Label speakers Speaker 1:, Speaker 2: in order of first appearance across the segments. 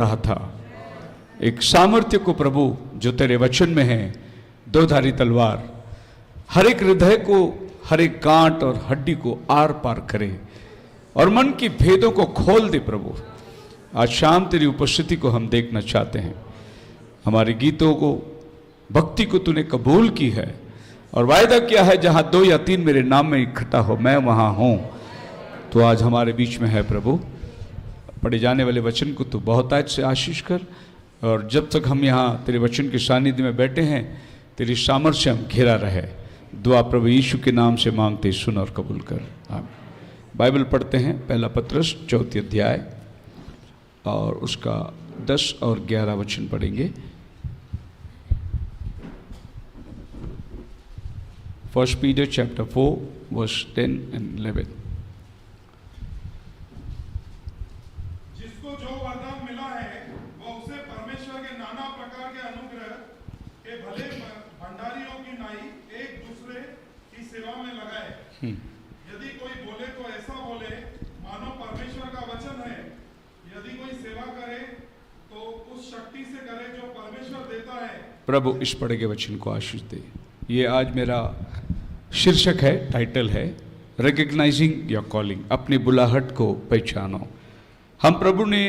Speaker 1: रहा था। एक सामर्थ्य को प्रभु जो तेरे वचन में है, दो धारी तलवार, हर एक हृदय को, हर एक गांठ और हड्डी को आर पार करे और मन की भेदों को खोल दे। प्रभु आज शाम तेरी उपस्थिति को हम देखना चाहते हैं। हमारे गीतों को, भक्ति को तूने कबूल की है और वायदा किया है जहां 2 या 3 मेरे नाम में इकट्ठा हो मैं वहां हूं। तो आज हमारे बीच में है प्रभु। पढ़े जाने वाले वचन को तू बहुतायत से आशीष कर और जब तक हम यहाँ तेरे वचन के सानिध्य में बैठे हैं तेरी सामर्थ्य से हम घेरा रहे। दुआ प्रभु यीशु के नाम से मांगते, सुन और कबूल कर, आमीन। बाइबल पढ़ते हैं, पहला पत्रस 4 अध्याय और उसका 10 और 11 वचन पढ़ेंगे। 1 Peter chapter 4 verse 10 and 11।
Speaker 2: जिसको जो वरदान मिला है वह उसे परमेश्वर के नाना प्रकार के अनुग्रह के भले भंडारियों की नाई एक दूसरे की सेवा में लगाए। यदि कोई बोले तो ऐसा बोले मानो परमेश्वर का वचन है। यदि कोई सेवा करे तो उस शक्ति से करे जो परमेश्वर देता है।
Speaker 1: प्रभु इस पढ़े के वचन को आशीष दे। ये आज मेरा शीर्षक है, टाइटल है रिकग्नाइजिंग योर कॉलिंग। अपनी बुलाहट को पहचानो। हम प्रभु ने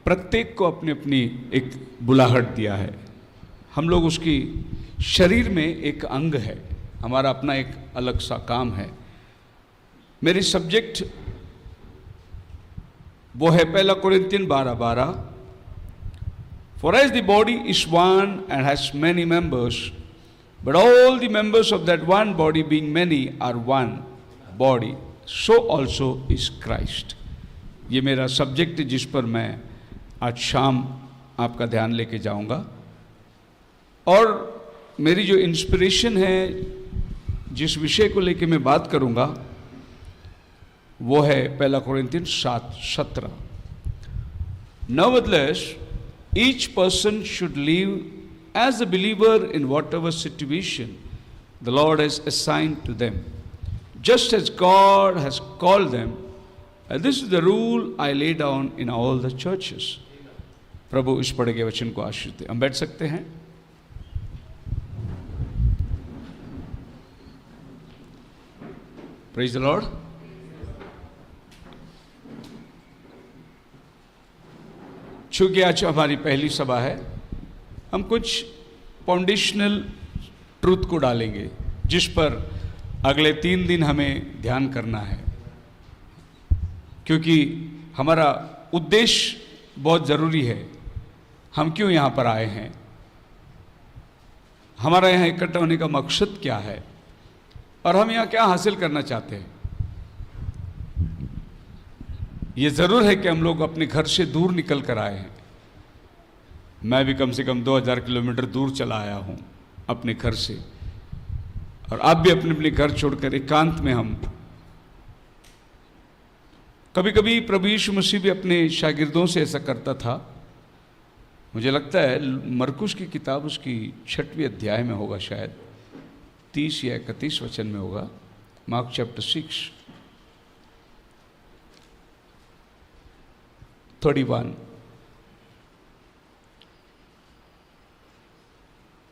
Speaker 1: प्रत्येक को अपनी अपनी एक बुलाहट दिया है। हम लोग उसकी शरीर में एक अंग है, हमारा अपना एक अलग सा काम है। मेरी सब्जेक्ट वो है 1 Corinthian 12:12। For as the body is one and has many members, but all the members of that one body being many are one body, so also is Christ। ये मेरा सब्जेक्ट है जिस पर मैं आज शाम आपका ध्यान लेके जाऊंगा। और मेरी जो इंस्पिरेशन है, जिस विषय को लेके मैं बात करूंगा, वो है 1 Corinthian 7:17। Nevertheless, each person should live as a believer in whatever situation the Lord has assigned to them, just as God has called them, and this is the rule I lay down in all the churches। प्रभु इस पढ़े गए वचन को आशीष दे। हम बैठ सकते हैं। Praise the Lord. चूंकि आज हमारी पहली सभा है, हम कुछ फाउंडेशनल ट्रूथ को डालेंगे जिस पर अगले 3 दिन हमें ध्यान करना है, क्योंकि हमारा उद्देश्य बहुत ज़रूरी है। हम क्यों यहाँ पर आए हैं, हमारा यहाँ इकट्ठा होने का मकसद क्या है और हम यहाँ क्या हासिल करना चाहते हैं। ये ज़रूर है कि हम लोग अपने घर से दूर निकल कर आए हैं। मैं भी कम से कम 2000 किलोमीटर दूर चला आया हूँ अपने घर से, और आप भी अपने अपने घर छोड़कर एकांत में हम। कभी कभी प्रभु यीशु मसीह भी अपने शागिर्दों से ऐसा करता था। मुझे लगता है मरकुस की किताब उसकी 6वें अध्याय में होगा, शायद 30 या 31 वचन में होगा। Mark chapter 6 31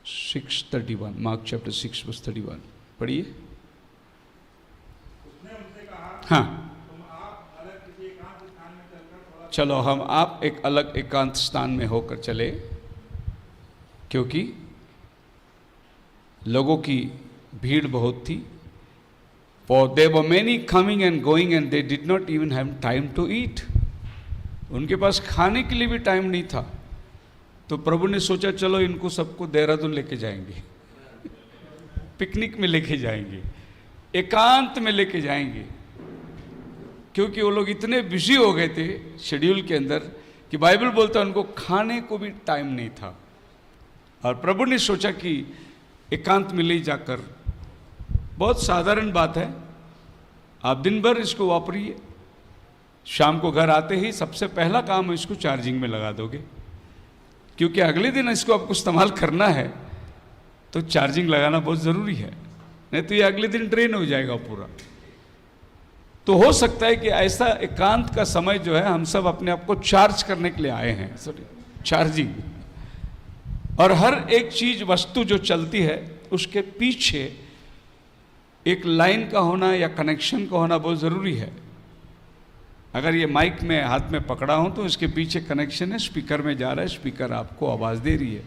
Speaker 1: 6:31। Mark chapter 6 verse 31 पढ़िए। हाँ, चलो हम आप एक अलग एकांत स्थान में होकर चले, क्योंकि लोगों की भीड़ बहुत थी। For there were many coming and going and they did not even have time to eat। उनके पास खाने के लिए भी टाइम नहीं था। तो प्रभु ने सोचा चलो इनको सबको देहरादून लेके जाएंगे, पिकनिक में लेके जाएंगे, एकांत में लेके जाएंगे, क्योंकि वो लोग इतने बिजी हो गए थे शेड्यूल के अंदर कि बाइबल बोलता है उनको खाने को भी टाइम नहीं था। और प्रभु ने सोचा कि एकांत में ले जाकर, बहुत साधारण बात है, आप दिन भर इसको वापरिए, शाम को घर आते ही सबसे पहला काम इसको चार्जिंग में लगा दोगे, क्योंकि अगले दिन इसको आपको इस्तेमाल करना है तो चार्जिंग लगाना बहुत ज़रूरी है, नहीं तो ये अगले दिन ड्रेन हो जाएगा पूरा। तो हो सकता है कि ऐसा एकांत का समय जो है हम सब अपने आप को चार्ज करने के लिए आए हैं, सॉरी चार्जिंग। और हर एक चीज वस्तु जो चलती है उसके पीछे एक लाइन का होना या कनेक्शन का होना बहुत ज़रूरी है। अगर ये माइक में हाथ में पकड़ा हूं तो इसके पीछे कनेक्शन है, स्पीकर में जा रहा है, स्पीकर आपको आवाज़ दे रही है।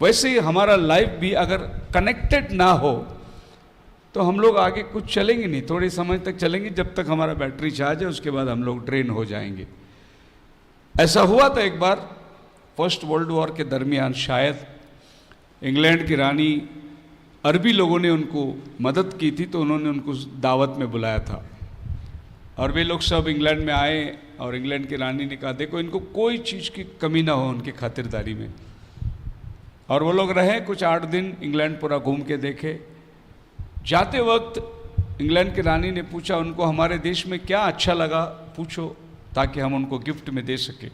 Speaker 1: वैसे ही हमारा लाइफ भी अगर कनेक्टेड ना हो तो हम लोग आगे कुछ चलेंगे नहीं, थोड़े समय तक चलेंगे जब तक हमारा बैटरी चार्ज है, उसके बाद हम लोग ड्रेन हो जाएंगे। ऐसा हुआ था एक बार फर्स्ट वर्ल्ड वॉर के दरमियान, शायद इंग्लैंड की रानी, अरबी लोगों ने उनको मदद की थी तो उन्होंने उनको दावत में बुलाया था और वे लोग सब इंग्लैंड में आए और इंग्लैंड की रानी ने कहा देखो इनको कोई चीज़ की कमी ना हो उनकी खातिरदारी में। और वो लोग रहे कुछ 8 दिन, इंग्लैंड पूरा घूम के देखे। जाते वक्त इंग्लैंड की रानी ने पूछा उनको हमारे देश में क्या अच्छा लगा पूछो ताकि हम उनको गिफ्ट में दे सके।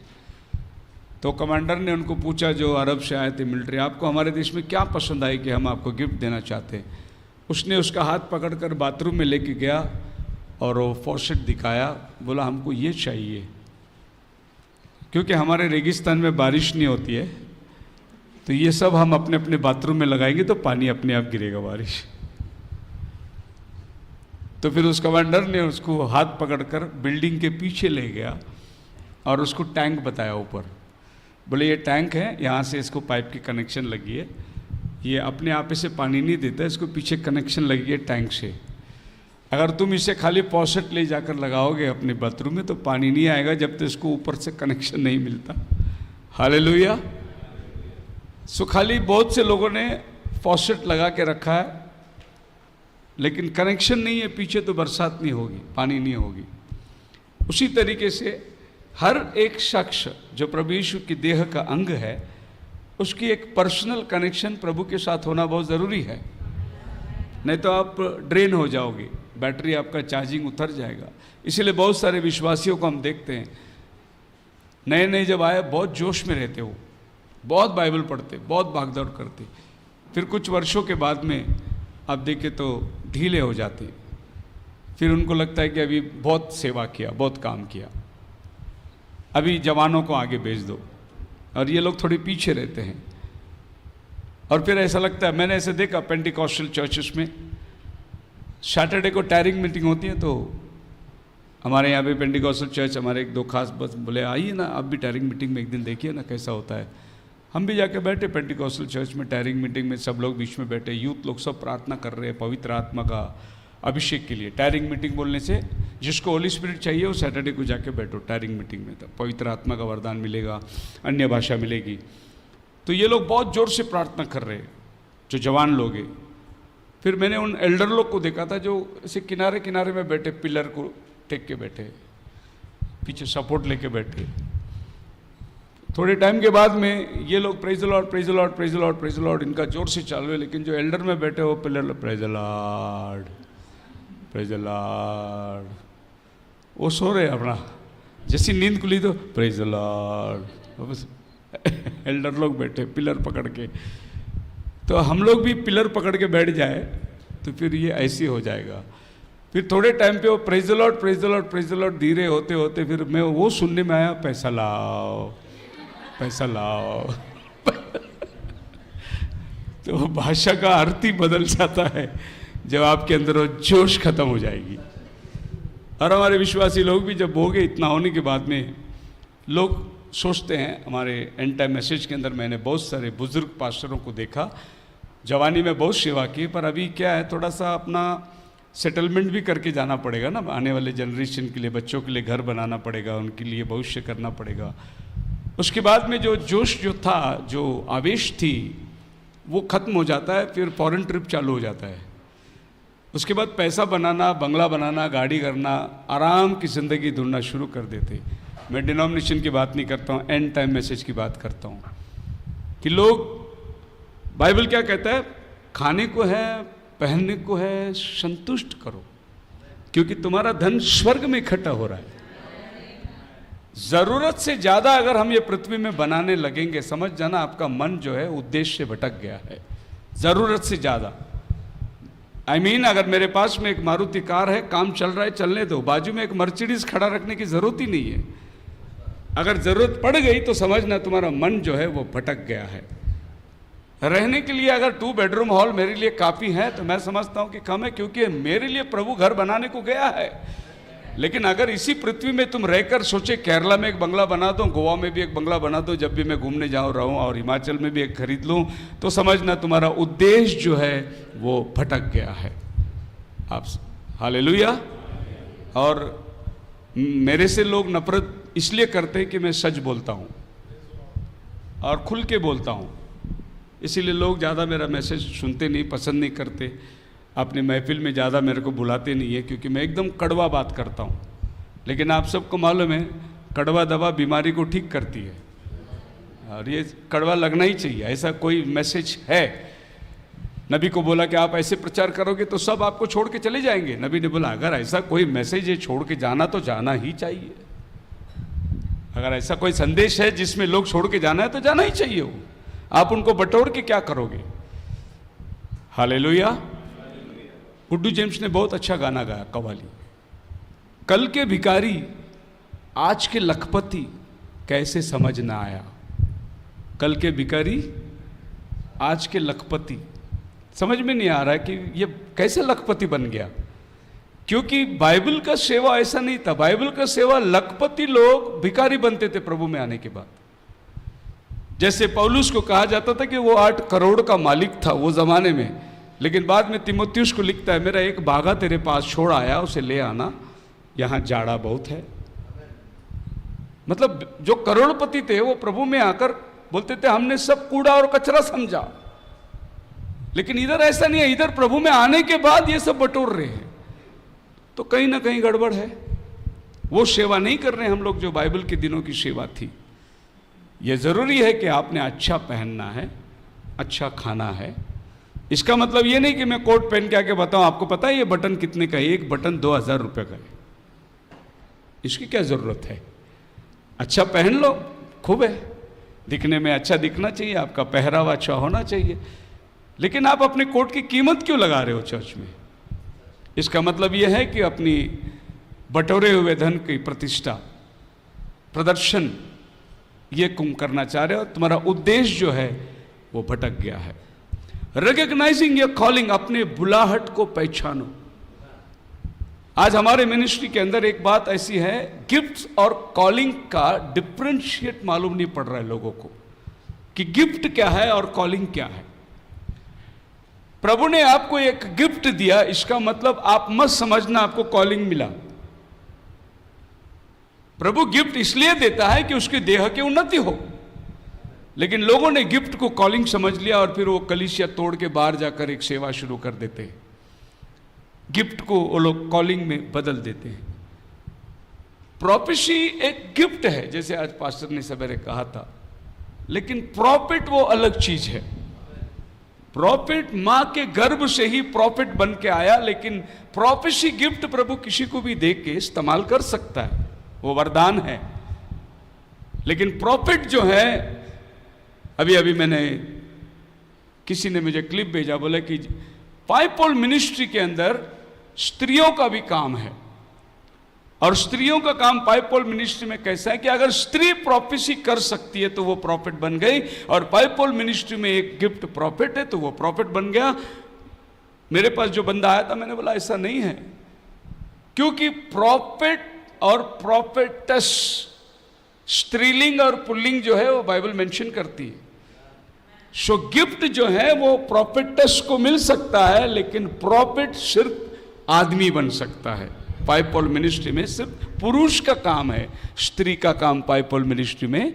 Speaker 1: तो कमांडर ने उनको पूछा जो अरब से आए थे मिलिट्री, आपको हमारे देश में क्या पसंद आई कि हम आपको गिफ्ट देना चाहते हैं। उसने उसका हाथ पकड़कर बाथरूम में लेके गया और वो फॉसेट दिखाया, बोला हमको ये चाहिए, क्योंकि हमारे रेगिस्तान में बारिश नहीं होती है तो ये सब हम अपने अपने बाथरूम में लगाएंगे तो पानी अपने आप गिरेगा बारिश। तो फिर उस कमांडर ने उसको हाथ पकड़कर बिल्डिंग के पीछे ले गया और उसको टैंक बताया ऊपर, बोले ये टैंक है, यहाँ से इसको पाइप की कनेक्शन लगी है, ये अपने आप से पानी नहीं देता, इसको पीछे कनेक्शन लगी है टैंक से। अगर तुम इसे खाली पॉसेट ले जाकर लगाओगे अपने बाथरूम में तो पानी नहीं आएगा जब तक इसको ऊपर से कनेक्शन नहीं मिलता। हालेलुया। सो खाली बहुत से लोगों ने फॉसेट लगा के रखा है लेकिन कनेक्शन नहीं है पीछे, तो बरसात नहीं होगी, पानी नहीं होगी। उसी तरीके से हर एक शख्स जो प्रभु यीशु की देह का अंग है उसकी एक पर्सनल कनेक्शन प्रभु के साथ होना बहुत ज़रूरी है, नहीं तो आप ड्रेन हो जाओगे, बैटरी आपका चार्जिंग उतर जाएगा। इसीलिए बहुत सारे विश्वासियों को हम देखते हैं नए नए जब आए बहुत जोश में रहते हो, बहुत बाइबल पढ़ते, बहुत भागदौड़ करते, फिर कुछ वर्षों के बाद में आप देखें तो ढीले हो जाते, फिर उनको लगता है कि अभी बहुत सेवा किया, बहुत काम किया, अभी जवानों को आगे भेज दो, और ये लोग थोड़े पीछे रहते हैं। और फिर ऐसा लगता है, मैंने ऐसे देखा पेंटिकॉस्टल चर्चेस में सैटरडे को टायरिंग मीटिंग होती है, तो हमारे यहाँ पे पेंटिकॉस्टल चर्च हमारे एक दो खास बस बोले आइए ना आप भी टायरिंग मीटिंग में एक दिन देखिए ना कैसा होता है। हम भी जाके बैठे पेंटिकॉस्टल चर्च में, टायरिंग मीटिंग में सब लोग बीच में बैठे, यूथ लोग सब प्रार्थना कर रहे हैं पवित्र आत्मा का अभिषेक के लिए। टायरिंग मीटिंग बोलने से जिसको होली स्पिरिट चाहिए वो सैटरडे को जाके बैठो टायरिंग मीटिंग में, तो पवित्र आत्मा का वरदान मिलेगा, अन्य भाषा मिलेगी। तो ये लोग बहुत ज़ोर से प्रार्थना कर रहे हैं जो जवान लोग हैं। फिर मैंने उन एल्डर लोग को देखा था जो ऐसे किनारे किनारे में बैठे, पिलर को टेक के बैठे, पीछे सपोर्ट लेके बैठे। थोड़े टाइम के बाद में ये लोग praise the Lord, praise the Lord, praise the Lord, praise the Lord इनका जोर से चालू है, लेकिन जो एल्डर में बैठे वो pillar praise the Lord, praise the Lord, वो सो रहे अपना, जैसी नींद खुली तो प्रेज द लॉर्ड, बस एल्डर लोग बैठे पिलर पकड़ के। तो हम लोग भी पिलर पकड़ के बैठ जाए तो फिर ये ऐसी हो जाएगा। फिर थोड़े टाइम पे वो praise the Lord, praise the Lord, praise the Lord धीरे होते होते फिर मैं वो सुनने में आया पैसा लाओ, पैसा लाओ तो भाषा का अर्थ ही बदल जाता है जब आपके अंदर वो जोश खत्म हो जाएगी। और हमारे विश्वासी लोग भी जब हो गए, इतना होने के बाद में लोग सोचते हैं, हमारे एंड टाइम मैसेज के अंदर मैंने बहुत सारे बुजुर्ग पास्टरों को देखा, जवानी में बहुत सेवा की, पर अभी क्या है थोड़ा सा अपना सेटलमेंट भी करके जाना पड़ेगा ना, आने वाले जनरेशन के लिए, बच्चों के लिए घर बनाना पड़ेगा, उनके लिए भविष्य करना पड़ेगा। उसके बाद में जो जोश जो था, जो आवेश थी, वो खत्म हो जाता है, फिर फॉरेन ट्रिप चालू हो जाता है। उसके बाद पैसा बनाना, बंगला बनाना, गाड़ी करना, आराम की ज़िंदगी ढूंढना शुरू कर देते। मैं डिनोमिनेशन की बात नहीं करता हूँ, एंड टाइम मैसेज की बात करता हूँ कि लोग, बाइबल क्या कहता है, खाने को है, पहनने को है, संतुष्ट करो क्योंकि तुम्हारा धन स्वर्ग में इकट्ठा हो रहा है। ज़रूरत से ज़्यादा अगर हम ये पृथ्वी में बनाने लगेंगे, समझ जाना आपका मन जो है उद्देश्य से भटक गया है। ज़रूरत से ज़्यादा I mean, अगर मेरे पास में एक मारुति कार है, काम चल रहा है, चलने दो, बाजू में एक मर्सिडीज खड़ा रखने की जरूरत ही नहीं है। अगर जरूरत पड़ गई तो समझना तुम्हारा मन जो है वो भटक गया है। रहने के लिए अगर 2 बेडरूम हॉल मेरे लिए काफ़ी है तो मैं समझता हूँ कि कम है, क्योंकि मेरे लिए प्रभु घर बनाने को गया है। लेकिन अगर इसी पृथ्वी में तुम रहकर सोचे केरला में एक बंगला बना दो, गोवा में भी एक बंगला बना दो, जब भी मैं घूमने जाऊँ रहूँ, और हिमाचल में भी एक खरीद लूँ, तो समझना तुम्हारा उद्देश्य जो है वो भटक गया है। आप हालेलुया। और मेरे से लोग नफरत इसलिए करते हैं कि मैं सच बोलता हूँ और खुल के बोलता हूँ, इसीलिए लोग ज़्यादा मेरा मैसेज सुनते नहीं, पसंद नहीं करते, अपनी महफिल में ज़्यादा मेरे को बुलाते नहीं है, क्योंकि मैं एकदम कड़वा बात करता हूँ। लेकिन आप सबको मालूम है कड़वा दवा बीमारी को ठीक करती है, और ये कड़वा लगना ही चाहिए। ऐसा कोई मैसेज है, नबी को बोला कि आप ऐसे प्रचार करोगे तो सब आपको छोड़ के चले जाएंगे। नबी ने बोला अगर ऐसा कोई मैसेज है छोड़ के जाना तो जाना ही चाहिए। अगर ऐसा कोई संदेश है जिसमें लोग छोड़ के जाना है तो जाना ही चाहिए। वो आप उनको बटोर के क्या करोगे। हालेलुया। गुड्डू जेम्स ने बहुत अच्छा गाना गाया, कव्वाली। कल के भिखारी आज के लखपति कैसे समझ ना आया। कल के भिखारी आज के लखपति, समझ में नहीं आ रहा है कि ये कैसे लखपति बन गया, क्योंकि बाइबल का सेवा ऐसा नहीं था। बाइबल का सेवा लखपति लोग भिखारी बनते थे प्रभु में आने के बाद। जैसे पौलुस को कहा जाता था कि वो 8 करोड़ का मालिक था वो जमाने में, लेकिन बाद में तीमुथियुस को लिखता है मेरा एक भागा तेरे पास छोड़ आया, उसे ले आना, यहाँ जाड़ा बहुत है। मतलब जो करोड़पति थे वो प्रभु में आकर बोलते थे हमने सब कूड़ा और कचरा समझा। लेकिन इधर ऐसा नहीं है, इधर प्रभु में आने के बाद ये सब बटोर रहे हैं, तो कहीं ना कहीं गड़बड़ है। वो सेवा नहीं कर रहे हम लोग जो बाइबल के दिनों की सेवा थी। ये जरूरी है कि आपने अच्छा पहनना है, अच्छा खाना है। इसका मतलब ये नहीं कि मैं कोट पहन के आके बताऊं आपको पता है ये बटन कितने का है, एक बटन 2000 रुपये का है, इसकी क्या जरूरत है। अच्छा पहन लो, खूब है, दिखने में अच्छा दिखना चाहिए, आपका पहरावा अच्छा होना चाहिए, लेकिन आप अपने कोट की कीमत क्यों लगा रहे हो चर्च में। इसका मतलब यह है कि अपनी बटोरे हुए धन की प्रतिष्ठा, प्रदर्शन ये तुम करना चाह रहे हो, तुम्हारा उद्देश्य जो है वो भटक गया है। रिकॉग्नाइजिंग योर कॉलिंग, अपने बुलाहट को पहचानो। आज हमारे मिनिस्ट्री के अंदर एक बात ऐसी है, गिफ्ट और कॉलिंग का डिफरेंशिएट मालूम नहीं पड़ रहा है लोगों को कि गिफ्ट क्या है और कॉलिंग क्या है। प्रभु ने आपको एक गिफ्ट दिया, इसका मतलब आप मत समझना आपको कॉलिंग मिला। प्रभु गिफ्ट इसलिए देता है कि उसकी देह की उन्नति हो, लेकिन लोगों ने गिफ्ट को कॉलिंग समझ लिया और फिर वो कलीसिया तोड़ के बाहर जाकर एक सेवा शुरू कर देते हैं। गिफ्ट को वो लोग कॉलिंग में बदल देते हैं। प्रोफेसी एक गिफ्ट है, जैसे आज पास्टर ने सवेरे कहा था, लेकिन प्रॉफिट वो अलग चीज है। प्रॉफिट मां के गर्भ से ही प्रॉफिट बन के आया, लेकिन प्रोफेसी गिफ्ट प्रभु किसी को भी दे के इस्तेमाल कर सकता है, वो वरदान है। लेकिन प्रॉफिट जो है, अभी अभी मैंने, किसी ने मुझे क्लिप भेजा, बोला कि पाइपॉल मिनिस्ट्री के अंदर स्त्रियों का भी काम है, और स्त्रियों का काम पाइपॉल मिनिस्ट्री में कैसा है कि अगर स्त्री प्रोफेसी कर सकती है तो वो प्रॉफिट बन गई, और पाइपॉल मिनिस्ट्री में एक गिफ्ट प्रॉफिट है तो वो प्रॉफिट बन गया। मेरे पास जो बंदा आया था, मैंने बोला ऐसा नहीं है, क्योंकि प्रॉफिट और प्रॉफिटस, स्त्रीलिंग और पुल्लिंग जो है वो बाइबल मेंशन करती है। सो गिफ्ट जो है वो प्रॉफिटस को मिल सकता है, लेकिन प्रॉफिट सिर्फ आदमी बन सकता है। पाइपॉल मिनिस्ट्री में सिर्फ पुरुष का काम है, स्त्री का काम पाइपॉल मिनिस्ट्री में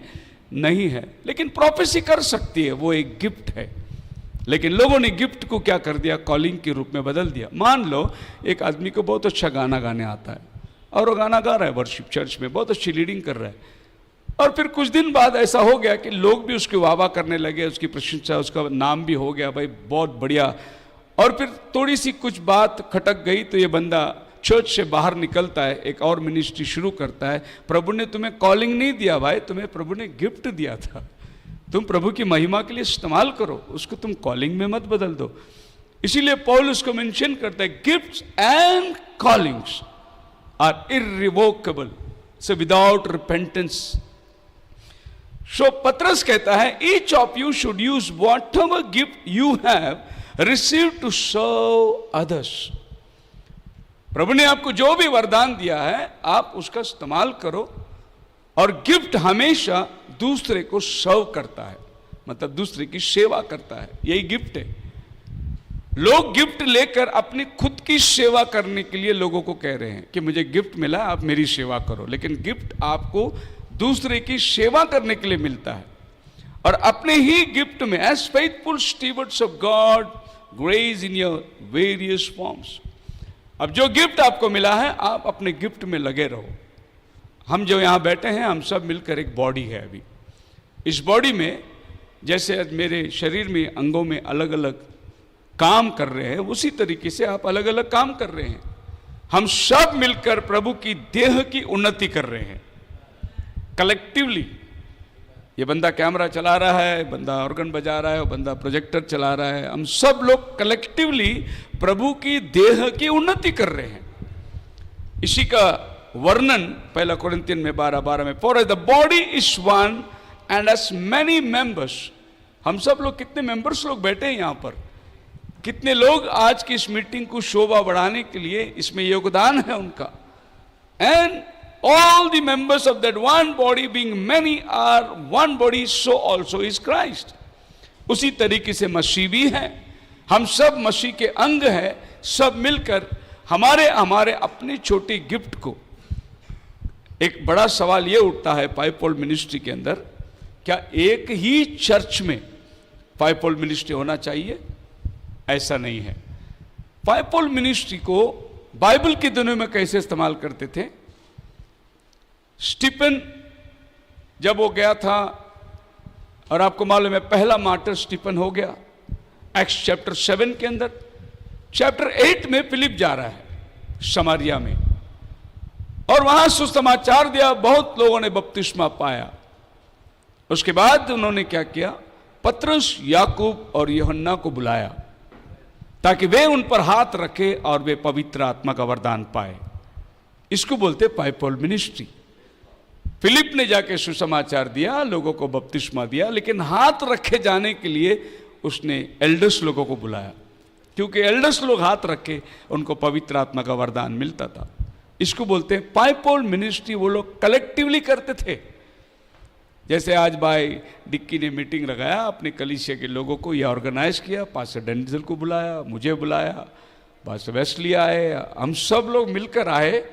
Speaker 1: नहीं है। लेकिन प्रोफेसी कर सकती है, वो एक गिफ्ट है। लेकिन लोगों ने गिफ्ट को क्या कर दिया, कॉलिंग के रूप में बदल दिया। मान लो एक आदमी को बहुत अच्छा गाना गाने आता है और वो गाना गा रहा है वर्शिप चर्च में, बहुत अच्छी लीडिंग कर रहा है, और फिर कुछ दिन बाद ऐसा हो गया कि लोग भी उसकी वाहवाह करने लगे, उसकी प्रशंसा, उसका नाम भी हो गया, भाई बहुत बढ़िया। और फिर थोड़ी सी कुछ बात खटक गई तो ये बंदा चर्च से बाहर निकलता है, एक और मिनिस्ट्री शुरू करता है। प्रभु ने तुम्हें कॉलिंग नहीं दिया भाई, तुम्हें प्रभु ने गिफ्ट दिया था, तुम प्रभु की महिमा के लिए इस्तेमाल करो, उसको तुम कॉलिंग में मत बदल दो। इसीलिए पौल उसको मेंशन करता है, gifts and callings are irrevocable, so without repentance. So पतरस कहता है, each of you should use whatever gift you have receive to serve others. प्रभु ने आपको जो भी वरदान दिया है आप उसका इस्तेमाल करो, और गिफ्ट हमेशा दूसरे को सर्व करता है, मतलब दूसरे की सेवा करता है, यही गिफ्ट है। लोग गिफ्ट लेकर अपनी खुद की सेवा करने के लिए लोगों को कह रहे हैं कि मुझे गिफ्ट मिला, आप मेरी सेवा करो, लेकिन गिफ्ट आपको दूसरे की सेवा करने के लिए मिलता है। और अपने ही गिफ्ट में as faithful stewards of God grace in your various forms. अब जो गिफ्ट आपको मिला है आप अपने गिफ्ट में लगे रहो। हम जो यहाँ बैठे हैं हम सब मिलकर एक बॉडी है। अभी इस बॉडी में जैसे आज मेरे शरीर में अंगों में अलग अलग काम कर रहे हैं, उसी तरीके से आप अलग अलग काम कर रहे हैं। हम सब मिलकर प्रभु की देह की उन्नति कर रहे हैं कलेक्टिवली। ये बंदा कैमरा चला रहा है, बंदा ऑर्गन बजा रहा है, बंदा प्रोजेक्टर चला रहा है, हम सब लोग कलेक्टिवली प्रभु की देह की उन्नति कर रहे हैं। इसी का वर्णन 1 कोरिन्थियन में 12:12 में, for the body is one and as many members. हम सब लोग कितने मेंबर्स लोग बैठे हैं यहाँ पर, कितने लोग आज की इस मीटिंग को शोभा बढ़ाने के लिए इसमें योगदान है उनका। And all the members of that one body being many are one body, so also is Christ। उसी तरीके से मसीह भी है, हम सब मसीह के अंग हैं। सब मिलकर हमारे अपने छोटे गिफ्ट को, एक बड़ा सवाल ये उठता है पाइपॉल मिनिस्ट्री के अंदर, क्या एक ही चर्च में पाइपॉल मिनिस्ट्री होना चाहिए? ऐसा नहीं है। पाइपॉल मिनिस्ट्री को बाइबल के दिनों में कैसे इस्तेमाल करते थे? स्टीफन जब वो गया था, और आपको मालूम है पहला मार्टर स्टीफन हो गया एक्ट्स चैप्टर 7 के अंदर। चैप्टर 8 में फिलिप जा रहा है समारिया में, और वहां सुसमाचार दिया, बहुत लोगों ने बपतिस्मा पाया। उसके बाद उन्होंने क्या किया, पतरस, याकूब और यूहन्ना को बुलाया ताकि वे उन पर हाथ रखे और वे पवित्र आत्मा का वरदान पाए। इसको बोलते पाइपॉल मिनिस्ट्री। फिलिप ने जाके सुसमाचार दिया, लोगों को बपतिस्मा दिया, लेकिन हाथ रखे जाने के लिए उसने एल्डर्स लोगों को बुलाया, क्योंकि एल्डर्स लोग हाथ रखे उनको पवित्र आत्मा का वरदान मिलता था। इसको बोलते हैं पाइपॉल मिनिस्ट्री। वो लोग कलेक्टिवली करते थे। जैसे आज भाई डिक्की ने मीटिंग लगाया, अपने कलीसिया के लोगों को यह ऑर्गेनाइज किया, पास्टर डेंजल को बुलाया, मुझे बुलाया, पास्टर वेस्ली आए, हम सब लोग मिलकर आए,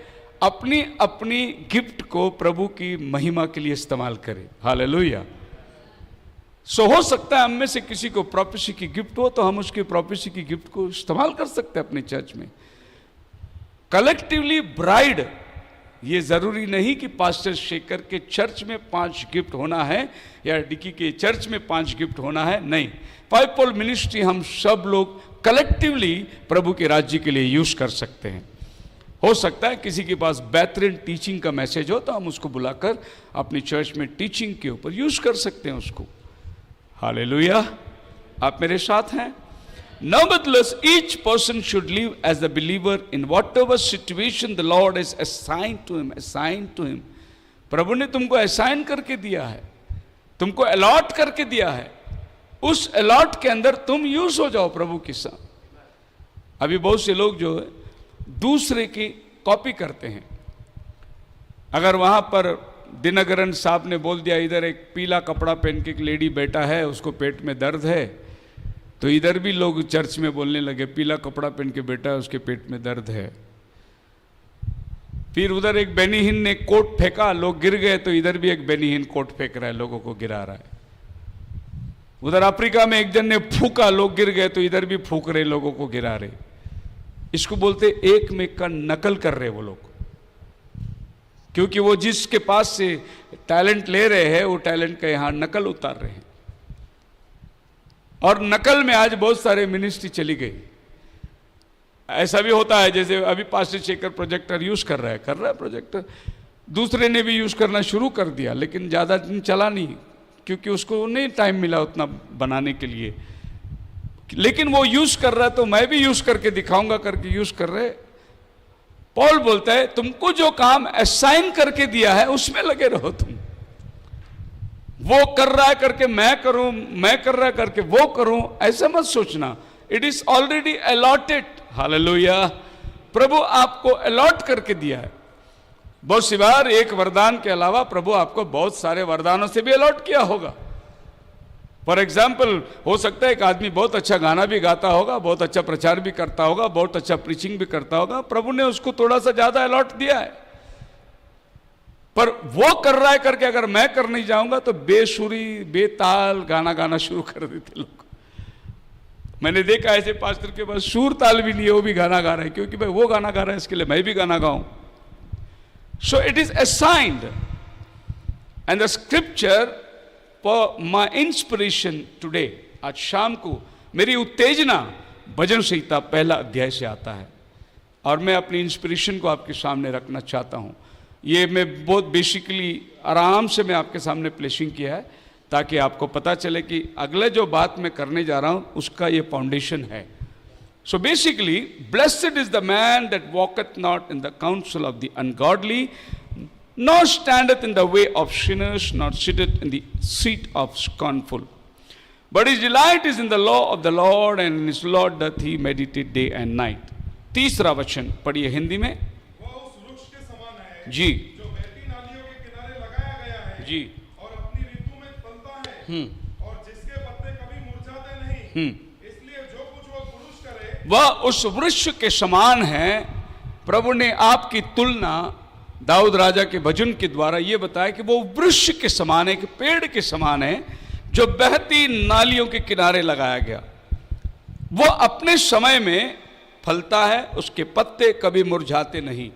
Speaker 1: अपनी अपनी गिफ्ट को प्रभु की महिमा के लिए इस्तेमाल करें। हालेलुया। सो हो सकता है हम में से किसी को प्रोफेसी की गिफ्ट हो, तो हम उसकी प्रोफेसी की गिफ्ट को इस्तेमाल कर सकते हैं अपने चर्च में कलेक्टिवली। ब्राइड, ये जरूरी नहीं कि पास्टर शेखर के चर्च में 5 गिफ्ट होना है या डिकी के चर्च में 5 गिफ्ट होना है, नहीं। पाइपॉल मिनिस्ट्री हम सब लोग कलेक्टिवली प्रभु के राज्य के लिए यूज कर सकते हैं। हो सकता है किसी के पास बेहतरीन टीचिंग का मैसेज हो, तो हम उसको बुलाकर अपनी चर्च में टीचिंग के ऊपर यूज कर सकते हैं उसको। हालेलुया। आप मेरे साथ हैं? Nevertheless, each person should live as a believer in whatever situation the Lord has assigned to him। प्रभु ने तुमको असाइन करके दिया है, तुमको अलॉट करके दिया है, उस अलॉट के अंदर तुम यूज हो जाओ प्रभु के साथ। अभी बहुत से लोग जो है दूसरे की कॉपी करते हैं। अगर वहां पर दिनकरन साहब ने बोल दिया इधर एक पीला कपड़ा पहन के एक लेडी बैठा है, उसको पेट में दर्द है, तो इधर भी लोग चर्च में बोलने लगे पीला कपड़ा पहन के बैठा है, उसके पेट में दर्द है। फिर उधर एक बेनीहीन ने कोट फेंका, लोग गिर गए, तो इधर भी एक बेनीहीन कोट फेंक रहा है, लोगों को गिरा रहा है। उधर अफ्रीका में एक जन ने फूका, लोग गिर गए, तो इधर भी फूक रहे, लोगों को गिरा रहे। इसको बोलते एक में का नकल कर रहे वो लोग, क्योंकि वो जिसके पास से टैलेंट ले रहे हैं वो टैलेंट का यहां नकल उतार रहे हैं। और नकल में आज बहुत सारे मिनिस्ट्री चली गई। ऐसा भी होता है, जैसे अभी पास्टर शेखर प्रोजेक्टर यूज कर रहा है प्रोजेक्टर, दूसरे ने भी यूज करना शुरू कर दिया, लेकिन ज़्यादा दिन चला नहीं, क्योंकि उसको नहीं टाइम मिला उतना बनाने के लिए, लेकिन वो यूज कर रहा है तो मैं भी यूज करके दिखाऊंगा करके यूज कर रहे। पॉल बोलता है तुमको जो काम असाइन करके दिया है उसमें लगे रहो तुम। वो कर रहा है करके मैं करूं, मैं कर रहा है करके वो करूं, ऐसा मत सोचना। It is already allotted. Hallelujah. प्रभु आपको अलॉट करके दिया है। बहुत सी बार एक वरदान के अलावा प्रभु आपको बहुत सारे वरदानों से भी अलॉट किया होगा। फॉर एग्जाम्पल, हो सकता है एक आदमी बहुत अच्छा गाना भी गाता होगा, बहुत अच्छा प्रचार भी करता होगा, बहुत अच्छा प्रीचिंग भी करता होगा, प्रभु ने उसको थोड़ा सा ज्यादा अलॉट दिया है। पर वो कर रहा है करके अगर मैं कर नहीं जाऊंगा तो बेसुरी बेताल गाना गाना शुरू कर देते लोग। मैंने देखा ऐसे पास्टर के पास सुर ताल भी नहीं है, वो भी गाना गा रहा है, क्योंकि भाई वो गाना गा रहा है इसके लिए मैं भी गाना गाऊं। So it is assigned and the scripture for my inspiration today. आज शाम को मेरी उत्तेजना भजन संहिता पहला अध्याय से आता है और मैं अपनी इंस्पिरेशन को आपके सामने रखना चाहता हूं। ये मैं बहुत बेसिकली आराम से मैं आपके सामने प्लेसिंग किया है ताकि आपको पता चले कि अगले जो बात मैं करने जा रहा हूं उसका ये फाउंडेशन है। So basically, blessed is the man that walketh not in the counsel of the ungodly, nor standeth in the way of sinners, nor sitteth in the seat of scornful. But his delight is in the law of the Lord, and in his law doth he meditate day and night. तीसरा वचन पढ़िए हिंदी में।
Speaker 2: वो उस वृक्ष के समान है
Speaker 1: जी,
Speaker 2: जो बहती नालियों के किनारे लगाया गया है
Speaker 1: जी,
Speaker 2: और अपनी ऋतु में फलता है और जिसके पत्ते कभी मुरझाते नहीं। इसलिए जो कुछ वो पुरुष करे
Speaker 1: वह उस वृक्ष के समान है। प्रभु ने आपकी तुलना दाऊद राजा के भजन के द्वारा यह बताया कि वो वृक्ष के समान है, कि पेड़ के समान है जो बहती नालियों के किनारे लगाया गया। वो अपने समय में फलता है, उसके पत्ते कभी मुरझाते नहीं।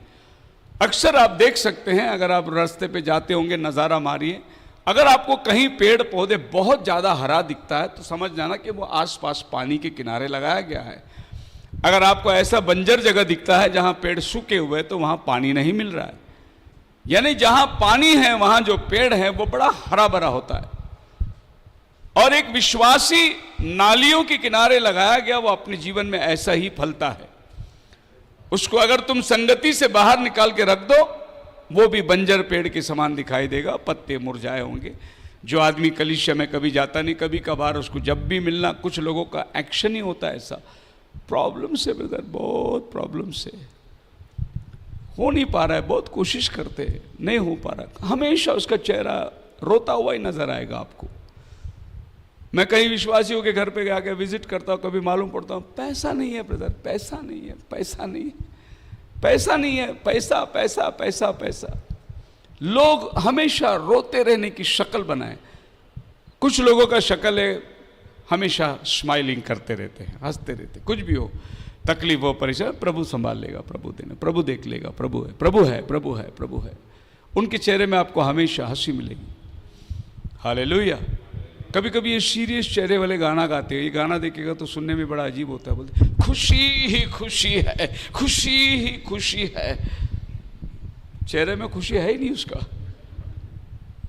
Speaker 1: अक्सर आप देख सकते हैं, अगर आप रास्ते पे जाते होंगे, नज़ारा मारिए, अगर आपको कहीं पेड़ पौधे बहुत ज़्यादा हरा दिखता है तो समझ जाना कि वो आसपास पानी के किनारे लगाया गया है। अगर आपको ऐसा बंजर जगह दिखता है जहाँ पेड़ सूखे हुए तो वहाँ पानी नहीं मिल रहा है। यानी जहां पानी है वहां जो पेड़ है वो बड़ा हरा भरा होता है। और एक विश्वासी नालियों के किनारे लगाया गया, वो अपने जीवन में ऐसा ही फलता है। उसको अगर तुम संगति से बाहर निकाल के रख दो, वो भी बंजर पेड़ के समान दिखाई देगा, पत्ते मुरझाए होंगे। जो आदमी कलीसिया में कभी जाता नहीं, कभी कभार उसको जब भी मिलना, कुछ लोगों का एक्शन ही होता है ऐसा। प्रॉब्लम से ब्रदर, बहुत प्रॉब्लम से हो नहीं पा रहा है, बहुत कोशिश करते हैं, नहीं हो पा रहा। हमेशा उसका चेहरा रोता हुआ ही नजर आएगा आपको। मैं कई विश्वासियों के घर पे जाके विजिट करता हूँ, कभी मालूम पड़ता हूँ पैसा नहीं है ब्रदर, पैसा नहीं है, पैसा नहीं है, पैसा नहीं है, पैसा पैसा पैसा पैसा। लोग हमेशा रोते रहने की शक्ल बनाए। कुछ लोगों का शक्ल है हमेशा स्माइलिंग करते रहते हैं, हंसते रहते, कुछ भी हो, तकलीफ हो, परेशान, प्रभु संभाल लेगा, प्रभु देने, प्रभु देख लेगा, प्रभु है, प्रभु है, प्रभु है, प्रभु है। उनके चेहरे में आपको हमेशा हंसी मिलेगी। हालेलुया। कभी कभी ये सीरियस चेहरे वाले गाना गाते हैं, ये गाना देखेगा तो सुनने में बड़ा अजीब होता है। बोलते खुशी ही खुशी है, खुशी ही खुशी है। चेहरे में खुशी है ही नहीं उसका,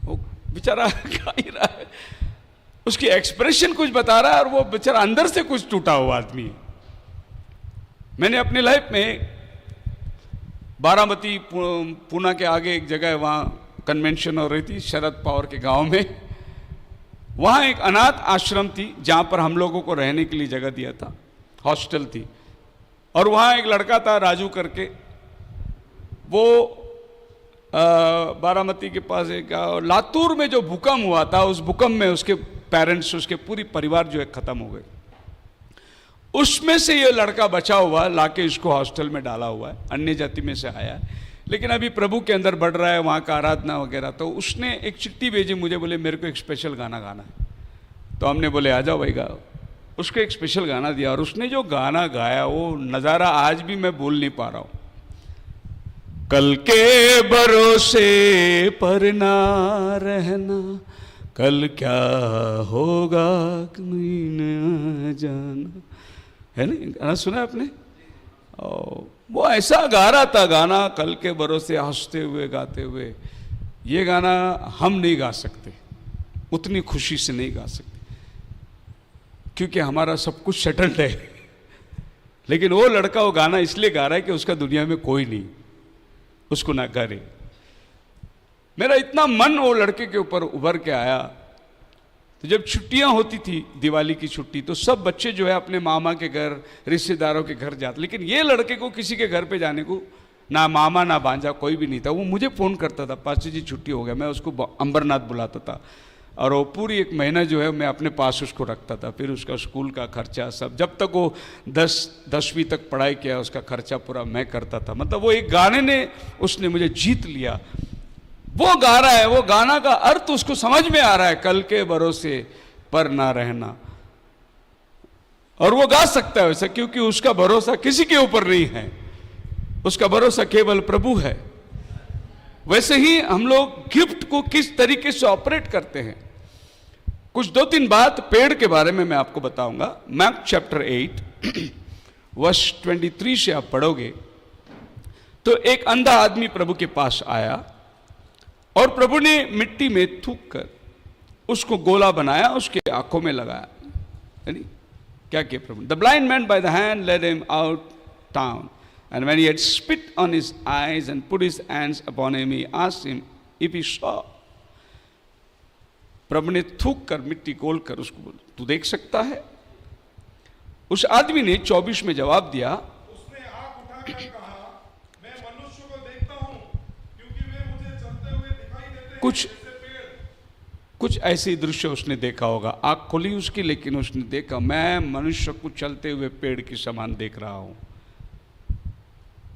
Speaker 1: वो बेचारा गा ही रहा है, उसकी एक्सप्रेशन कुछ बता रहा है और वो बेचारा अंदर से कुछ टूटा हुआ आदमी है। मैंने अपनी लाइफ में बारामती पूना के आगे एक जगह है, वहाँ कन्वेंशन हो रही थी शरद पवार के गांव में। वहाँ एक अनाथ आश्रम थी जहाँ पर हम लोगों को रहने के लिए जगह दिया था, हॉस्टल थी। और वहाँ एक लड़का था राजू करके, वो बारामती के पास एक लातूर में जो भूकंप हुआ था, उस भूकंप में उसके पेरेंट्स, उसके पूरी परिवार जो है खत्म हो गए। उसमें से ये लड़का बचा हुआ, लाके इसको हॉस्टल में डाला हुआ है, अन्य जाति में से आया है, लेकिन अभी प्रभु के अंदर बढ़ रहा है, वहाँ का आराधना वगैरह। तो उसने एक चिट्ठी भेजी मुझे, बोले मेरे को एक स्पेशल गाना गाना है। तो हमने बोले आ जाओ भाई गाओ। उसको एक स्पेशल गाना दिया और उसने जो गाना गाया वो नज़ारा आज भी मैं भूल नहीं पा रहा हूँ। कल के भरोसे पर ना रहना, कल क्या होगा कोई न जाना, है ना? गाना सुना आपने? वो ऐसा गा रहा था गाना, कल के भरोसे हंसते हुए गाते हुए। ये गाना हम नहीं गा सकते, उतनी खुशी से नहीं गा सकते। क्योंकि हमारा सब कुछ सेटल्ड है। लेकिन वो लड़का वो गाना इसलिए गा रहा है कि उसका दुनिया में कोई नहीं उसको ना करे। मेरा इतना मन वो लड़के के ऊपर उभर के आया। तो जब छुट्टियां होती थी, दिवाली की छुट्टी, तो सब बच्चे जो है अपने मामा के घर, रिश्तेदारों के घर जाते, लेकिन ये लड़के को किसी के घर पे जाने को ना मामा ना भांजा कोई भी नहीं था। वो मुझे फ़ोन करता था, पास्टर जी छुट्टी हो गया। मैं उसको अंबरनाथ बुलाता था और वो पूरी एक महीना जो है मैं अपने पास उसको रखता था। फिर उसका स्कूल का खर्चा सब, जब तक वो 10वीं तक पढ़ाई किया उसका खर्चा पूरा मैं करता था। मतलब वो एक गाने ने उसने मुझे जीत लिया। वो गा रहा है, वो गाना का अर्थ उसको समझ में आ रहा है, कल के भरोसे पर ना रहना। और वो गा सकता है वैसा, क्योंकि उसका भरोसा किसी के ऊपर नहीं है, उसका भरोसा केवल प्रभु है। वैसे ही हम लोग गिफ्ट को किस तरीके से ऑपरेट करते हैं, कुछ 2-3 बात पेड़ के बारे में मैं आपको बताऊंगा। मार्क चैप्टर 8 वर्ष 23 से आप पढ़ोगे तो एक अंधा आदमी प्रभु के पास आया और प्रभु ने मिट्टी में थूक कर उसको गोला बनाया, उसके आंखों में लगाया। यानी क्या किया प्रभु? The blind man by the hand led him out town, and when he had spit on his eyes and put his hands upon him, he asked him if he saw. प्रभु ने थूक कर मिट्टी गोल कर उसको बोला, तू देख सकता है? उस आदमी ने 24 में जवाब दिया,
Speaker 2: उसने आंख उठाकर कहा, मैं मनुष्य को देखता हूं, क्योंकि वे मुझे चलते हुए दिखाई देते हैं जैसे पेड़।
Speaker 1: कुछ ऐसे ही दृश्य उसने देखा होगा। आंख खुली उसकी, लेकिन उसने देखा, मैं मनुष्य को चलते हुए पेड़ के समान देख रहा हूं।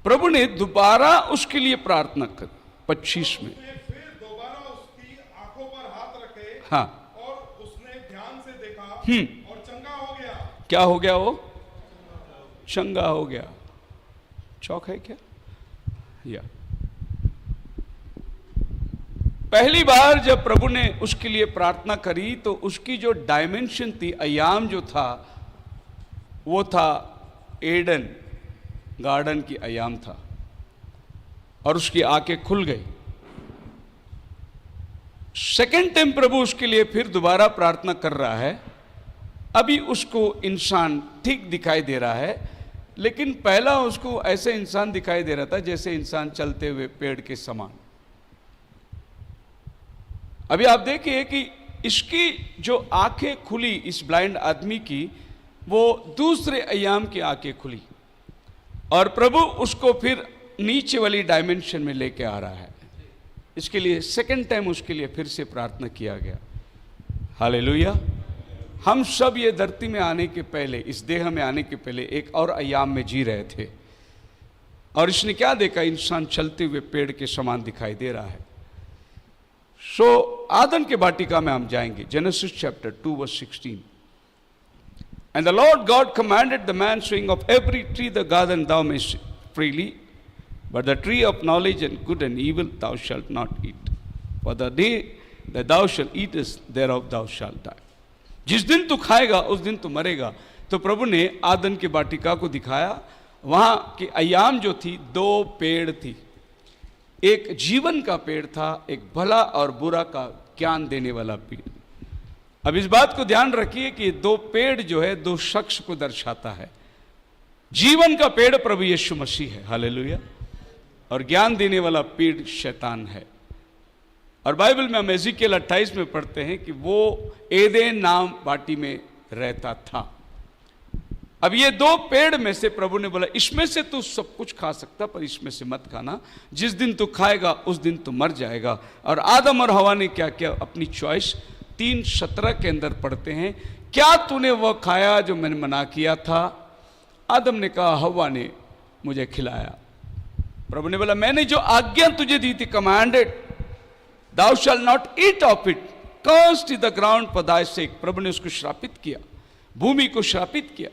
Speaker 1: प्रभु ने दोबारा उसके लिए प्रार्थना कर 25 में
Speaker 2: फिर दोबारा उसकी आंखों पर हाथ रखे,
Speaker 1: हाँ,
Speaker 2: और उसने ध्यान से देखा और चंगा हो गया।
Speaker 1: क्या हो गया? वो चंगा हो गया। चौक है क्या? या पहली बार जब प्रभु ने उसके लिए प्रार्थना करी तो उसकी जो डायमेंशन थी, अयाम जो था, वो था एडन गार्डन की अयाम था, और उसकी आंखें खुल गई। सेकेंड टाइम प्रभु उसके लिए फिर दोबारा प्रार्थना कर रहा है। अभी उसको इंसान ठीक दिखाई दे रहा है, लेकिन पहला उसको ऐसे इंसान दिखाई दे रहा था जैसे इंसान चलते हुए पेड़ के समान। अभी आप देखिए कि इसकी जो आंखें खुली इस ब्लाइंड आदमी की, वो दूसरे अयाम की आंखें खुली, और प्रभु उसको फिर नीचे वाली डायमेंशन में लेके आ रहा है। इसके लिए सेकंड टाइम उसके लिए फिर से प्रार्थना किया गया। हालेलुया। हम सब ये धरती में आने के पहले, इस देह में आने के पहले एक और अयाम में जी रहे थे, और इसने क्या देखा? इंसान चलते हुए पेड़ के समान दिखाई दे रहा है। आदम के वाटिका में हम जाएंगे, Genesis chapter 2 verse 16। And the Lord God commanded the man, saying, of every tree the garden thou mayest freely, but the tree of knowledge and good and evil thou shalt not eat. For the day that thou shalt eatest thereof thou shalt die. जिस दिन तू खाएगा उस दिन तू मरेगा। तो प्रभु ने आदम की वाटिका को दिखाया। वहां की अयाम जो थी, 2 पेड़ थी। एक जीवन का पेड़ था, एक भला और बुरा का ज्ञान देने वाला पेड़। अब इस बात को ध्यान रखिए कि 2 पेड़ जो है 2 शख्स को दर्शाता है। जीवन का पेड़ प्रभु यीशु मसीह है, हालेलुया, और ज्ञान देने वाला पेड़ शैतान है। और बाइबल में हम एजिकियल 28 में पढ़ते हैं कि वो एदेन नाम वाटी में रहता था। अब ये 2 पेड़ में से प्रभु ने बोला, इसमें से तू सब कुछ खा सकता, पर इसमें से मत खाना, जिस दिन तू खाएगा उस दिन तू मर जाएगा। और आदम और हवा ने क्या किया? अपनी चॉइस 3:17 के अंदर पढ़ते हैं, क्या तूने वह खाया जो मैंने मना किया था? आदम ने कहा, हवा ने मुझे खिलाया। प्रभु ने बोला, मैंने जो आज्ञा तुझे दी थी, commanded thou shall not eat of it, cursed is the ground for thy sake। प्रभु ने उसको श्रापित किया, भूमि को श्रापित किया,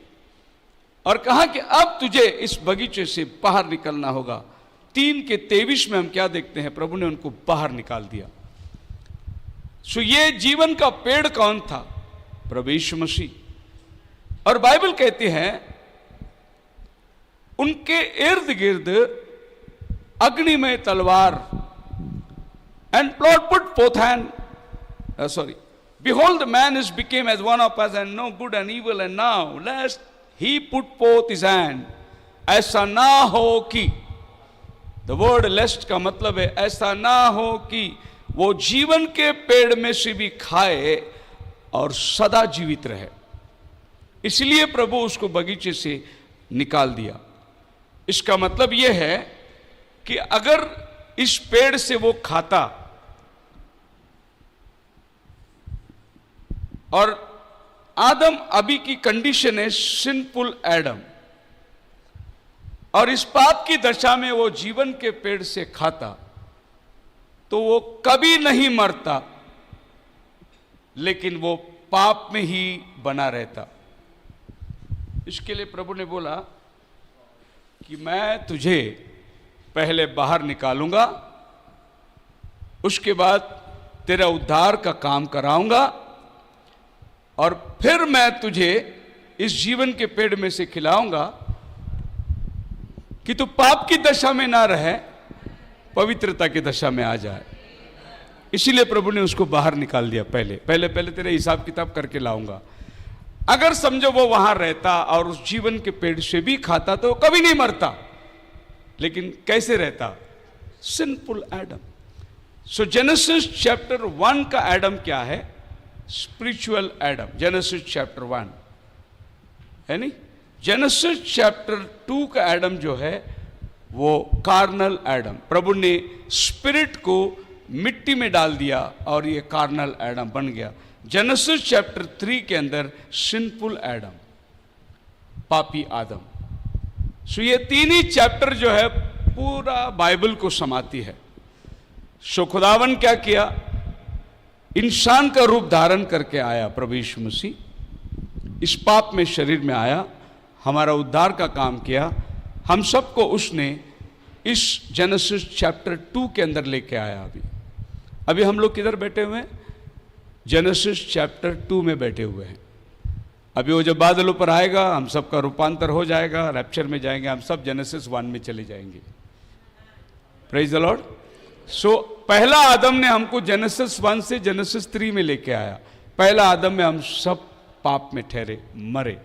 Speaker 1: और कहा कि अब तुझे इस बगीचे से बाहर निकलना होगा। 3:23 में हम क्या देखते हैं? प्रभु ने उनको बाहर निकाल दिया। ये जीवन का पेड़ कौन था? प्रभु यीशु मसीह। और बाइबल कहती है उनके इर्द गिर्द अग्निमय तलवार, and plot put fourth hand Behold, the man is became as one of us and know good and evil, and now lest he put forth his hand, ऐसा ना हो कि, द वर्ड लेस्ट का मतलब है ऐसा ना हो कि वो जीवन के पेड़ में से भी खाए और सदा जीवित रहे। इसलिए प्रभु उसको बगीचे से निकाल दिया। इसका मतलब यह है कि अगर इस पेड़ से वो खाता और आदम अभी की कंडीशन है सिंफुल एडम, और इस पाप की दशा में वो जीवन के पेड़ से खाता तो वो कभी नहीं मरता, लेकिन वो पाप में ही बना रहता। इसके लिए प्रभु ने बोला कि मैं तुझे पहले बाहर निकालूंगा, उसके बाद तेरा उद्धार का काम कराऊंगा, और फिर मैं तुझे इस जीवन के पेड़ में से खिलाऊंगा कि तू पाप की दशा में ना रहे, पवित्रता की दशा में आ जाए। इसीलिए प्रभु ने उसको बाहर निकाल दिया। पहले तेरे हिसाब किताब करके लाऊंगा। अगर समझो वो वहां रहता और उस जीवन के पेड़ से भी खाता तो कभी नहीं मरता, लेकिन कैसे रहता? Sinful Adam. So Genesis chapter 1 का एडम क्या है? Spiritual Adam. जेनेसिस चैप्टर 1 है नहीं, जेनेसिस चैप्टर 2 का एडम जो है वो कार्नल एडम। प्रभु ने स्पिरिट को मिट्टी में डाल दिया और ये कार्नल एडम बन गया। जेनेसिस चैप्टर 3 के अंदर सिंफुल एडम, पापी आदम। सो ये तीन ही चैप्टर जो है पूरा बाइबल को समाती है। सो खुदावन क्या किया? इंसान का रूप धारण करके आया प्रभु यीशु मसीह, इस पाप में शरीर में आया, हमारा उद्धार का काम किया। हम सबको उसने इस जेनेसिस चैप्टर 2 के अंदर लेके आया। अभी हम लोग किधर बैठे हुए हैं? जेनेसिस चैप्टर 2 में बैठे हुए हैं। अभी वो जब बादलों पर आएगा हम सबका रूपांतर हो जाएगा, रैप्चर में जाएंगे, हम सब जेनेसिस 1 में चले जाएंगे। Praise the Lord. सो पहला आदम ने हमको जेनेसिस 1 से जेनेसिस 3 में लेके आया। पहला आदम में हम सब पाप में ठहरे, मरे।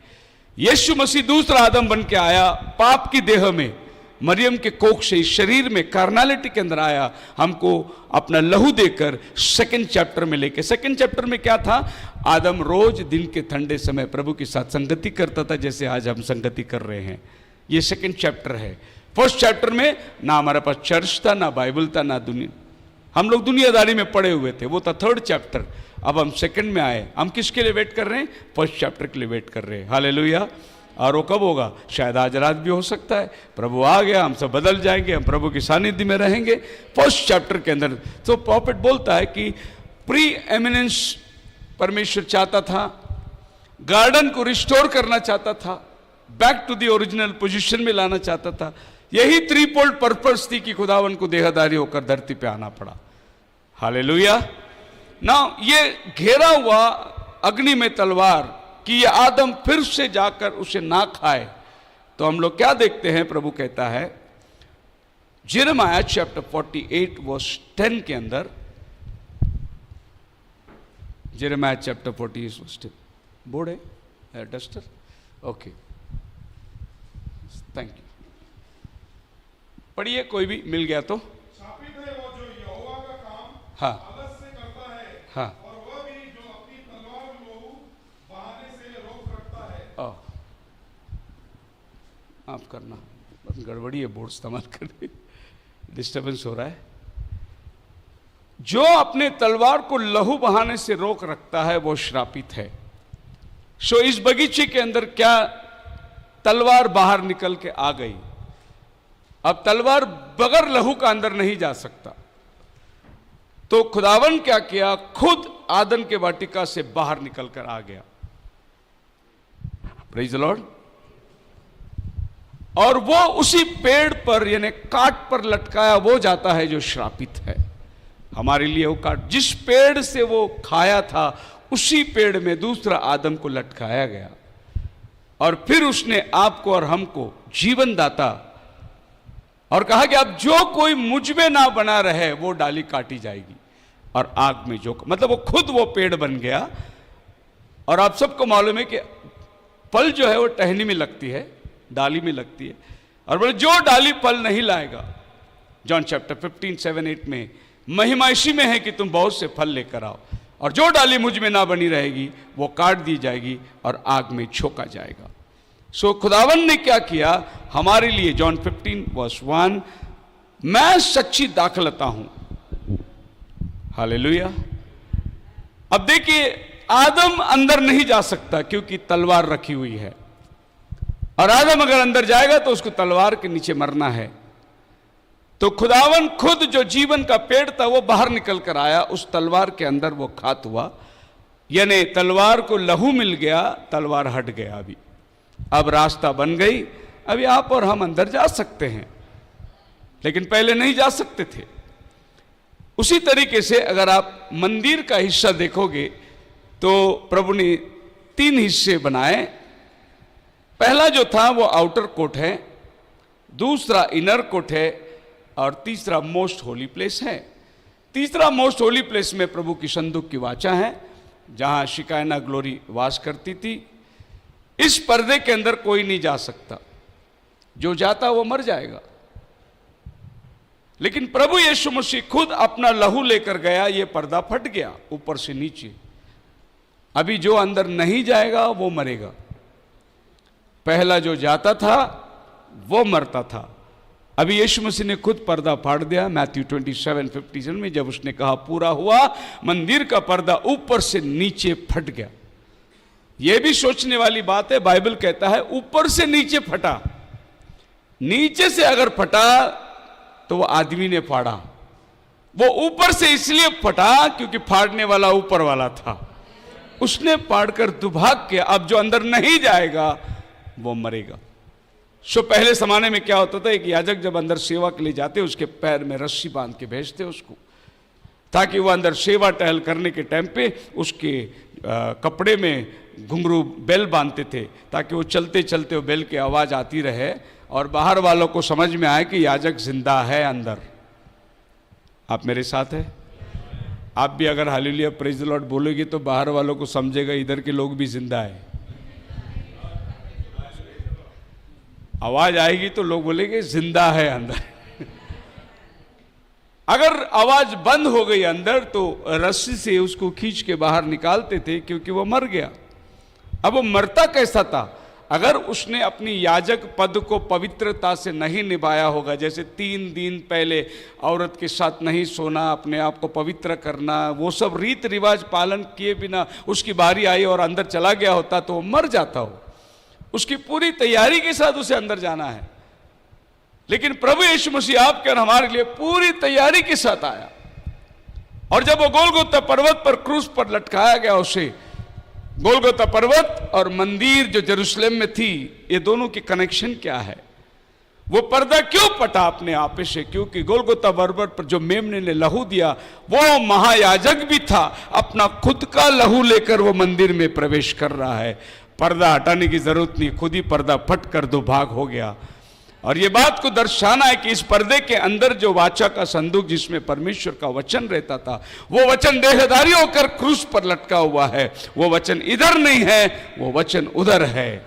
Speaker 1: यीशु मसीह दूसरा आदम बन के आया, पाप की देह में, मरियम के कोख से इस शरीर में, कार्नालिटी के अंदर आया, हमको अपना लहू देकर सेकंड चैप्टर में लेके। सेकंड चैप्टर में क्या था? आदम रोज दिन के ठंडे समय प्रभु के साथ संगति करता था, जैसे आज हम संगति कर रहे हैं। ये सेकंड चैप्टर है। फर्स्ट चैप्टर में ना हमारे पास चर्च था, ना बाइबल था, ना दुनिया, हम लोग दुनियादारी में पड़े हुए थे। वो था थर्ड चैप्टर। अब हम सेकंड में आए। हम किसके लिए वेट कर रहे हैं? फर्स्ट चैप्टर के लिए वेट कर रहे हैं। हालेलुया। और वो कब होगा? शायद आज रात भी हो सकता है। प्रभु आ गया, हम सब बदल जाएंगे, हम प्रभु के सानिध्य में रहेंगे फर्स्ट चैप्टर के अंदर। तो प्रॉफिट बोलता है कि प्री एमिनेंस परमेश्वर चाहता था, गार्डन को रिस्टोर करना चाहता था, back to the original position में लाना चाहता था। यही थ्रीफोल्ड पर्पस थी कि खुदावन को देहधारी होकर धरती पे आना पड़ा। हालेलुया। ना ये घेरा हुआ अग्नि में तलवार कि ये आदम फिर से जाकर उसे ना खाए, तो हम लोग क्या देखते हैं? प्रभु कहता है जेरेमाया चैप्टर 48 वर्स 10 के अंदर, जेरेमाया चैप्टर 48 वर्स 10। बोर्ड है डस्टर? Okay, thank you. पढ़िए, कोई भी मिल गया तो।
Speaker 2: शापित है वो जो यहोवा का काम
Speaker 1: हाँ
Speaker 2: आलस से करता है,
Speaker 1: हाँ,
Speaker 2: और वह भी जो अपनी तलवार लहू बहाने से रोक रखता है।
Speaker 1: आप करना, बस गड़बड़ी है, बोर्ड इस्तेमाल करने, डिस्टर्बेंस हो रहा है। जो अपने तलवार को लहू बहाने से रोक रखता है वो श्रापित है। सो इस बगीचे के अंदर क्या तलवार बाहर निकल के आ गई। अब तलवार बगैर लहू का अंदर नहीं जा सकता। तो खुदावन क्या किया? खुद आदम के वाटिका से बाहर निकलकर आ गया। Praise the Lord. और वो उसी पेड़ पर यानी काट पर लटकाया वो जाता है जो श्रापित है हमारे लिए। वो काट जिस पेड़ से वो खाया था उसी पेड़ में दूसरा आदम को लटकाया गया, और फिर उसने आपको और हमको जीवन दाता, और कहा कि अब जो कोई मुझ में ना बना रहे वो डाली काटी जाएगी। और आग में झोंका, मतलब वो खुद वो पेड़ बन गया। और आप सबको मालूम है कि फल जो है वो टहनी में लगती है, डाली में लगती है, और बोले जो डाली फल नहीं लाएगा, जॉन चैप्टर 15:7-8 में, महिमा इसी में है कि तुम बहुत से फल लेकर आओ, और जो डाली मुझ में ना बनी रहेगी वो काट दी जाएगी और आग में झोंका जाएगा। सो खुदावन ने क्या किया हमारे लिए, जॉन 15:1, मैं सच्ची दाखलता हूं। हालेलुया। अब देखिए, आदम अंदर नहीं जा सकता क्योंकि तलवार रखी हुई है, और आदम अगर अंदर जाएगा तो उसको तलवार के नीचे मरना है। तो खुदावन खुद जो जीवन का पेड़ था वो बाहर निकल कर आया, उस तलवार के अंदर वो घात हुआ, यानी तलवार को लहू मिल गया, तलवार हट गया। अभी अब रास्ता बन गई, अभी आप और हम अंदर जा सकते हैं, लेकिन पहले नहीं जा सकते थे। उसी तरीके से अगर आप मंदिर का हिस्सा देखोगे तो प्रभु ने 3 हिस्से बनाए। पहला जो था वो आउटर कोर्ट है, दूसरा इनर कोर्ट है, और तीसरा मोस्ट होली प्लेस है। तीसरा मोस्ट होली प्लेस में प्रभु की संदूक की वाचा है, जहां शिकायना ग्लोरी वास करती थी। इस पर्दे के अंदर कोई नहीं जा सकता, जो जाता वो मर जाएगा। लेकिन प्रभु यीशु मसीह खुद अपना लहू लेकर गया, ये पर्दा फट गया ऊपर से नीचे। अभी जो अंदर नहीं जाएगा वो मरेगा। पहला जो जाता था वो मरता था। अभी यीशु मसीह ने खुद पर्दा फाड़ दिया। मैथ्यू 27:57 में जब उसने कहा पूरा हुआ, मंदिर का पर्दा ऊपर से नीचे फट गया। यह भी सोचने वाली बात है, बाइबल कहता है ऊपर से नीचे फटा। नीचे से अगर फटा तो वो आदमी ने फाड़ा, वो ऊपर से इसलिए फटा क्योंकि फाड़ने वाला ऊपर वाला था, उसने फाड़कर दुभाग के अब जो अंदर नहीं जाएगा वो मरेगा। सो पहले जमाने में क्या होता था, एक याजक जब अंदर सेवा के लिए जाते उसके पैर में रस्सी बांध के भेजते उसको, ताकि वो अंदर सेवा टहल करने के टाइम पे उसके कपड़े में घुंघरू बेल बांधते थे, ताकि वो चलते चलते वो बेल की आवाज़ आती रहे और बाहर वालों को समझ में आए कि याजक जिंदा है अंदर। आप मेरे साथ है? आप भी अगर हालेलुया प्रेज द लॉर्ड बोलोगे तो बाहर वालों को समझेगा इधर के लोग भी जिंदा है। आवाज आएगी तो लोग बोलेंगे जिंदा है अंदर। अगर आवाज बंद हो गई अंदर तो रस्सी से उसको खींच के बाहर निकालते थे, क्योंकि वो मर गया। अब वो मरता कैसा था? अगर उसने अपनी याजक पद को पवित्रता से नहीं निभाया होगा, जैसे 3 दिन पहले औरत के साथ नहीं सोना, अपने आप को पवित्र करना, वो सब रीत रिवाज पालन किए बिना उसकी बारी आई और अंदर चला गया होता तो वो मर जाता हो। उसकी पूरी तैयारी के साथ उसे अंदर जाना है। लेकिन प्रभु यीशु मसीह आपके और हमारे लिए पूरी तैयारी के साथ आया, और जब वो गोलगोता पर्वत पर क्रूस पर लटकाया गया, उसे गोलगोता पर्वत और मंदिर जो यरूशलेम में थी, ये दोनों की कनेक्शन क्या है? वो पर्दा क्यों पटा अपने आप से? क्योंकि गोलगोता पर्वत पर जो मेमने ने लहू दिया, वो महायाजक भी था, अपना खुद का लहू लेकर वो मंदिर में प्रवेश कर रहा है। पर्दा हटाने की जरूरत नहीं, खुद ही पर्दा फट कर 2 भाग हो गया। और ये बात को दर्शाना है कि इस पर्दे के अंदर जो वाचा का संदूक, जिसमें परमेश्वर का वचन रहता था, वो वचन देहधारी होकर क्रूस पर लटका हुआ है। वो वचन इधर नहीं है, वो वचन उधर है।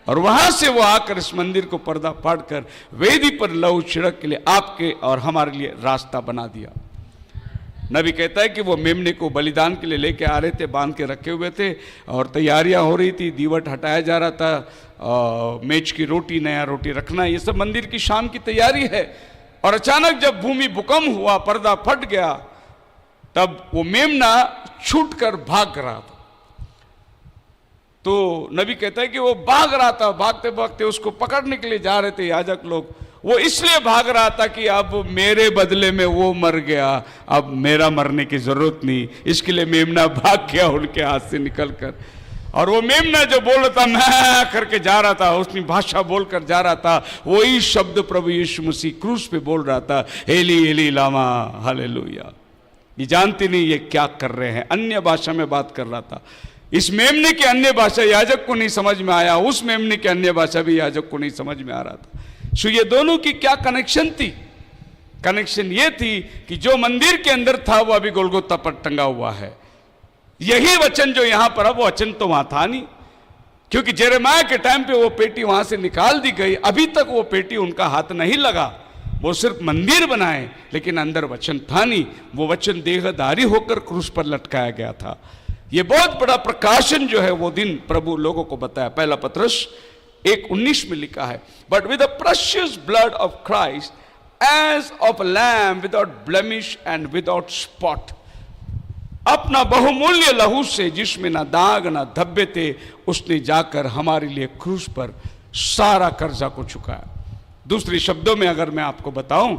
Speaker 1: और वहां से वो आकर इस मंदिर को पर्दा फाड़कर वेदी पर लहू छिड़क के लिए आपके और हमारे लिए रास्ता बना दिया। नबी कहता है कि वो मेमने को बलिदान के लिए लेके आ रहे थे, बांध के रखे हुए थे, और तैयारियां हो रही थी, दीवट हटाया जा रहा था, मेज की रोटी, नया रोटी रखना, ये सब मंदिर की शाम की तैयारी है। और अचानक जब भूमि भूकंप हुआ, पर्दा फट गया, तब वो मेमना छूट कर भाग रहा था। तो नबी कहता है कि वो भाग रहा था, भागते भागते उसको पकड़ने के लिए जा रहे थे याजक लोग। वो इसलिए भाग रहा था कि अब मेरे बदले में वो मर गया, अब मेरा मरने की जरूरत नहीं। इसके लिए मेमना भाग गया उनके हाथ से निकलकर। और वो मेमना जो बोल रहा था, मैं करके जा रहा था, उसकी भाषा बोलकर जा रहा था, वही शब्द प्रभु यीशु मसीह क्रूस पे बोल रहा था, एली एली लामा हालेलुया। ये जानते नहीं ये क्या कर रहे हैं, अन्य भाषा में बात कर रहा था। इस मेमने की अन्य भाषा याजक को नहीं समझ में आया, उस मेमने की अन्य भाषा भी याजक को नहीं समझ में आ रहा था। सो ये दोनों की क्या कनेक्शन थी? कनेक्शन ये थी कि जो मंदिर के अंदर था वो अभी गोलगोता पर टंगा हुआ है। यही वचन जो यहां पर, अब वो वचन तो वहां था नहीं, क्योंकि जेरेमाया के टाइम पे वो पेटी वहां से निकाल दी गई। अभी तक वो पेटी उनका हाथ नहीं लगा, वो सिर्फ मंदिर बनाए, लेकिन अंदर वचन था नहीं। वो वचन देहधारी होकर क्रूस पर लटकाया गया था। ये बहुत बड़ा प्रकाशन जो है वो दिन प्रभु लोगों को बताया। पहला पत्रस 1:19 में लिखा है, but with the precious blood of Christ as of lamb without blemish and without spot, अपना बहुमूल्य लहू से जिसमें ना दाग ना धब्बे थे, उसने जाकर हमारे लिए क्रूस पर सारा कर्जा को चुकाया। दूसरे शब्दों में अगर मैं आपको बताऊं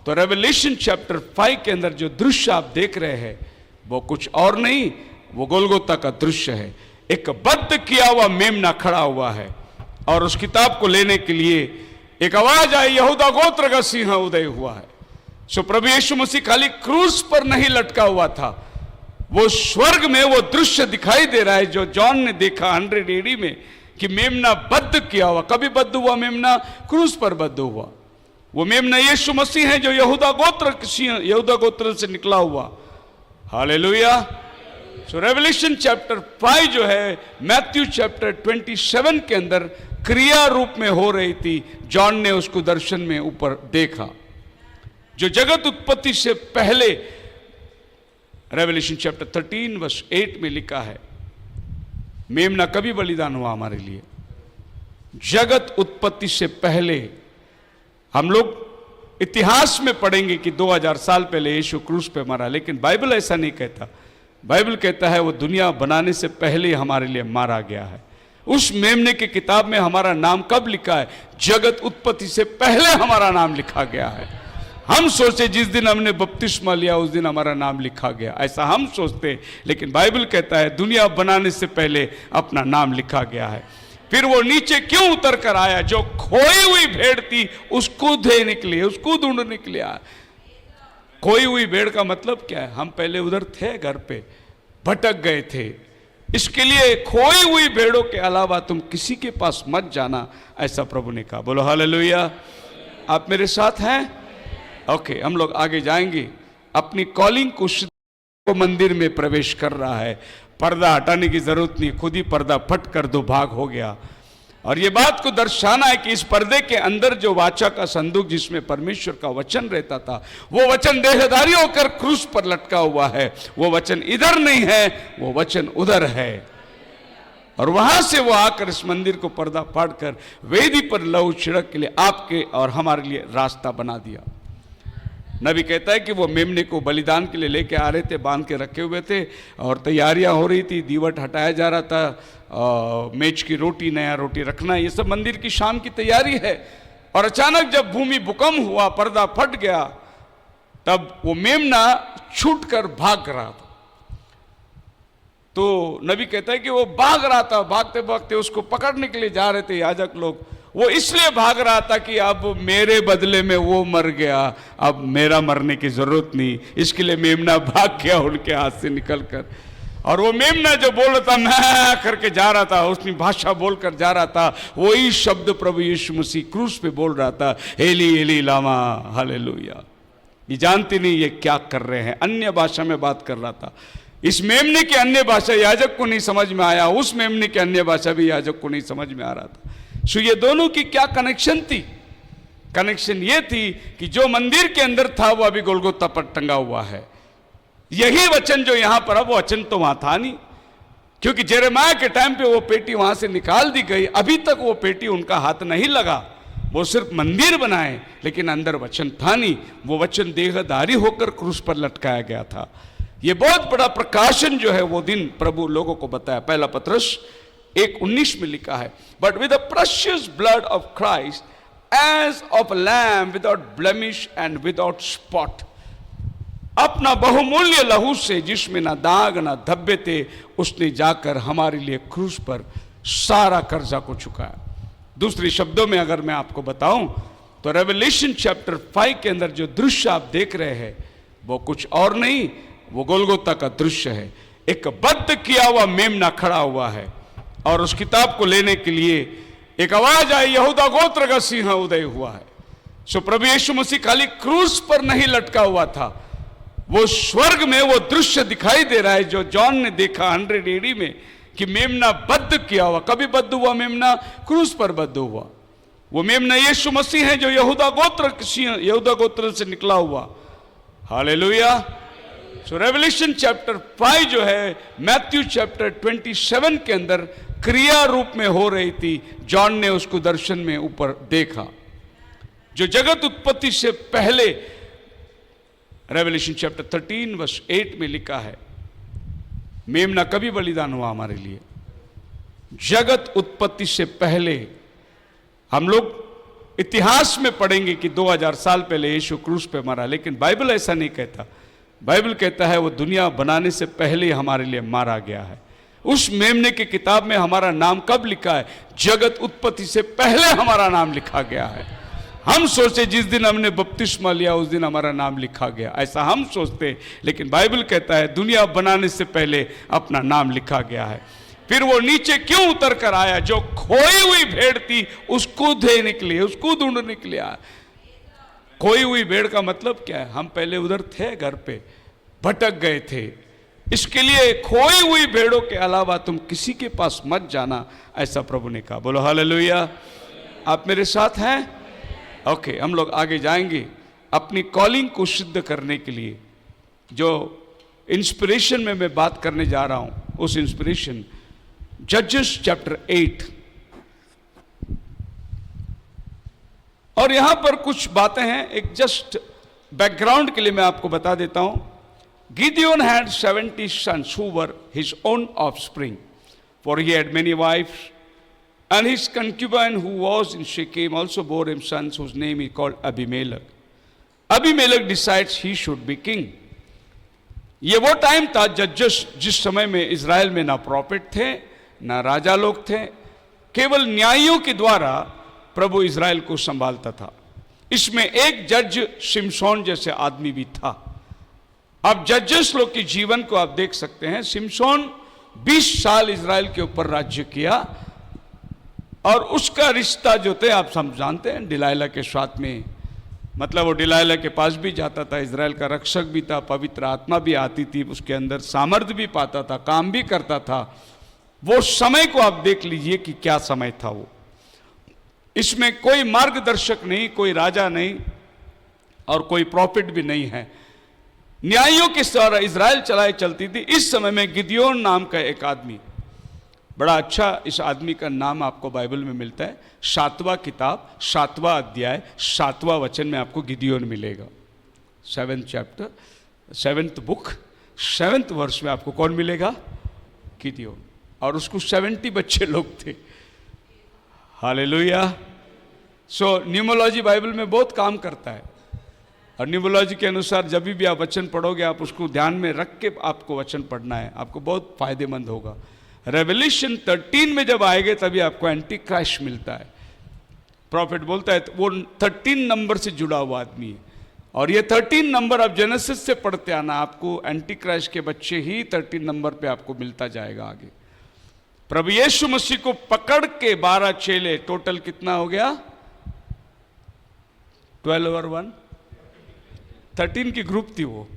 Speaker 1: तो रेवलेशन चैप्टर 5 के अंदर जो दृश्य आप देख रहे हैं वो कुछ और नहीं, वो गोलगोता का दृश्य है। एक बद्ध किया हुआ मेमना खड़ा हुआ है और उस किताब को लेने के लिए एक आवाज आई, यहूदा गोत्र का सिंह उदय हुआ है। सो प्रभु यीशु मसीह खाली क्रूस पर नहीं लटका हुआ था, वो स्वर्ग में वो दृश्य दिखाई दे रहा है जो जॉन ने देखा 100 AD में, कि मेमना बद्ध किया हुआ। कभी बद्ध हुआ मेमना? क्रूस पर बद्ध हुआ। वो मेमना यीशु मसीह है जो यहूदा गोत्र से निकला हुआ। हालेलुया। सो रेवलेशन चैप्टर 5 जो है मैथ्यू चैप्टर 27 के अंदर क्रिया रूप में हो रही थी। जॉन ने उसको दर्शन में ऊपर देखा। जो जगत उत्पत्ति से पहले, रेवलेशन चैप्टर 13 वर्स 8 में लिखा है, मेमना कभी बलिदान हुआ हमारे लिए। जगत उत्पत्ति से पहले हम लोग इतिहास में पढ़ेंगे कि 2000 साल पहले यीशु क्रूस पे मरा, लेकिन बाइबल ऐसा नहीं कहता। बाइबल कहता है वो दुनिया बनाने से पहले हमारे लिए मारा गया है। उस मेमने की किताब में हमारा नाम कब लिखा है? जगत उत्पत्ति से पहले हमारा नाम लिखा गया है। हम सोचे जिस दिन हमने बपतिस्मा लिया उस दिन हमारा नाम लिखा गया, ऐसा हम सोचते, लेकिन बाइबल कहता है दुनिया बनाने से पहले अपना नाम लिखा गया है। फिर वो नीचे क्यों उतर कर आया? जो खोई हुई भेड़ थी उसको देने के लिए, उसको ढूंढने के लिए आया। खोई हुई भेड़ का मतलब क्या है? हम पहले उधर थे, घर पे भटक गए थे, इसके लिए खोई हुई भेड़ों के अलावा तुम किसी के पास मत जाना, ऐसा प्रभु ने कहा। बोलो हालेलुया। आप मेरे साथ हैं? ओके, हम लोग आगे जाएंगे। अपनी कॉलिंग को मंदिर में प्रवेश कर रहा है, पर्दा हटाने की जरूरत नहीं, खुद ही पर्दा फट कर दो भाग हो गया। और ये बात को दर्शाना है कि इस पर्दे के अंदर जो वाचा का संदूक जिसमें परमेश्वर का वचन रहता था, वो वचन देहधारी होकर क्रूस पर लटका हुआ है। वो वचन इधर नहीं है, वो वचन उधर है। और वहां से वो आकर इस मंदिर को पर्दा फाड़कर वेदी पर लहू छिड़क के लिए आपके और हमारे लिए रास्ता बना दिया। नबी कहता है कि वो मेमने को बलिदान के लिए लेके आ रहे थे, बांध के रखे हुए थे और तैयारियां हो रही थी, दीवट हटाया जा रहा था, मेज की रोटी, नया रोटी रखना, ये सब मंदिर की शाम की तैयारी है। और अचानक जब भूमि भूकंप हुआ, पर्दा फट गया, तब वो मेमना छूट कर भाग रहा था। तो नबी कहता है कि वो भाग रहा था, भागते भागते उसको पकड़ने के लिए जा रहे थे याजक लोग। वो इसलिए भाग रहा था कि अब मेरे बदले में वो मर गया, अब मेरा मरने की जरूरत नहीं, इसके लिए मेमना भाग गया उनके हाथ से निकलकर। और वो मेमना जो बोल रहा था, मैं करके जा रहा था, उसकी भाषा बोलकर जा रहा था, वही शब्द प्रभु यीशु मसीह क्रूस पे बोल रहा था, एली एली लामा हालेलुया। ये जानते नहीं ये क्या कर रहे हैं, अन्य भाषा में बात कर रहा था। इस मेमने की अन्य भाषा याजक को नहीं समझ में आया, उस मेमने की अन्य भाषा भी याजक को नहीं समझ में आ रहा था। सो ये दोनों की क्या कनेक्शन थी? कनेक्शन ये थी कि जो मंदिर के अंदर था वो अभी गोलगोता पर टंगा हुआ है। यही वचन जो यहां पर, अब वो वचन तो वहां था नहीं, क्योंकि जेरेमाया के टाइम पे वो पेटी वहां से निकाल दी गई। अभी तक वो पेटी उनका हाथ नहीं लगा, वो सिर्फ मंदिर बनाए, लेकिन अंदर वचन था नहीं। वो वचन देहधारी होकर क्रूस पर लटकाया गया था। ये बहुत बड़ा प्रकाशन जो है वो दिन प्रभु लोगों को बताया। पहला पत्रस 1:19 में लिखा है, but with the precious blood of Christ as of lamb without blemish and without spot, अपना बहुमूल्य लहू से जिसमें ना दाग ना धब्बे थे, उसने जाकर हमारे लिए क्रूस पर सारा कर्जा को चुकाया। दूसरे शब्दों में अगर मैं आपको बताऊं तो रेवलेशन चैप्टर 5 के अंदर जो दृश्य आप देख रहे हैं वो कुछ और नहीं, वो गोलगोता का दृश्य है। एक बद्ध किया हुआ मेमना खड़ा हुआ है और उस किताब को लेने के लिए एक आवाज आई, यहूदा गोत्र का सिंह उदय हुआ है। सो प्रभु यीशु मसीह खाली क्रूस पर नहीं लटका हुआ था, वो स्वर्ग में वो दृश्य दिखाई दे रहा है जो जॉन ने देखा 100 AD में कि मेमना बद्ध किया हुआ। कभी बद्ध हुआ मेमना? क्रूस पर बद्ध हुआ। वो मेमना यीशु मसीह है जो यहूदा गोत्र से निकला हुआ। हालेलुया। सो रेवलेशन चैप्टर 5 जो है मैथ्यू चैप्टर 27 के अंदर क्रिया रूप में हो रही थी। जॉन ने उसको दर्शन में ऊपर देखा जो जगत उत्पत्ति से पहले, रेवलेशन चैप्टर 13 वर्स 8 में लिखा है, मेमना कभी बलिदान हुआ हमारे लिए? जगत उत्पत्ति से पहले। हम लोग इतिहास में पढ़ेंगे कि 2000 साल पहले यीशु क्रूस पे मरा, लेकिन बाइबल ऐसा नहीं कहता। बाइबल कहता है वो दुनिया बनाने से पहले हमारे लिए मारा गया है। उस मेमने की किताब में हमारा नाम कब लिखा है? जगत उत्पत्ति से पहले हमारा नाम लिखा गया है। हम सोचते जिस दिन हमने बपतिस्मा लिया उस दिन हमारा नाम लिखा गया, ऐसा हम सोचते, लेकिन बाइबल कहता है दुनिया बनाने से पहले अपना नाम लिखा गया है। फिर वो नीचे क्यों उतर कर आया? जो खोई हुई भेड़ थी उसको ढूंढने के लिए, उसको ढूंढने के लिए आया। खोई हुई भेड़ का मतलब क्या है? हम पहले उधर थे, घर पे भटक गए थे, इसके लिए खोई हुई भेड़ों के अलावा तुम किसी के पास मत जाना, ऐसा प्रभु ने कहा। बोलो हालेलुया। आप मेरे साथ हैं? ओके, हम लोग आगे जाएंगे अपनी कॉलिंग को सिद्ध करने के लिए। जो इंस्पिरेशन में मैं बात करने जा रहा हूं, उस इंस्पिरेशन जजेस चैप्टर 8, और यहां पर कुछ बातें हैं। एक जस्ट बैकग्राउंड के लिए मैं आपको बता देता हूं। Gideon had 70 sons who were his own offspring, for he had many wives, and his concubine who was in Shechem also bore him sons whose name he called Abimelech. Abimelech decides he should be king. ये वो time था जजेस, जिस समय में Israel में ना profit थे ना राजा लोग थे, केवल न्यायियों के द्वारा प्रभु इज़राइल को संभालता था। इसमें एक जज शिमशोन जैसे आदमी भी था। अब जजेस लोग के जीवन को आप देख सकते हैं। शिमशोन 20 साल इज़राइल के ऊपर राज्य किया, और उसका रिश्ता जो थे आप सब जानते हैं डिलाइला के साथ में। मतलब वो डिलाइला के पास भी जाता था, इज़राइल का रक्षक भी था, पवित्र आत्मा भी आती थी उसके अंदर, सामर्थ्य भी पाता था, काम भी करता था। वो समय को आप देख लीजिए कि क्या समय था वो। इसमें कोई मार्गदर्शक नहीं, कोई राजा नहीं, और कोई प्रॉफिट भी नहीं है। न्यायियों के द्वारा इज़राइल चलाई चलती थी। इस समय में गिदयोन नाम का एक आदमी, बड़ा अच्छा इस आदमी का नाम आपको बाइबल में मिलता है। 7वां किताब 7वां अध्याय 7वां वचन में आपको गिदयोन मिलेगा। 7th chapter 7th book 7th वर्ष में आपको कौन मिलेगा? गिदयोन। और उसको 70 बच्चे लोग थे। हालेलुया। सो न्यूमोलॉजी बाइबल में बहुत काम करता है, और न्यूमोलॉजी के अनुसार जब भी आप वचन पढ़ोगे आप उसको ध्यान में रख के आपको वचन पढ़ना है, आपको बहुत फायदेमंद होगा। रेवलेशन 13 में जब आएंगे तभी आपको एंटी क्राइस्ट मिलता है। प्रॉफिट बोलता है वो 13 नंबर से जुड़ा हुआ आदमी है, और ये 13 नंबर आप जेनेसिस से पढ़ते आना, आपको एंटी क्राइस्ट के बच्चे ही 13 नंबर पे आपको मिलता जाएगा आगे। प्रभु यीशु मसीह को पकड़ के 12 चेले, टोटल कितना हो गया? 12 over 1 13 की ग्रुप थी वो।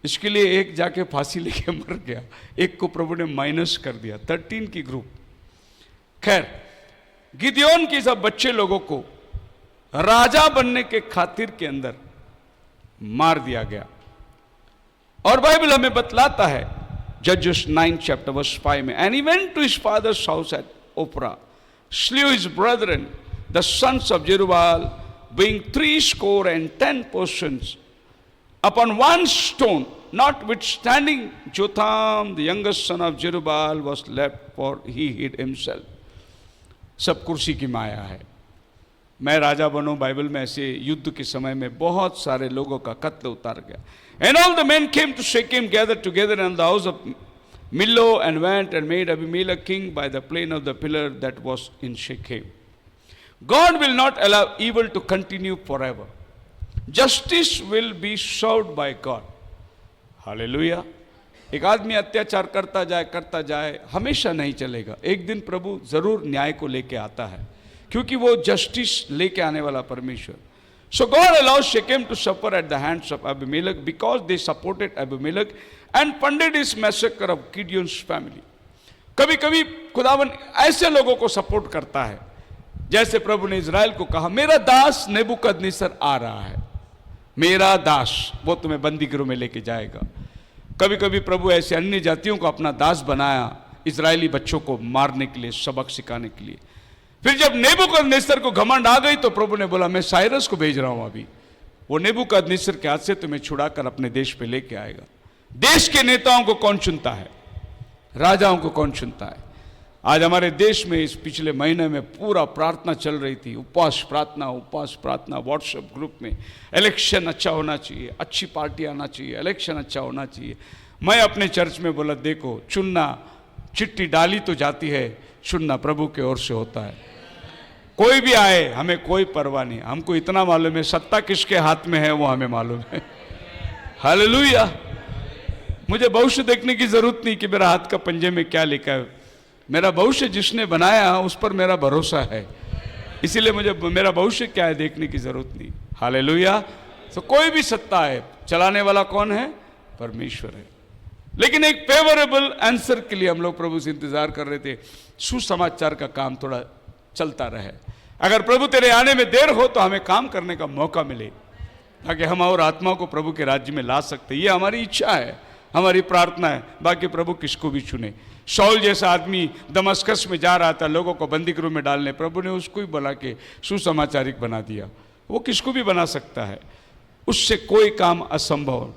Speaker 1: इसके लिए एक जाके फांसी लेके मर गया, एक को प्रभु ने माइनस कर दिया। 13 की ग्रुप। खैर, गिदयोन के सब बच्चे लोगों को राजा बनने के खातिर के अंदर मार दिया गया। और बाइबल हमें बतलाता है जजेस 9 chapter verse 5 में, and he went to his father's house at Ophrah, slew his brethren, the sons of Jerubbaal, being 70 persons, upon one stone, notwithstanding Jotham, the youngest son of Jerubbaal, was left, for he hid himself. सब कुर्सी की माया है। मैं राजा बनूं, Bible में ऐसे युद्ध के समय में बहुत सारे लोगों का कत्ल उतार गया। And all the men came to Shechem, gathered together in the house of Millo, and went and made Abimelech king by the plain of the pillar that was in Shechem. God will not allow evil to continue forever. Justice will be served by God. Hallelujah. एक आदमी अत्याचार करता जाए हमेशा नहीं चलेगा। एक दिन प्रभु जरूर न्याय को लेके आता है, क्योंकि वो जस्टिस लेके आने वाला परमेश्वर। So God allows Shechem to suffer at the hands of Abimelech because they supported Abimelech and funded his massacre of Gideon's family. कभी कभी खुदावन ऐसे लोगों को सपोर्ट करता है, जैसे प्रभु ने इज़राइल को कहा, मेरा दास नेबुकदनेस्सर आ रहा है, मेरा दास, वो तुम्हें बंदी गृह में लेके जाएगा। कभी कभी प्रभु ऐसे अन्य जातियों को अपना दास बनाया, इजरायली बच्चों को मारने के लिए, सबक सिखाने के लिए। फिर जब नेबुकदनेस्सर को घमंड आ गई तो प्रभु ने बोला, मैं साइरस को भेज रहा हूं अभी, वो नेबुकदनेस्सर के हाथ से तुम्हें छुड़ाकर अपने देश पे लेके आएगा। देश के नेताओं को कौन चुनता है? राजाओं को कौन चुनता है? आज हमारे देश में इस पिछले महीने में पूरा प्रार्थना चल रही थी, उपवास प्रार्थना व्हाट्सएप ग्रुप में। इलेक्शन अच्छा होना चाहिए, अच्छी पार्टी आना चाहिए, इलेक्शन अच्छा होना चाहिए। मैं अपने चर्च में बोला, देखो चुनना, चिट्ठी डाली तो जाती है, चुनना प्रभु की ओर से होता है। कोई भी आए, हमें कोई परवाह नहीं, हमको इतना मालूम है सत्ता किसके हाथ में है, वो हमें मालूम है। हालेलुया। मुझे भविष्य देखने की जरूरत नहीं कि मेरा हाथ का पंजे में क्या लिखा है। मेरा भविष्य जिसने बनाया उस पर मेरा भरोसा है, इसीलिए मुझे मेरा भविष्य क्या है देखने की जरूरत नहीं। हालेलुया। तो कोई भी सत्ता है, चलाने वाला कौन है? परमेश्वर है। लेकिन एक फेवरेबल आंसर के लिए हम लोग प्रभु से इंतजार कर रहे थे, सुसमाचार का काम थोड़ा चलता रहे। अगर प्रभु तेरे आने में देर हो तो हमें काम करने का मौका मिले, ताकि हम और आत्मा को प्रभु के राज्य में ला सकते। ये हमारी इच्छा है, हमारी प्रार्थना है। बाकी प्रभु किसको भी चुने। शाऊल जैसा आदमी दमस्कस में जा रहा था लोगों को बंदी गृह में डालने, प्रभु ने उसको ही बुला के सुसमाचारिक बना दिया। वो किसको भी बना सकता है, उससे कोई काम असंभव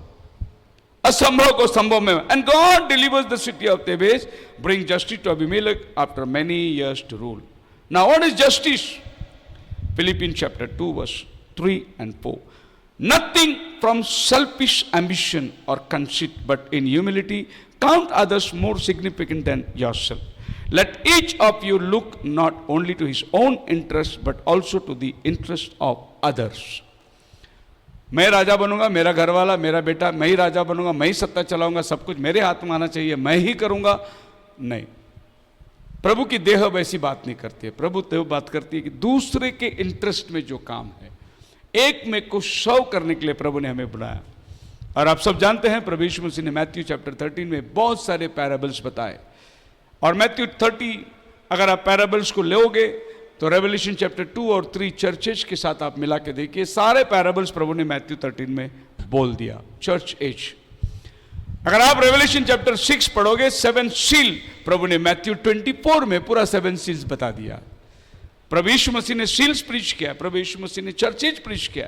Speaker 1: को संभव में। And God delivers the city of Thebes, bring justice to Abimelech after many years to rule. Now what is justice? Philippians chapter 2 verse 3 and 4. Nothing from selfish ambition or conceit, but in humility count others more significant than yourself. Let each of you look not only to his own interest but also to the interest of others. मैं राजा बनूंगा, मेरा घर वाला, मेरा बेटा, मैं ही राजा बनूंगा, मैं ही सत्ता चलाऊंगा, सब कुछ मेरे हाथ में आना चाहिए, मैं ही करूंगा, नहीं। प्रभु की देह वैसी बात नहीं करती है। प्रभु देह बात करती है कि दूसरे के इंटरेस्ट में जो काम है, एक में को सर्व करने के लिए प्रभु ने हमें बुलाया। और आप सब जानते हैं प्रभु यीशु मसीह ने मैथ्यू चैप्टर 13 में बहुत सारे पैराबल्स बताए। और मैथ्यू 30 अगर आप पैराबल्स को लोगे तो रेवल्यूशन चैप्टर 2 और 3 चर्चेज के साथ आप मिला के देखिए, सारे पैराबल्स प्रभु ने मैथ्यू 13 में बोल दिया। Church age. अगर आप रेवल्यूशन चैप्टर 6 पढ़ोगे, 7 सील प्रभु ने मैथ्यू 24 में पूरा 7 सील्स बता दिया। प्रभु यीशु मसीह ने सील्स प्रीच किया, प्रभु यीशु मसीह ने चर्चेज प्रीच किया।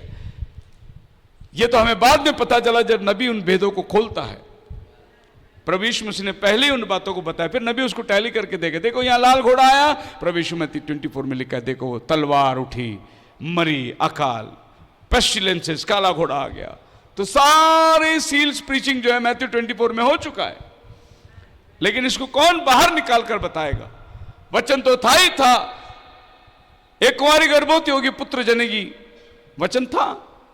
Speaker 1: यह तो हमें बाद में पता चला जब नबी उन भेदों को खोलता है। प्रभु यीशु मसीह ने पहले उन बातों को बताया, फिर नबी उसको टैली करके देखे, देखो यहां लाल घोड़ा आया, प्रभु यीशु मसीह 24 में लिखा है, देखो तलवार उठी, मरी, अकाल, पेस्टिलेंसेस, काला घोड़ा आ गया। तो सारे सील्स प्रीचिंग जो है मैथ्यू 24 में हो चुका है। लेकिन इसको कौन बाहर निकाल कर बताएगा? वचन तो था ही था, एक कुंवारी गर्भवती होगी, पुत्र जनेगी, वचन था,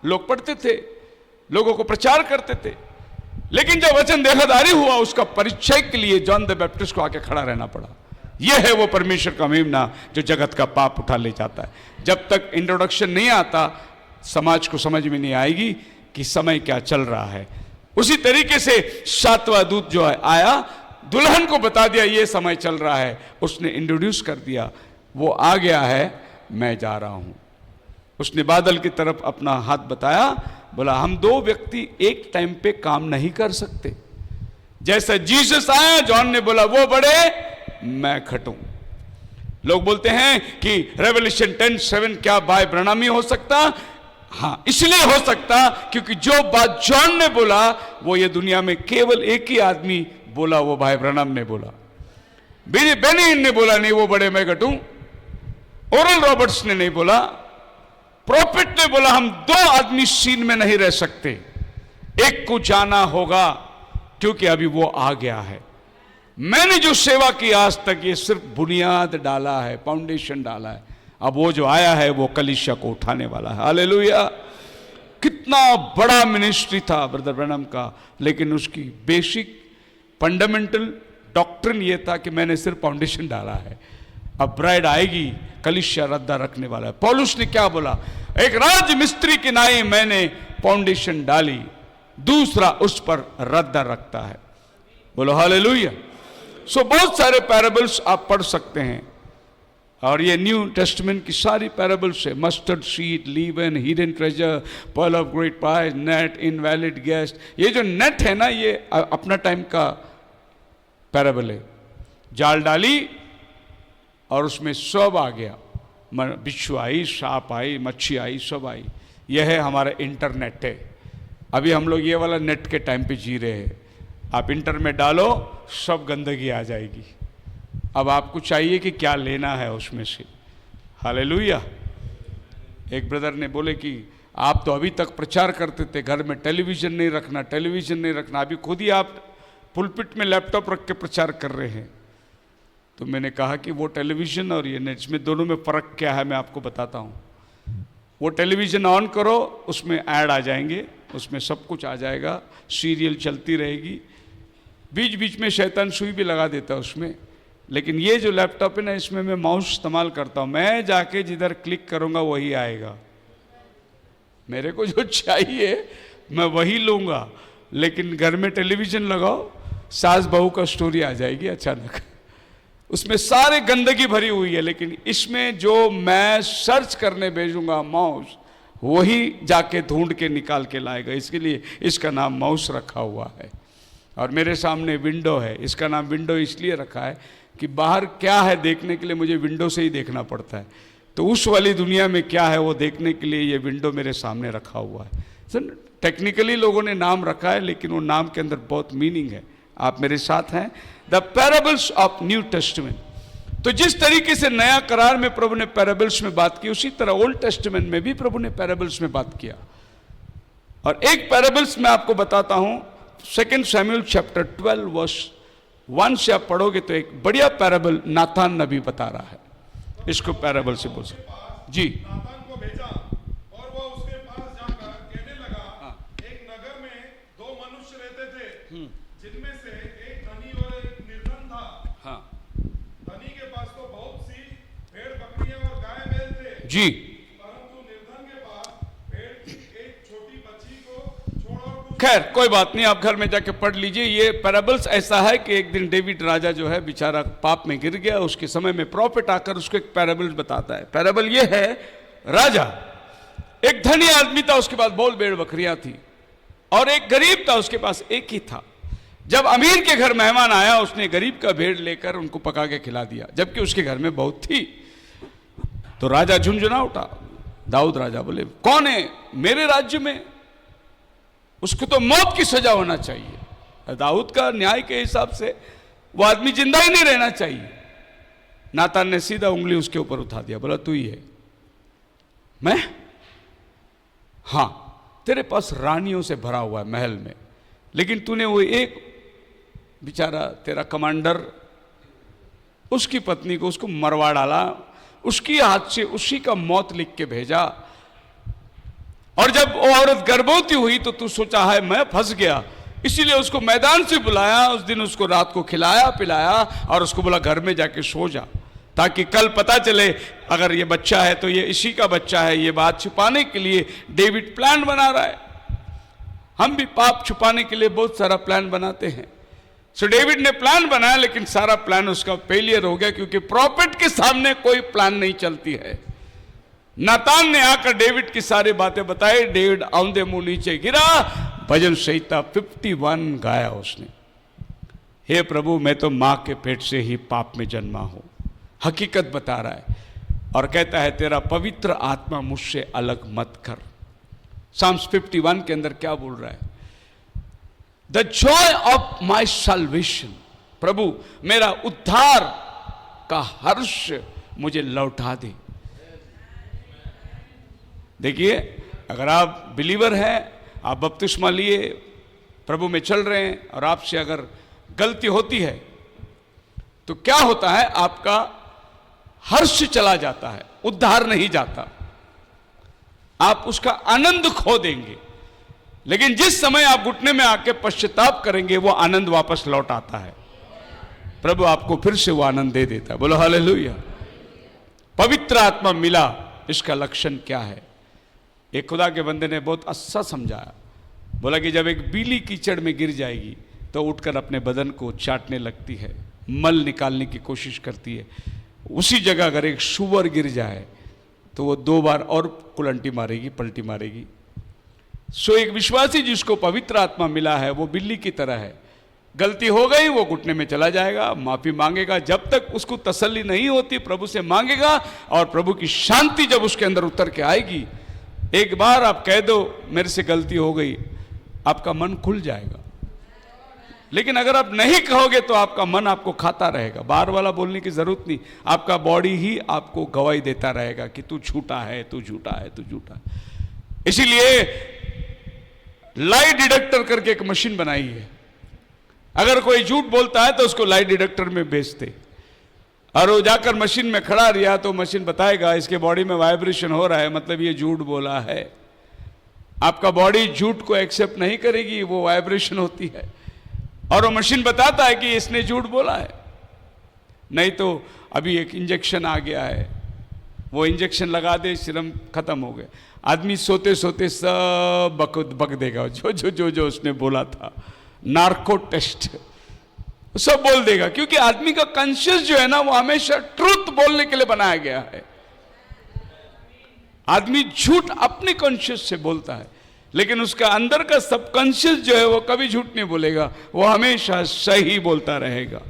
Speaker 1: लोग पढ़ते थे, लोगों को प्रचार करते थे। लेकिन जब वचन देहधारी हुआ, उसका परिचय के लिए जॉन द बैप्टिस्ट को आके खड़ा रहना पड़ा। यह है वो परमेश्वर का मेमना जो जगत का पाप उठा ले जाता है। जब तक इंट्रोडक्शन नहीं आता, समाज को समझ में नहीं आएगी कि समय क्या चल रहा है। उसी तरीके से 7वां दूत जो है आया, दुल्हन को बता दिया ये समय चल रहा है, उसने इंट्रोड्यूस कर दिया, वो आ गया है, मैं जा रहा हूं। उसने बादल की तरफ अपना हाथ बताया, बोला हम 2 व्यक्ति एक टाइम पे काम नहीं कर सकते। जैसा जीसस आया, जॉन ने बोला वो बड़े, मैं खटूं। लोग बोलते हैं कि रेवल्यूशन 10:7 क्या भाई ब्रह्म ही हो सकता? हाँ, इसलिए हो सकता क्योंकि जो बात जॉन ने बोला वो ये दुनिया में केवल एक ही आदमी बोला, वो भाई ब्रह्म ने बोला। बेनिहिन ने बोला नहीं वो बड़े मैं घटूं, ओरल रॉबर्ट्स ने नहीं बोला, प्रॉफिट ने बोला हम 2 आदमी सीन में नहीं रह सकते, एक को जाना होगा क्योंकि अभी वो आ गया है। मैंने जो सेवा की आज तक ये सिर्फ बुनियाद डाला है, फाउंडेशन डाला है। अब वो जो आया है वो कलीसिया को उठाने वाला है। हालेलुया। कितना बड़ा मिनिस्ट्री था ब्रदर ब्रैनम का, लेकिन उसकी बेसिक फंडामेंटल डॉक्ट्रिन ये था कि मैंने सिर्फ फाउंडेशन डाला है, अब ब्राइड आएगी, कलीसिया रद्दा रखने वाला है। पौलुस ने क्या बोला? एक राज मिस्त्री की नाई मैंने फाउंडेशन डाली, दूसरा उस पर रद्दा रखता है। बोलो हालेलुया। सो बहुत सारे पैराबल्स आप पढ़ सकते हैं, और ये न्यू टेस्टमेंट की सारी पैराबल्स है। Mustard seed, leaven, hidden treasure, pearl of great price, net, invalid guest. ये जो नेट है ना, ये अपना टाइम का पैराबल है। जाल डाली और उसमें सब आ गया, बिच्छू आई, सांप आई, मच्छी आई, सब आई। यह है हमारा इंटरनेट है। अभी हम लोग ये वाला नेट के टाइम पे जी रहे हैं। आप इंटर में डालो, सब गंदगी आ जाएगी। अब आपको चाहिए कि क्या लेना है उसमें से। हालेलुया। एक ब्रदर ने बोले कि आप तो अभी तक प्रचार करते थे घर में टेलीविज़न नहीं रखना, टेलीविज़न नहीं रखना, अभी खुद ही आप पुलपिट में लैपटॉप रख के प्रचार कर रहे हैं। तो मैंने कहा कि वो टेलीविज़न और ये नेट में दोनों में फ़र्क क्या है, मैं आपको बताता हूँ। वो टेलीविज़न ऑन करो, उसमें ऐड आ जाएंगे, उसमें सब कुछ आ जाएगा, सीरियल चलती रहेगी, बीच बीच में शैतान सुई भी लगा देता है उसमें। लेकिन ये जो लैपटॉप है ना, इसमें मैं माउस इस्तेमाल करता हूँ, मैं जाके जिधर क्लिक करूँगा वही आएगा। मेरे को जो चाहिए मैं वही लूँगा। लेकिन घर में टेलीविज़न लगाओ, सास बहू का स्टोरी आ जाएगी अचानक, उसमें सारे गंदगी भरी हुई है। लेकिन इसमें जो मैं सर्च करने भेजूंगा माउस, वही जाके ढूंढ के निकाल के लाएगा। इसके लिए इसका नाम माउस रखा हुआ है। और मेरे सामने विंडो है, इसका नाम विंडो इसलिए रखा है कि बाहर क्या है देखने के लिए मुझे विंडो से ही देखना पड़ता है। तो उस वाली दुनिया में क्या है वो देखने के लिए ये विंडो मेरे सामने रखा हुआ है। सुन, टेक्निकली लोगों ने नाम रखा है, लेकिन वो नाम के अंदर बहुत मीनिंग है। आप मेरे साथ हैं। The parables of new testament. तो जिस तरीके से नया करार में प्रभु ने पैराबल्स में बात की, उसी तरह ओल्ड टेस्टमेंट में भी प्रभु ने पैराबल्स में बात किया। और एक पैराबल्स मैं आपको बताता हूं, 2 शमूएल चैप्टर 12 वर्स 1 से आप पढ़ोगे तो एक बढ़िया पैराबल नातान नबी बता रहा है। इसको पैराबल से बोल सकते जी।
Speaker 2: नातान को भेजा और वो उसके पास जाकर कहने लगा, एक नगर में 2 मनुष्य रहते थे, जिनमें से एक धनी और एक निर्धन था।
Speaker 1: हाँ।
Speaker 2: धनी के पास तो बहुत सी भेड़ बकरियां और गाय बैल थे
Speaker 1: जी,
Speaker 2: परंतु निर्धन के पास भेड़ की एक छोटी बच्ची को छोड़कर
Speaker 1: खैर कोई बात नहीं, आप घर में जाके पढ़ लीजिए। ये पैराबल्स ऐसा है कि एक दिन डेविड राजा जो है बेचारा पाप में गिर गया, उसके समय में प्रॉफिट आकर उसको एक पैराबल्स बताता है। पैराबल ये है, राजा एक धनी आदमी था, उसके पास बहुत भेड़ बकरियां थी, और एक गरीब था, उसके पास एक ही था। जब अमीर के घर मेहमान आया, उसने गरीब का भेड़ लेकर उनको पका के खिला दिया, जबकि उसके घर में बहुत थी। तो राजा झुंझुना उठा। दाऊद राजा बोले, कौन है मेरे राज्य में, उसको तो मौत की सजा होना चाहिए। दाऊद का न्याय के हिसाब से वो आदमी जिंदा ही नहीं रहना चाहिए। नातान ने सीधा उंगली उसके ऊपर उठा दिया, बोला तू ही है। मैं? हाँ, तेरे पास रानियों से भरा हुआ है महल में, लेकिन तूने वो एक बेचारा तेरा कमांडर, उसकी पत्नी को उसको मरवा डाला, उसकी हाथ से उसी का मौत लिख के भेजा। और जब वो औरत गर्भवती हुई तो तू सोचा है मैं फंस गया, इसीलिए उसको मैदान से बुलाया। उस दिन उसको रात को खिलाया पिलाया और उसको बोला घर में जाके सो जा, ताकि कल पता चले अगर ये बच्चा है तो ये इसी का बच्चा है। ये बात छुपाने के लिए डेविड प्लान बना रहा है। हम भी पाप छुपाने के लिए बहुत सारा प्लान बनाते हैं। सो डेविड ने प्लान बनाया, लेकिन सारा प्लान उसका फेलियर हो गया, क्योंकि प्रॉफिट के सामने कोई प्लान नहीं चलती है। नातान ने आकर डेविड की सारी बातें बताई। डेविड औंधे मुंह नीचे गिरा, भजन संहिता 51 गाया उसने। हे प्रभु, मैं तो मां के पेट से ही पाप में जन्मा हूं। हकीकत बता रहा है और कहता है तेरा पवित्र आत्मा मुझसे अलग मत कर। साम्स 51 के अंदर क्या बोल रहा है? The joy of my salvation, प्रभु मेरा उद्धार का हर्ष मुझे लौटा दे। देखिए, अगर आप बिलीवर हैं, आप बपतिस्मा लिए, प्रभु में चल रहे हैं, और आपसे अगर गलती होती है तो क्या होता है? आपका हर्ष चला जाता है, उद्धार नहीं जाता। आप उसका आनंद खो देंगे। लेकिन जिस समय आप घुटने में आके पश्चाताप करेंगे, वो आनंद वापस लौट आता है। प्रभु आपको फिर से वो आनंद दे देता है। बोलो हालेलुया। पवित्र आत्मा मिला, इसका लक्षण क्या है? एक खुदा के बंदे ने बहुत अच्छा समझाया, बोला कि जब एक बिल्ली कीचड़ में गिर जाएगी तो उठकर अपने बदन को चाटने लगती है, मल निकालने की कोशिश करती है। उसी जगह अगर एक सूअर गिर जाए तो वो 2 बार और कुलंटी मारेगी, पलटी मारेगी। सो एक विश्वासी जिसको पवित्र आत्मा मिला है वो बिल्ली की तरह है, गलती हो गई वो घुटने में चला जाएगा, माफी मांगेगा, जब तक उसको तसल्ली नहीं होती प्रभु से मांगेगा, और प्रभु की शांति जब उसके अंदर उतर के आएगी, एक बार आप कह दो मेरे से गलती हो गई, आपका मन खुल जाएगा। लेकिन अगर आप नहीं कहोगे तो आपका मन आपको खाता रहेगा, बार वाला बोलने की जरूरत नहीं, आपका बॉडी ही आपको गवाही देता रहेगा कि तू झूठा है, तू झूठा है, तू झूठा है। इसीलिए लाई डिटेक्टर करके एक मशीन बनाई है, अगर कोई झूठ बोलता है तो उसको लाई डिटेक्टर में भेजते, और वो जाकर मशीन में खड़ा रहा तो मशीन बताएगा इसके बॉडी में वाइब्रेशन हो रहा है, मतलब ये झूठ बोला है। आपका बॉडी झूठ को एक्सेप्ट नहीं करेगी, वो वाइब्रेशन होती है, और वो मशीन बताता है कि इसने झूठ बोला है। नहीं तो अभी एक इंजेक्शन आ गया है, वो इंजेक्शन लगा दे, सिरम खत्म हो गए, आदमी सोते सोते सब बक देगा, जो जो जो जो उसने बोला था, नार्को टेस्ट सब बोल देगा, क्योंकि आदमी का कॉन्शियस जो है ना वो हमेशा ट्रूथ बोलने के लिए बनाया गया है। आदमी झूठ अपने कॉन्शियस से बोलता है, लेकिन उसका अंदर का सबकॉन्शियस जो है वो कभी झूठ नहीं बोलेगा, वो हमेशा सही बोलता रहेगा।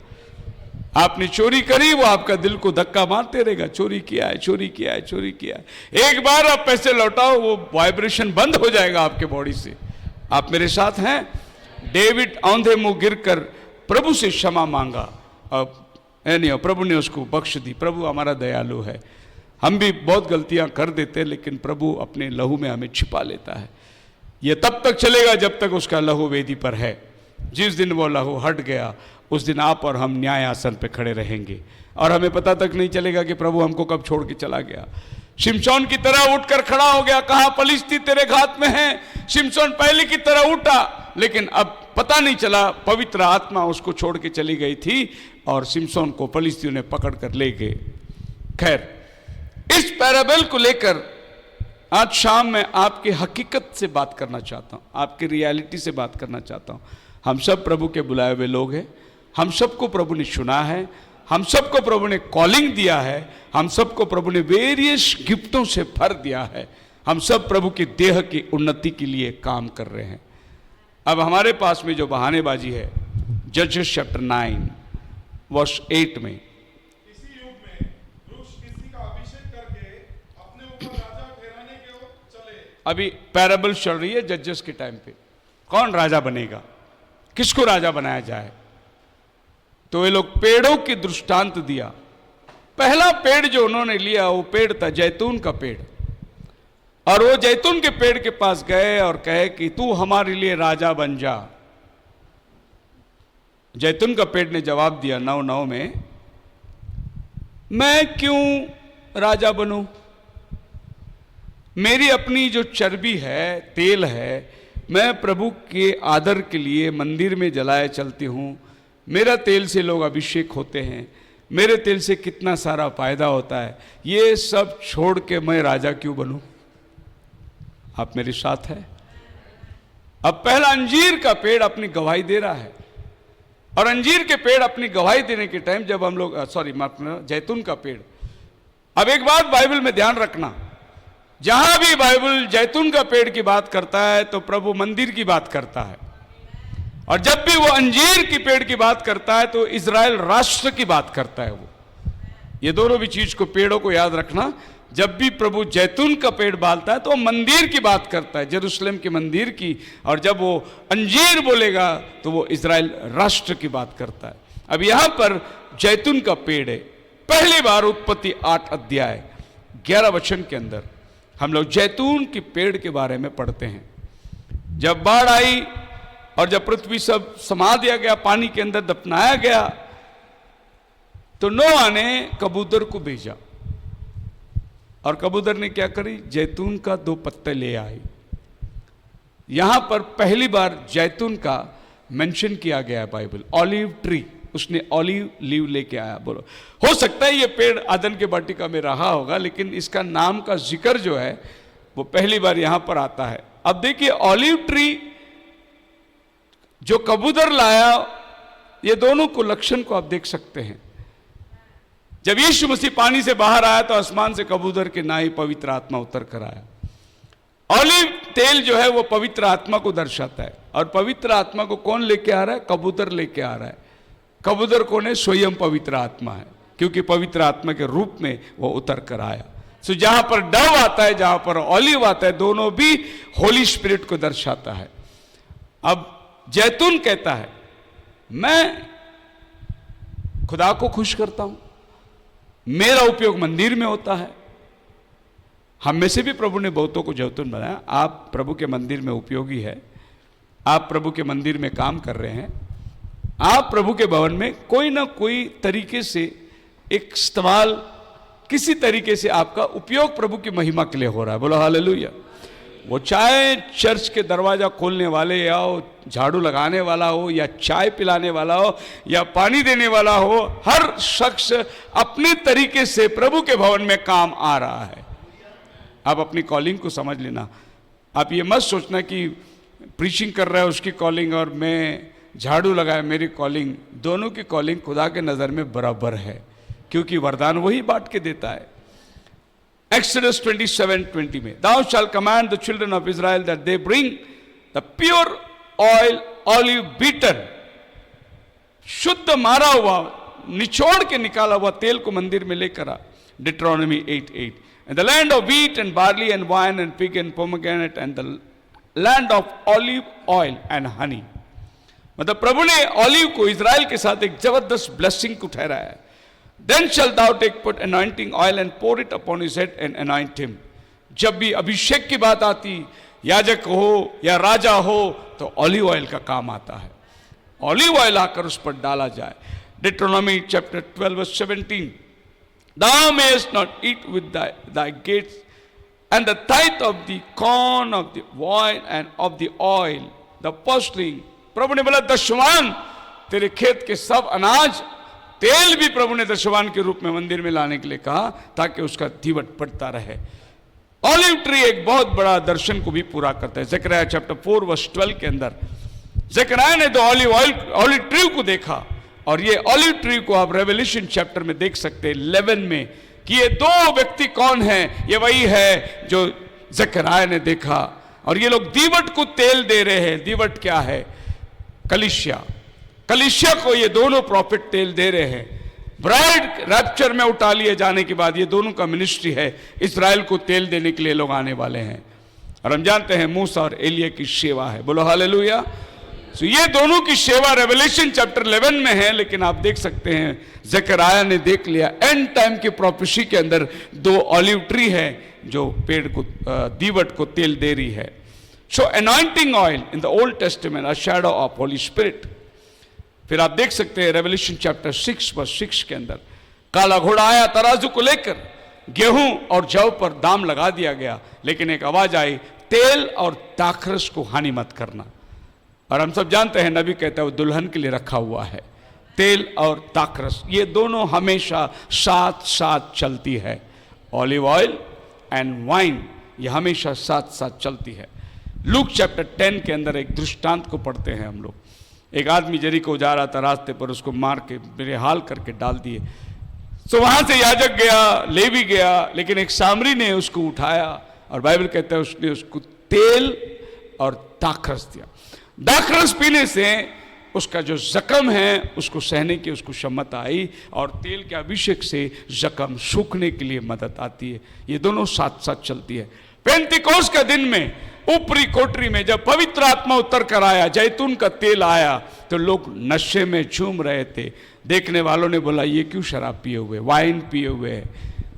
Speaker 1: आपने चोरी करी, वो आपका दिल को धक्का मारते रहेगा, चोरी किया है, चोरी किया है, चोरी किया है। एक बार आप पैसे लौटाओ, वो वाइब्रेशन बंद हो जाएगा आपके बॉडी से। आप मेरे साथ हैं? डेविड औंधे मुंह गिरकर प्रभु से क्षमा मांगा, अब प्रभु ने उसको बख्श दी। प्रभु हमारा दयालु है, हम भी बहुत गलतियां कर देते हैं, लेकिन प्रभु अपने लहू में हमें छिपा लेता है। ये तब तक चलेगा जब तक उसका लहू वेदी पर है। जिस दिन वो लहू हट गया उस दिन आप और हम न्याय आसन पे खड़े रहेंगे, और हमें पता तक नहीं चलेगा कि प्रभु हमको कब छोड़ के चला गया। शिमशोन की तरह उठकर खड़ा हो गया, कहा पलिश्ती तेरे हाथ में है। शिमशोन पहले की तरह उठा, लेकिन अब पता नहीं चला, पवित्र आत्मा उसको छोड़ के चली गई थी और शिमशोन को पलिश्तियों ने पकड़ कर ले गए। खैर, इस पैराबल को लेकर आज शाम मैं आपकी हकीकत से बात करना चाहता हूं, आपकी रियलिटी से बात करना चाहता हूं। हम सब प्रभु के बुलाए हुए लोग हैं, हम सबको प्रभु ने चुना है, हम सबको प्रभु ने कॉलिंग दिया है, हम सबको प्रभु ने वेरियस गिफ्टों से भर दिया है। हम सब प्रभु की देह की उन्नति के लिए काम कर रहे हैं। अब हमारे पास में जो बहानेबाजी है, जजेस चैप्टर 9 वर्स 8 में,
Speaker 2: इसी युग में वृक्ष किसी का अभिषेक करके अपने ऊपर राजा ठहराने के ओर चले।
Speaker 1: अभी पैराबल चल रही है जजेस के टाइम पे, कौन राजा बनेगा, किसको राजा बनाया जाए। तो ये लोग पेड़ों की दृष्टांत दिया। पहला पेड़ जो उन्होंने लिया वो पेड़ था जैतून का पेड़, और वो जैतून के पेड़ के पास गए और कहे कि तू हमारे लिए राजा बन जा। जैतून का पेड़ ने जवाब दिया 9:9 में, मैं क्यों राजा बनूं, मेरी अपनी जो चर्बी है, तेल है, मैं प्रभु के आदर के लिए मंदिर में जलाए चलती हूं, मेरा तेल से लोग अभिषेक होते हैं, मेरे तेल से कितना सारा फायदा होता है, ये सब छोड़ के मैं राजा क्यों बनूं। आप मेरे साथ है? अब पहला अंजीर का पेड़ अपनी गवाही दे रहा है, और अंजीर के पेड़ अपनी गवाही देने के टाइम जब हम लोग जैतून का पेड़। अब एक बात बाइबल में ध्यान रखना, जहां भी बाइबल जैतून का पेड़ की बात करता है तो प्रभु मंदिर की बात करता है, और जब भी वो अंजीर की पेड़ की बात करता है तो इजराइल राष्ट्र की बात करता है। वो ये दोनों भी चीज को, पेड़ों को याद रखना। जब भी प्रभु जैतून का पेड़ बालता है तो मंदिर की बात करता है, यरूशलेम के मंदिर की, और जब वो अंजीर बोलेगा तो वो इजराइल राष्ट्र की बात करता है। अब यहां पर जैतून का पेड़ है। पहली बार उत्पत्ति 8 अध्याय 11 वचन के अंदर हम लोग जैतून के पेड़ के बारे में पढ़ते हैं। जब बाढ़ आई और जब पृथ्वी सब समा दिया गया, पानी के अंदर दफनाया गया, तो नोआ ने कबूतर को भेजा, और कबूतर ने क्या करी, जैतून का 2 पत्ते ले आई। यहां पर पहली बार जैतून का मेंशन किया गया है बाइबल। ऑलिव ट्री, उसने ऑलिव लीव लेके आया। बोलो, हो सकता है ये पेड़ आदन के वाटिका में रहा होगा, लेकिन इसका नाम का जिक्र जो है वो पहली बार यहां पर आता है। अब देखिए ऑलिव ट्री जो कबूतर लाया, ये दोनों को लक्षण को आप देख सकते हैं। जब यीशु मसीह पानी से बाहर आया तो आसमान से कबूतर के नाई पवित्र आत्मा उतर कर आया। ऑलिव तेल जो है वो पवित्र आत्मा को दर्शाता है, और पवित्र आत्मा को कौन लेके आ रहा है? कबूतर लेके आ रहा है। कबूतर कौन है? स्वयं पवित्र आत्मा है, क्योंकि पवित्र आत्मा के रूप में वो उतर कर आया। सो जहां पर डव आता है, जहां पर ऑलिव आता है, दोनों भी होली स्पिरिट को दर्शाता है। अब जैतून कहता है मैं खुदा को खुश करता हूं, मेरा उपयोग मंदिर में होता है। हम में से भी प्रभु ने बहुतों को जैतून बनाया। आप प्रभु के मंदिर में उपयोगी है, आप प्रभु के मंदिर में काम कर रहे हैं, आप प्रभु के भवन में कोई ना कोई तरीके से एक इस्तेमाल, किसी तरीके से आपका उपयोग प्रभु की महिमा के लिए हो रहा है। बोलो हालेलुया। वो चाहे चर्च के दरवाजा खोलने वाले या झाड़ू लगाने वाला हो, या चाय पिलाने वाला हो, या पानी देने वाला हो, हर शख्स अपने तरीके से प्रभु के भवन में काम आ रहा है। आप अपनी कॉलिंग को समझ लेना। आप ये मत सोचना कि प्रीचिंग कर रहा है उसकी कॉलिंग और मैं झाड़ू लगाया मेरी कॉलिंग। दोनों की कॉलिंग खुदा के नज़र में बराबर है, क्योंकि वरदान वही बांट के देता है। Exodus 27:20 में, Thou shalt command the children of Israel that they bring the pure oil, olive beaten, शुद्ध मारा हुआ, निचोड़ के निकाला हुआ तेल को मंदिर में लेकर आ। Deuteronomy 8:8, and the land of wheat and barley and wine and fig and pomegranate and the land of olive oil and honey। मतलब प्रभु ने ऑलिव को इजराइल के साथ एक जबरदस्त ब्लेसिंग को ठहराया है। Then shalt thou take put anointing oil and pour it upon his head and anoint him। जब भी अभिषेक की बात आती, याजक हो या राजा हो, तो ऑलिव ऑयल का काम आता है। ऑलिव ऑयल आकर उस पर डाला जाए। Deuteronomy chapter 12:17, Thou mayest not eat with thy gates and the tithe of the corn, of the wine and of the oil, the firstling। प्रभु ने बोला दशवान, तेरे खेत के सब अनाज, तेल भी प्रभु ने दशवान के रूप में मंदिर में लाने के लिए कहा, ताकि उसका दीवट पड़ता रहे। ऑलिव ट्री एक बहुत बड़ा दर्शन को भी पूरा करता है। ज़करिया चैप्टर 4:12 के अंदर ज़करिया ने तो ऑलिव ट्री को देखा, और ये ऑलिव ट्री को आप रेवल्यूशन चैप्टर में देख सकते हैं 11 में, कि ये दो व्यक्ति कौन हैं। ये वही है जो ज़करिया ने देखा, और ये लोग दीवट को तेल दे रहे हैं। दीवट क्या है? कलीसिया को ये दोनों प्रॉफिट तेल दे रहे हैं। ब्राइड रैप्चर में उठा लिए जाने के बाद ये दोनों का मिनिस्ट्री है, इजराइल को तेल देने के लिए लोग आने वाले हैं। और हम जानते हैं मूसा और एलिया की सेवा है। बोलो हालेलुया। तो ये दोनों की सेवा रेवलेशन चैप्टर 11 में है, लेकिन आप देख सकते हैं ज़करिया ने देख लिया एंड टाइम की प्रोफेसी के अंदर दो ऑलिव ट्री है जो पेड़ को, दीवट को तेल दे रही है। So anointing oil in the Old Testament a shadow of Holy Spirit. फिर आप देख सकते हैं रेवल्यूशन चैप्टर 6:6 के अंदर, काला घोड़ा आया तराजू को लेकर, गेहूं और जौ पर दाम लगा दिया गया, लेकिन एक आवाज आई, तेल और दाखरस को हानि मत करना। और हम सब जानते हैं नबी कहता है वो दुल्हन के लिए रखा हुआ है। तेल और दाखरस ये दोनों हमेशा साथ साथ चलती है। ऑलिव ऑयल एंड वाइन ये हमेशा साथ साथ चलती है। लूक चैप्टर 10 के अंदर एक दृष्टांत को पढ़ते हैं हम लोग। एक आदमी जरीको जा रहा था, रास्ते पर उसको मार के बेहाल करके डाल दिए। तो वहां से याजक गया, लेवी गया, लेकिन एक सामरी ने उसको उठाया, और बाइबल कहता है उसने उसको तेल और दाखरस दिया। दाखरस पीने से उसका जो जख्म है उसको सहने की उसको क्षमता आई, और तेल के अभिषेक से जख्म सूखने के लिए मदद आती है। ये दोनों साथ साथ चलती है। पेंतिकोस का दिन में ऊपरी कोठरी में जब पवित्र आत्मा उतर कर आया, जैतून का तेल आया, तो लोग नशे में झूम रहे थे। देखने वालों ने बोला ये क्यों शराब पिए हुए, वाइन पिए हुए है।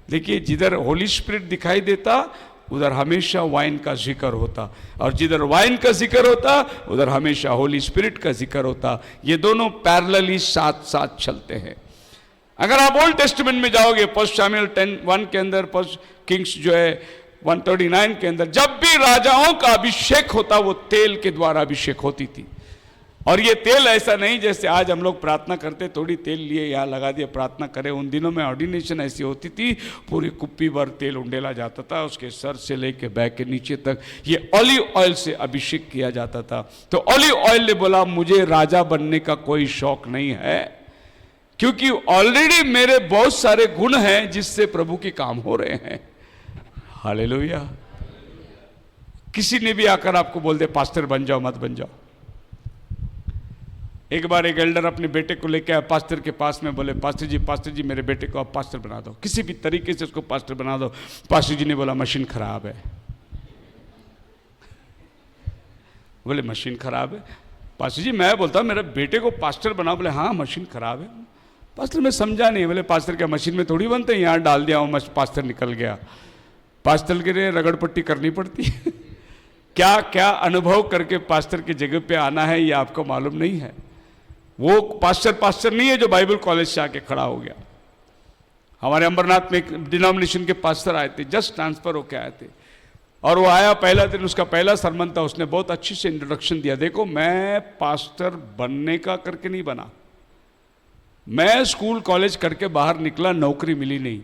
Speaker 1: देखिए जिधर होली स्पिरिट दिखाई देता उधर हमेशा वाइन का जिक्र होता, और जिधर वाइन का जिक्र होता उधर हमेशा होली स्पिरिट का जिक्र होता। ये दोनों पैरेलली साथ साथ चलते हैं। अगर आप ओल्ड टेस्टामेंट में जाओगे, 1 शमूएल 10:1 के अंदर, 1 किंग्स जो है 139 के अंदर, जब भी राजाओं का अभिषेक होता वो तेल के द्वारा अभिषेक होती थी। और ये तेल ऐसा नहीं जैसे आज हम लोग प्रार्थना करते थोड़ी तेल लिए यहाँ लगा दिए प्रार्थना करें। उन दिनों में ऑर्डिनेशन ऐसी होती थी, पूरी कुप्पी भर तेल उंडेला जाता था, उसके सर से लेके बैक के नीचे तक ये ऑलिव ऑयल से अभिषेक किया जाता था। तो ऑलिव ऑयल ने बोला मुझे राजा बनने का कोई शौक नहीं है, क्योंकि ऑलरेडी मेरे बहुत सारे गुण हैं जिससे प्रभु के काम हो रहे हैं। हालेलुया। किसी ने भी आकर आपको बोल दे पास्टर बन जाओ, मत बन जाओ। एक बार एक एल्डर अपने बेटे को लेकर आया पास्टर के पास में, बोले पास्टर जी मेरे बेटे को आप पास्टर बना दो, किसी भी तरीके से उसको पास्टर बना दो। पास्टर जी ने बोला मशीन खराब है। बोले मशीन खराब है? पास्टर जी मैं बोलता हूँ मेरे बेटे को पास्टर बना। बोले हाँ मशीन खराब है। पास्टर मैं समझा नहीं। बोले पास्टर क्या मशीन में थोड़ी बनते हैं, यहाँ डाल दिया हूँ पास्टर निकल गया। पास्टर के लिए रगड़ पट्टी करनी पड़ती है। क्या क्या अनुभव करके पास्टर की जगह पे आना है ये आपको मालूम नहीं है। वो पास्टर नहीं है जो बाइबल कॉलेज से आके खड़ा हो गया। हमारे अंबरनाथ में एक डिनोमिनेशन के पास्टर आए थे, जस्ट ट्रांसफर होके आए थे, और वो आया पहला दिन, उसका पहला सरमन था, उसने बहुत अच्छी से इंट्रोडक्शन दिया। देखो मैं पास्टर बनने का करके नहीं बना, मैं स्कूल कॉलेज करके बाहर निकला, नौकरी मिली नहीं,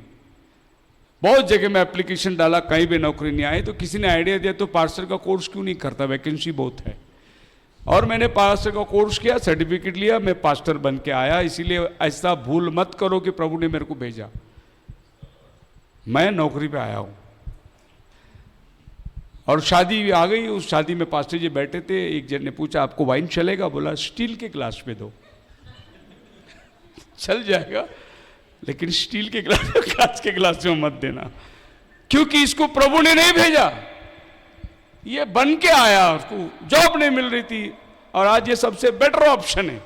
Speaker 1: बहुत जगह में एप्लीकेशन डाला, कहीं भी नौकरी नहीं आई। तो किसी ने आइडिया दिया तो पास्टर का कोर्स क्यों नहीं करता, वैकेंसी बहुत है। और मैंने पास्टर का कोर्स किया, सर्टिफिकेट लिया, मैं पास्टर बन के आया। इसीलिए ऐसा भूल मत करो कि प्रभु ने मेरे को भेजा, मैं नौकरी पे आया हूं। और शादी आ गई, उस शादी में पास्टर जी बैठे थे, एक जन ने पूछा आपको वाइन चलेगा? बोला स्टील के ग्लास में दो। चल जाएगा लेकिन स्टील के गिलास, कांच के गिलास में मत देना, क्योंकि इसको प्रभु ने नहीं भेजा, ये बन के आया। उसको जॉब नहीं मिल रही थी और आज ये सबसे बेटर ऑप्शन है।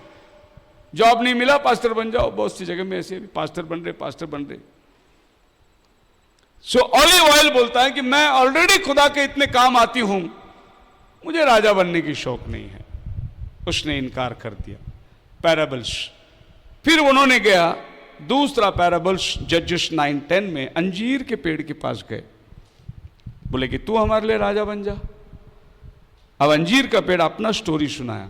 Speaker 1: जॉब नहीं मिला पास्टर बन जाओ, बहुत सी जगह में ऐसे भी पास्टर बन रहे। सो ऑलिव ऑयल बोलता है कि मैं ऑलरेडी खुदा के इतने काम आती हूं, मुझे राजा बनने की शौक नहीं है। उसने इनकार कर दिया। पैराबल्स, फिर उन्होंने गया दूसरा पैराबल्स जजेस 9:10 में अंजीर के पेड़ के पास गए, बोले कि तू हमारे लिए राजा बन जा। अब अंजीर का पेड़ अपना स्टोरी सुनाया।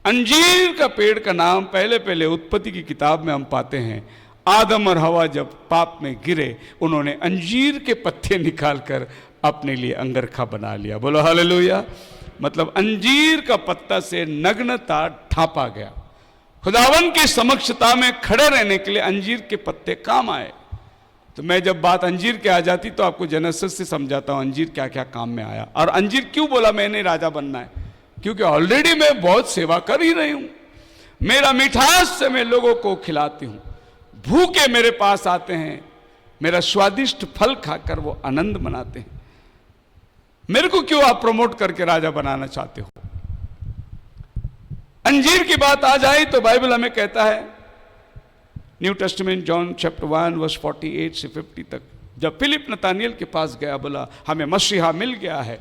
Speaker 1: अंजीर का पेड़ का नाम पहले उत्पत्ति की किताब में हम पाते हैं, आदम और हवा जब पाप में गिरे, उन्होंने अंजीर के पत्ते निकालकर अपने लिए अंगरखा बना लिया। बोलो हालेलुया। मतलब अंजीर का पत्ता से नग्नता ढांपा गया। खुदावन की समक्षता में खड़े रहने के लिए अंजीर के पत्ते काम आए। तो मैं जब बात अंजीर के आ जाती तो आपको जेनेसिस से समझाता हूं अंजीर क्या क्या काम में आया। और अंजीर क्यों बोला मैंने राजा बनना है, क्योंकि ऑलरेडी मैं बहुत सेवा कर ही रही हूं। मेरा मिठास से मैं लोगों को खिलाती हूं, भूखे मेरे पास आते हैं, मेरा स्वादिष्ट फल खाकर वो आनंद मनाते हैं। मेरे को क्यों आप प्रमोट करके राजा बनाना चाहते हो? अंजीर की बात आ जाए तो बाइबल हमें कहता है, New Testament John chapter 1 verse 48 से 50 तक, जब फिलिप नतानियल के पास गया, बोला हमें मसीहा मिल गया है।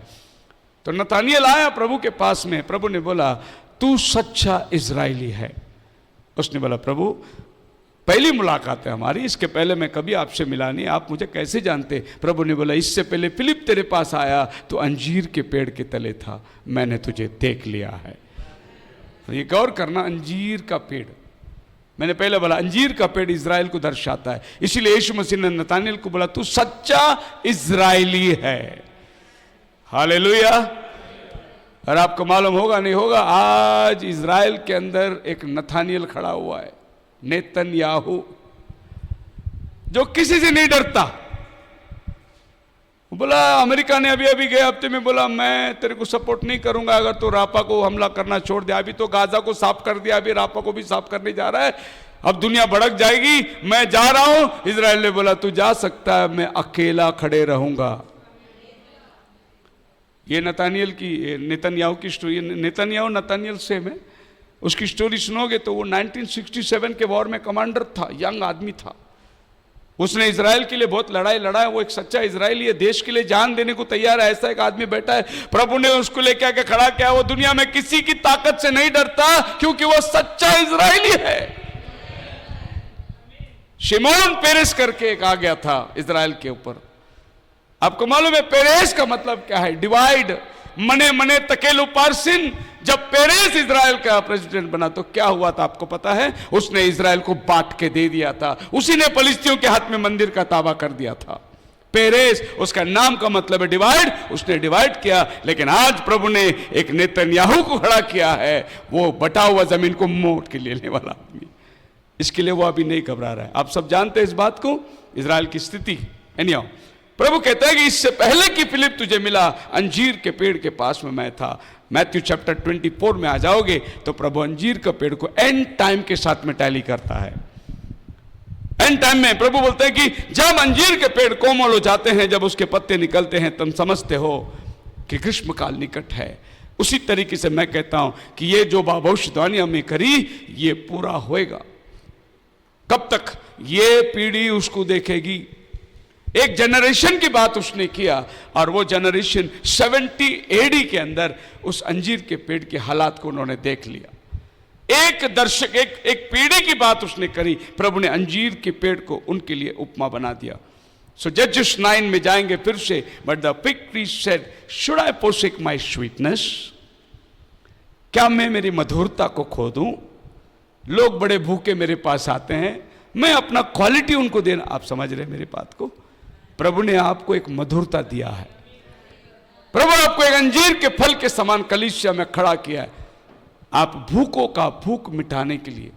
Speaker 1: तो नतानियल आया प्रभु के पास में, प्रभु ने बोला तू सच्चा इजरायली है। उसने बोला प्रभु पहली मुलाकात है हमारी, इसके पहले मैं कभी आपसे मिला नहीं, आप मुझे कैसे जानते? प्रभु ने बोला इससे पहले फिलिप तेरे पास आया तो अंजीर के पेड़ के तले था, मैंने तुझे देख लिया है। तो ये गौर करना, अंजीर का पेड़, मैंने पहले बोला अंजीर का पेड़ इज़राइल को दर्शाता है, इसीलिए यीशु मसीह ने नतानियल को बोला तू सच्चा इज़राइली है। हालेलुया। और आपको मालूम होगा नहीं होगा, आज इज़राइल के अंदर एक नतानियल खड़ा हुआ है, नेतन्याहू, जो किसी से नहीं डरता। बोला अमेरिका ने अभी अभी गए हफ्ते में बोला मैं तेरे को सपोर्ट नहीं करूंगा अगर तो रापा को हमला करना छोड़ दिया। अभी तो गाजा को साफ कर दिया, अभी रापा को भी साफ करने जा रहा है, अब दुनिया भड़क जाएगी, मैं जा रहा हूं। इजराइल ने बोला तू जा सकता है, मैं अकेला खड़े रहूंगा। ये नतानियल की, नेतन्याहू की स्टोरी, नेतन्याहू नतानियल से में उसकी स्टोरी सुनोगे तो वो 1967 के वॉर में कमांडर था, यंग आदमी था, उसने इजराइल के लिए बहुत लड़ाई लड़ा। वो एक सच्चा इजरायली है, देश के लिए जान देने को तैयार है, ऐसा एक आदमी बैठा है। प्रभु ने उसको लेके आके खड़ा किया। वो दुनिया में किसी की ताकत से नहीं डरता क्योंकि वो सच्चा इजरायली है। शिमोन पेरेस करके एक आ गया था इजराइल के ऊपर। आपको मालूम है पेरेस का मतलब क्या है? डिवाइड। मने मने तकेलु पारसिन, जब पेरेस इजराइल का प्रेसिडेंट बना तो क्या हुआ था आपको पता है? उसने इजराइल को बांट के दे दिया था। उसी ने फलिस्तियों के हाथ में मंदिर का ताबा कर दिया था। पेरेस उसका नाम का मतलब है डिवाइड, उसने डिवाइड किया। लेकिन आज प्रभु ने एक नेतन्याहू को खड़ा किया है, वो बटा हुआ जमीन को मोड़ के लेने वाला आदमी। इसके लिए वो अभी नहीं घबरा रहा है। आप सब जानते हैं इस बात को, इजराइल की स्थिति। एनीहाउ, प्रभु कहता है कि इससे पहले कि फिलिप तुझे मिला, अंजीर के पेड़ के पास में मैं था। मैथ्यू चैप्टर 24 में आ जाओगे तो प्रभु अंजीर का पेड़ को एंड टाइम के साथ में टैली करता है। एंड टाइम में प्रभु बोलते हैं कि जब अंजीर के पेड़ कोमल हो जाते हैं, जब उसके पत्ते निकलते हैं, तुम समझते हो कि ग्रीष्म काल निकट है। उसी तरीके से मैं कहता हूं कि ये जो भविष्यवाणी हमने करी ये पूरा होएगा। कब तक? ये पीढ़ी उसको देखेगी। एक जनरेशन की बात उसने किया और वो जनरेशन 70 AD के अंदर उस अंजीर के पेड़ के हालात को उन्होंने देख लिया। एक दर्शक, एक पीढ़ी की बात उसने करी। प्रभु ने अंजीर के पेड़ को उनके लिए उपमा बना दिया। सो जजेस 9 में जाएंगे फिर से, but the fig tree said, should I forsake my sweetness? क्या मैं मेरी मधुरता को खो दूं? लोग बड़े भूखे मेरे पास आते हैं, मैं अपना क्वालिटी उनको देना। आप समझ रहे मेरी बात को? प्रभु ने आपको एक मधुरता दिया है। प्रभु ने आपको एक अंजीर के फल के समान कलीसिया में खड़ा किया है। आप भूखों का भूख मिटाने के लिए,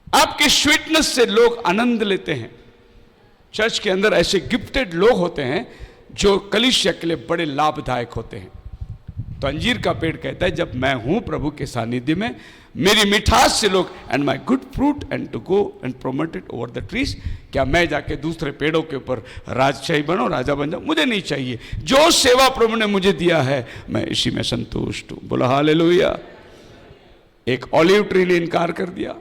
Speaker 1: आपके स्वीटनेस से लोग आनंद लेते हैं। चर्च के अंदर ऐसे गिफ्टेड लोग होते हैं जो कलीसिया के लिए बड़े लाभदायक होते हैं। तो अंजीर का पेड़ कहता है, जब मैं हूं प्रभु के सानिध्य में, मेरी मिठास से लोग, and my good fruit and to go and promote it over the trees, क्या मैं जाके दूसरे पेड़ों के ऊपर राजशाही बनो, राजा बन जाऊं? मुझे नहीं चाहिए। जो सेवा प्रभु ने मुझे दिया है मैं इसी में संतुष्ट हूं। बोला हालेलुया। एक ऑलिव ट्री ने इनकार कर दिया,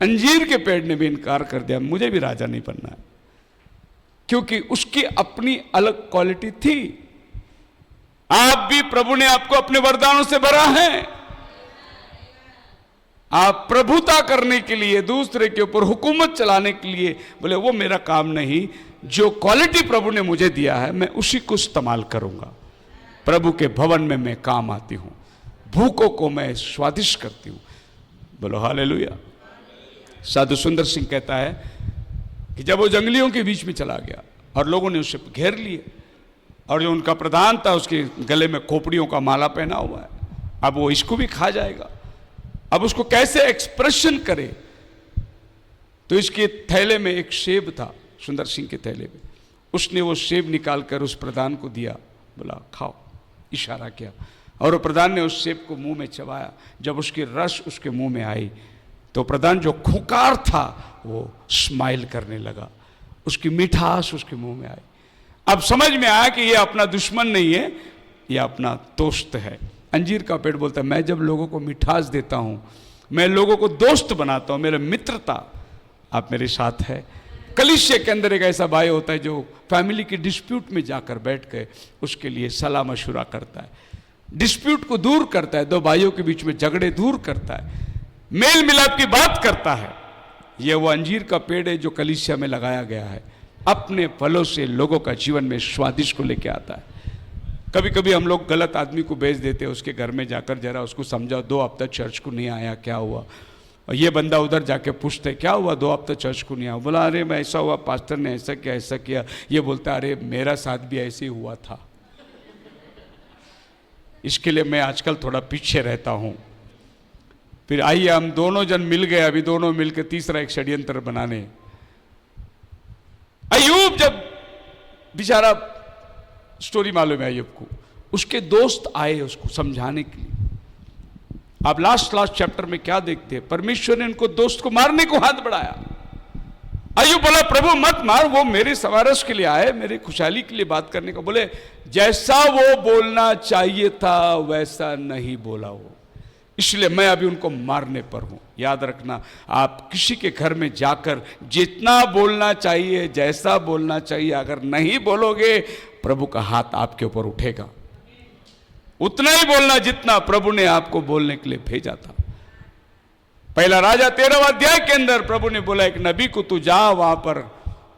Speaker 1: अंजीर के पेड़ ने भी इनकार कर दिया, मुझे भी राजा नहीं बनना है, क्योंकि उसकी अपनी अलग क्वालिटी थी। आप भी, प्रभु ने आपको अपने वरदानों से भरा है। आप प्रभुता करने के लिए, दूसरे के ऊपर हुकूमत चलाने के लिए, बोले वो मेरा काम नहीं। जो क्वालिटी प्रभु ने मुझे दिया है मैं उसी को इस्तेमाल करूंगा। प्रभु के भवन में मैं काम आती हूं, भूखों को मैं स्वादिष्ट करती हूं। बोलो हालेलुया। साधु सुंदर सिंह कहता है कि जब वो जंगलियों के बीच में चला गया और लोगों ने उसे घेर लिए, और जो उनका प्रधान था उसके गले में खोपड़ियों का माला पहना हुआ है, अब वो इसको भी खा जाएगा। अब उसको कैसे एक्सप्रेशन करे? तो इसके थैले में एक सेब था, सुंदर सिंह के थैले में। उसने वो सेब निकालकर उस प्रधान को दिया, बोला खाओ, इशारा किया, और वो प्रधान ने उस सेब को मुंह में चबाया। जब उसकी रस उसके मुंह में आई तो प्रधान जो खुंकार था वो स्माइल करने लगा, उसकी मिठास उसके मुंह में आई। अब समझ में आया कि ये अपना दुश्मन नहीं है, ये अपना दोस्त है। अंजीर का पेड़ बोलता है, मैं जब लोगों को मिठास देता हूं, मैं लोगों को दोस्त बनाता हूं, मेरा मित्रता, आप मेरे साथ है। कलीसिया के अंदर एक ऐसा भाई होता है जो फैमिली की डिस्प्यूट में जाकर बैठ के उसके लिए सलाह मशुरा करता है, डिस्प्यूट को दूर करता है, दो भाइयों के बीच में झगड़े दूर करता है, मेल मिलाप की बात करता है। यह वो अंजीर का पेड़ है जो कलीसिया में लगाया गया है। अपने फलों से लोगों का जीवन में स्वादिष्ट को लेके आता है। कभी कभी हम लोग गलत आदमी को भेज देते हैं, उसके घर में जाकर जरा उसको समझाओ, 2 हफ्ता चर्च को नहीं आया, क्या हुआ? और ये बंदा उधर जाके पूछते क्या हुआ, 2 हफ्ता चर्च को नहीं आया? बोला अरे मैं ऐसा हुआ, पास्टर ने ऐसा किया ऐसा किया। ये बोलता अरे मेरा साथ भी ऐसे ही हुआ था। इसके लिए मैं आजकल थोड़ा पीछे रहता हूं। फिर आइए हम दोनों जन मिल गए, अभी दोनों मिलकर तीसरा एक षड्यंत्र बनाने। अय्यूब, जब बेचारा, स्टोरी मालूम है अय्यूब को, उसके दोस्त आए उसको समझाने के लिए। आप लास्ट चैप्टर में क्या देखते हैं? परमेश्वर ने उनको दोस्त को मारने को हाथ बढ़ाया। अय्यूब बोला प्रभु मत मार, वो मेरे समारस के लिए आए, मेरे खुशहाली के लिए बात करने को। बोले जैसा वो बोलना चाहिए था वैसा नहीं बोला वो, इसलिए मैं अभी उनको मारने पर हूं। याद रखना, आप किसी के घर में जाकर जितना बोलना चाहिए, जैसा बोलना चाहिए, अगर नहीं बोलोगे प्रभु का हाथ आपके ऊपर उठेगा। उतना ही बोलना जितना प्रभु ने आपको बोलने के लिए भेजा था। पहला राजा 13वां अध्याय के अंदर प्रभु ने बोला एक नबी को तू जा, वहां पर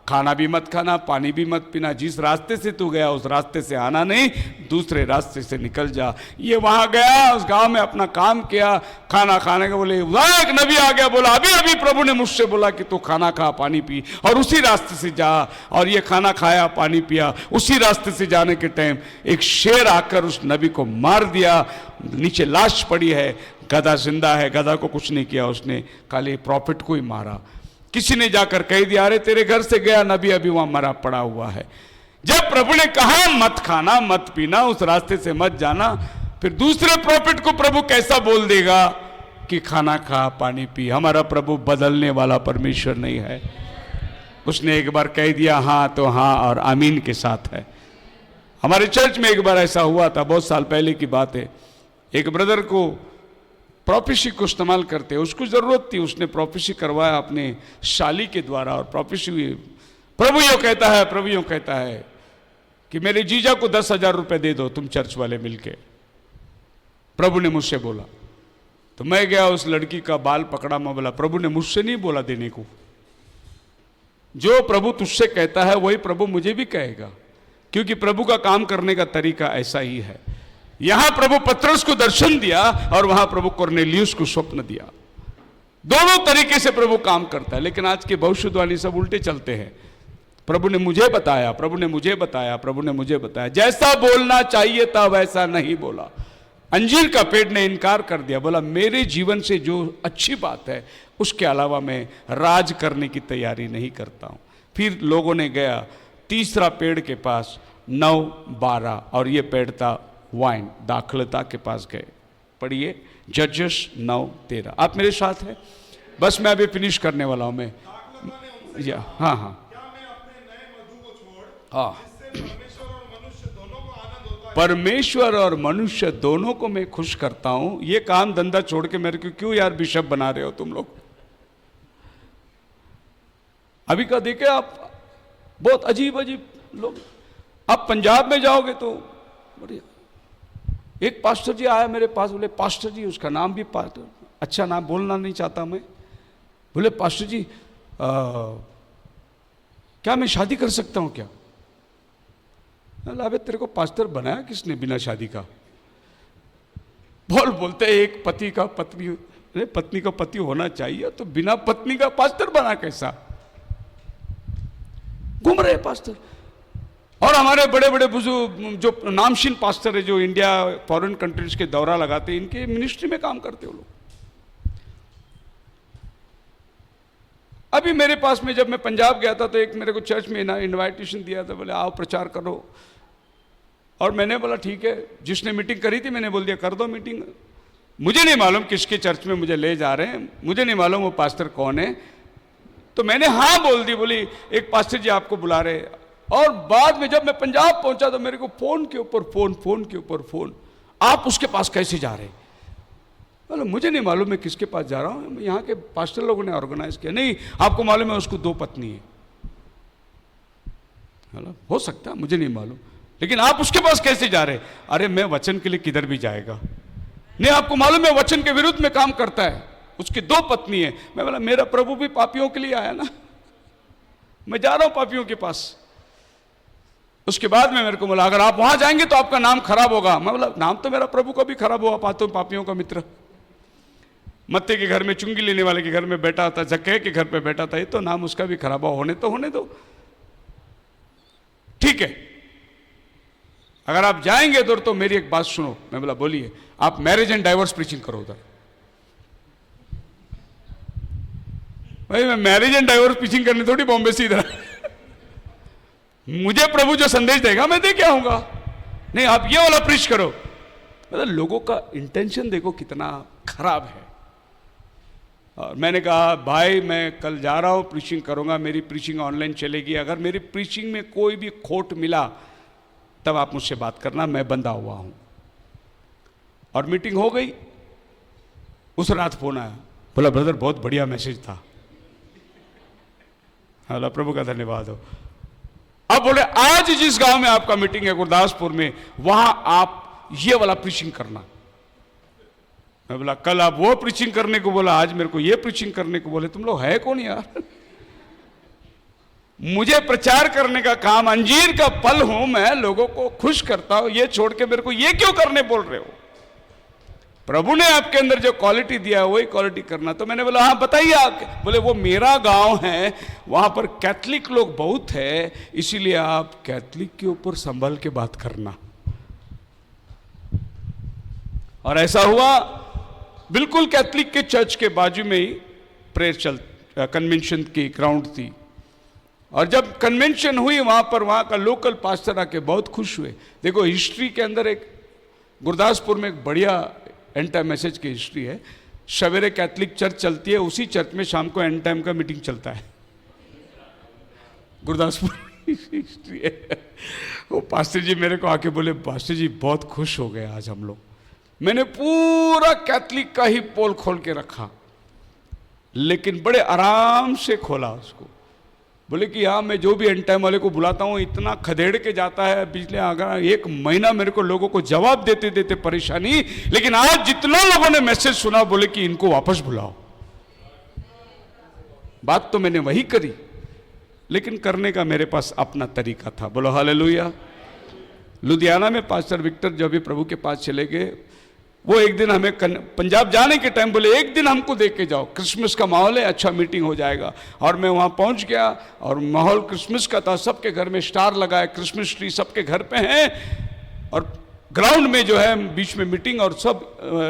Speaker 1: खाना भी मत खाना, पानी भी मत पीना, जिस रास्ते से तू गया उस रास्ते से आना नहीं, दूसरे रास्ते से निकल जा। ये वहां गया, उस गांव में अपना काम किया, खाना खाने के बोले वहां एक नबी आ गया, बोला अभी अभी प्रभु ने मुझसे बोला कि तू खाना खा, पानी पी और उसी रास्ते से जा। और ये खाना खाया, पानी पिया, उसी रास्ते से जाने के टाइम एक शेर आकर उस नबी को मार दिया। नीचे लाश पड़ी है, गधा जिंदा है, गधा को कुछ नहीं किया उसने, खाली प्रॉफिट को ही मारा। किसी ने जाकर कह दिया अरे तेरे घर से गया नबी अभी वहां मरा पड़ा हुआ है। जब प्रभु ने कहा मत खाना मत पीना, उस रास्ते से मत जाना, फिर दूसरे प्रॉफिट को प्रभु कैसा बोल देगा कि खाना खा, पानी पी। हमारा प्रभु बदलने वाला परमेश्वर नहीं है। उसने एक बार कह दिया हाँ तो हाँ और आमीन के साथ है। हमारे चर्च में एक बार ऐसा हुआ था, बहुत साल पहले की बात है। एक ब्रदर को प्रोफेसी को इस्तेमाल करते, उसको जरूरत थी, उसने प्रोफेसी करवाया अपने शाली के द्वारा और प्रोफेसी हुई। प्रभु यूं कहता है, प्रभु यूं कहता है कि मेरे जीजा को 10,000 रुपए दे दो तुम चर्च वाले मिलके, प्रभु ने मुझसे बोला। तो मैं गया, उस लड़की का बाल पकड़ा, मैं बोला प्रभु ने मुझसे नहीं बोला देने को, जो प्रभु तुझसे कहता है वही प्रभु मुझे भी कहेगा, क्योंकि प्रभु का काम करने का तरीका ऐसा ही है। यहां प्रभु पतरस को दर्शन दिया और वहां प्रभु कुरनेलियुस को स्वप्न दिया। दोनों तरीके से प्रभु काम करता है, लेकिन आज के भविष्यवाणी सब उल्टे चलते हैं। प्रभु ने मुझे बताया, प्रभु ने मुझे बताया, प्रभु ने मुझे बताया, जैसा बोलना चाहिए था वैसा नहीं बोला। अंजीर का पेड़ ने इनकार कर दिया, बोला मेरे जीवन से जो अच्छी बात है उसके अलावा मैं राज करने की तैयारी नहीं करता हूं। फिर लोगों ने गया तीसरा पेड़ के पास 9-12 और ये पेड़ था वाइन, दाखलता के पास गए। पढ़िए जजेस 9-13। आप मेरे साथ हैं? बस मैं अभी फिनिश करने वाला हूं। मैं हाँ हाँ हाँ, परमेश्वर और मनुष्य दोनों को मैं खुश करता हूं। ये काम धंधा छोड़ के मेरे को क्यों यार बिशप बना रहे हो तुम लोग? अभी का देखे आप, बहुत अजीब अजीब लोग। आप पंजाब में जाओगे तो बढ़िया। एक पास्टर जी आया मेरे पास, बोले पास्टर जी, उसका नाम भी अच्छा नाम बोलना नहीं चाहता मैं, बोले पास्टर जी क्या मैं शादी कर सकता हूं क्या? अबे तेरे को पास्टर बनाया किसने बिना शादी का? बोलते एक पति का पत्नी का पति होना चाहिए, तो बिना पत्नी का पास्टर बना कैसा? घूम रहे पास्टर। और हमारे बड़े बड़े बुजुर्ग जो नामशीन पास्टर है, जो इंडिया फॉरेन कंट्रीज के दौरा लगाते हैं, इनके मिनिस्ट्री में काम करते हो लोग। अभी मेरे पास में जब मैं पंजाब गया था तो एक मेरे को चर्च में इनवाइटेशन दिया था, बोले आओ प्रचार करो। और मैंने बोला ठीक है, जिसने मीटिंग करी थी मैंने बोल दिया कर दो मीटिंग। मुझे नहीं मालूम किसके चर्च में मुझे ले जा रहे हैं, मुझे नहीं मालूम वो पास्टर कौन है। तो मैंने हाँ बोल दी, बोली एक पास्टर जी आपको बुला रहे। और बाद में जब मैं पंजाब पहुंचा तो मेरे को फोन के ऊपर फोन के ऊपर फोन, आप उसके पास कैसे जा रहे? बोले मुझे नहीं मालूम मैं किसके पास जा रहा हूं, यहाँ के पास्टर लोगों ने ऑर्गेनाइज किया। नहीं आपको मालूम है उसको 2 पत्नी है। हो सकता है, मुझे नहीं मालूम, लेकिन आप उसके पास कैसे जा रहे? अरे मैं वचन के लिए किधर भी जाएगा। नहीं आपको मालूम है वचन के विरुद्ध में काम करता है, उसकी 2 पत्नी है। मैं बोला मेरा प्रभु भी पापियों के लिए आया ना, मैं जा रहा हूं पापियों के पास। उसके बाद में मेरे को बोला अगर आप वहां जाएंगे तो आपका नाम खराब होगा। मैं बोला नाम तो मेरा प्रभु का भी खराब हुआ, पातो पापियों का मित्र। मत्ते के घर में चुंगी लेने वाले के घर में बैठा था, जक्के के घर पे बैठा था, ये तो नाम उसका भी खराब हुआ। होने दो, ठीक है। अगर आप जाएंगे उधर तो मेरी एक बात सुनो। मैं बोला बोलिए। आप मैरिज एंड डाइवोर्स प्रीचिंग करो उधर। भाई मैं मैरिज एंड डाइवोर्स प्रीचिंग करने थोड़ी बॉम्बे से इधर, मुझे प्रभु जो संदेश देगा मैं दे के आऊंगा। नहीं आप ये वाला प्रीच करो। मतलब लोगों का इंटेंशन देखो कितना खराब है। और मैंने कहा भाई मैं कल जा रहा हूं, प्रीचिंग करूंगा, मेरी प्रीचिंग ऑनलाइन चलेगी। अगर मेरी प्रीचिंग में कोई भी खोट मिला तब आप मुझसे बात करना, मैं बंधा हुआ हूं। और मीटिंग हो गई। उस रात फोन आया, बोला ब्रदर बहुत बढ़िया मैसेज था। अल्लाह प्रभु का धन्यवाद हो। अब बोले आज जिस गांव में आपका मीटिंग है गुरदासपुर में, वहां आप ये वाला प्रीचिंग करना। मैं बोला कल आप वो प्रीचिंग करने को बोला, आज मेरे को ये प्रीचिंग करने को बोले। तुम लोग है कौन यार? मुझे प्रचार करने का काम, अंजीर का फल हूं मैं, लोगों को खुश करता हूं, ये छोड़ के मेरे को ये क्यों करने बोल रहे हो? प्रभु ने आपके अंदर जो क्वालिटी दिया है वही क्वालिटी करना। तो मैंने बोला हाँ बताइए आप। बोले वो मेरा गांव है, वहां पर कैथलिक लोग बहुत है, इसीलिए आप कैथलिक के ऊपर संभल के बात करना। और ऐसा हुआ, बिल्कुल कैथलिक के चर्च के बाजू में ही प्रेयर कन्वेंशन की ग्राउंड थी। और जब कन्वेंशन हुई वहां पर, वहां का लोकल पास्टर आके बहुत खुश हुए। देखो हिस्ट्री के अंदर एक गुरदासपुर में एक बढ़िया एंड टाइम मैसेज की हिस्ट्री है। सवेरे कैथलिक चर्च चलती है, उसी चर्च में शाम को एंड टाइम का मीटिंग चलता है। गुरदासपुर हिस्ट्री है। वो पास्टर जी मेरे को आके बोले पास्टर जी बहुत खुश हो गए आज हम लोग। मैंने पूरा कैथलिक का ही पोल खोल के रखा, लेकिन बड़े आराम से खोला उसको। बोले कि हाँ मैं जो भी एंड टाइम वाले को बुलाता हूँ इतना खदेड़ के जाता है, पिछले अगर 1 महीना मेरे को लोगों को जवाब देते देते परेशानी, लेकिन आज जितना लोगों ने मैसेज सुना बोले कि इनको वापस बुलाओ। बात तो मैंने वही करी, लेकिन करने का मेरे पास अपना तरीका था। बोलो हालेलुया। लुधियाना में पास्टर विक्टर जब भी प्रभु के पास चले गए, वो एक दिन हमें पंजाब जाने के टाइम बोले एक दिन हमको देख के जाओ, क्रिसमस का माहौल है, अच्छा मीटिंग हो जाएगा। और मैं वहाँ पहुँच गया और माहौल क्रिसमस का था, सबके घर में स्टार लगा है, क्रिसमस ट्री सबके घर पे हैं, और ग्राउंड में जो है बीच में मीटिंग और सब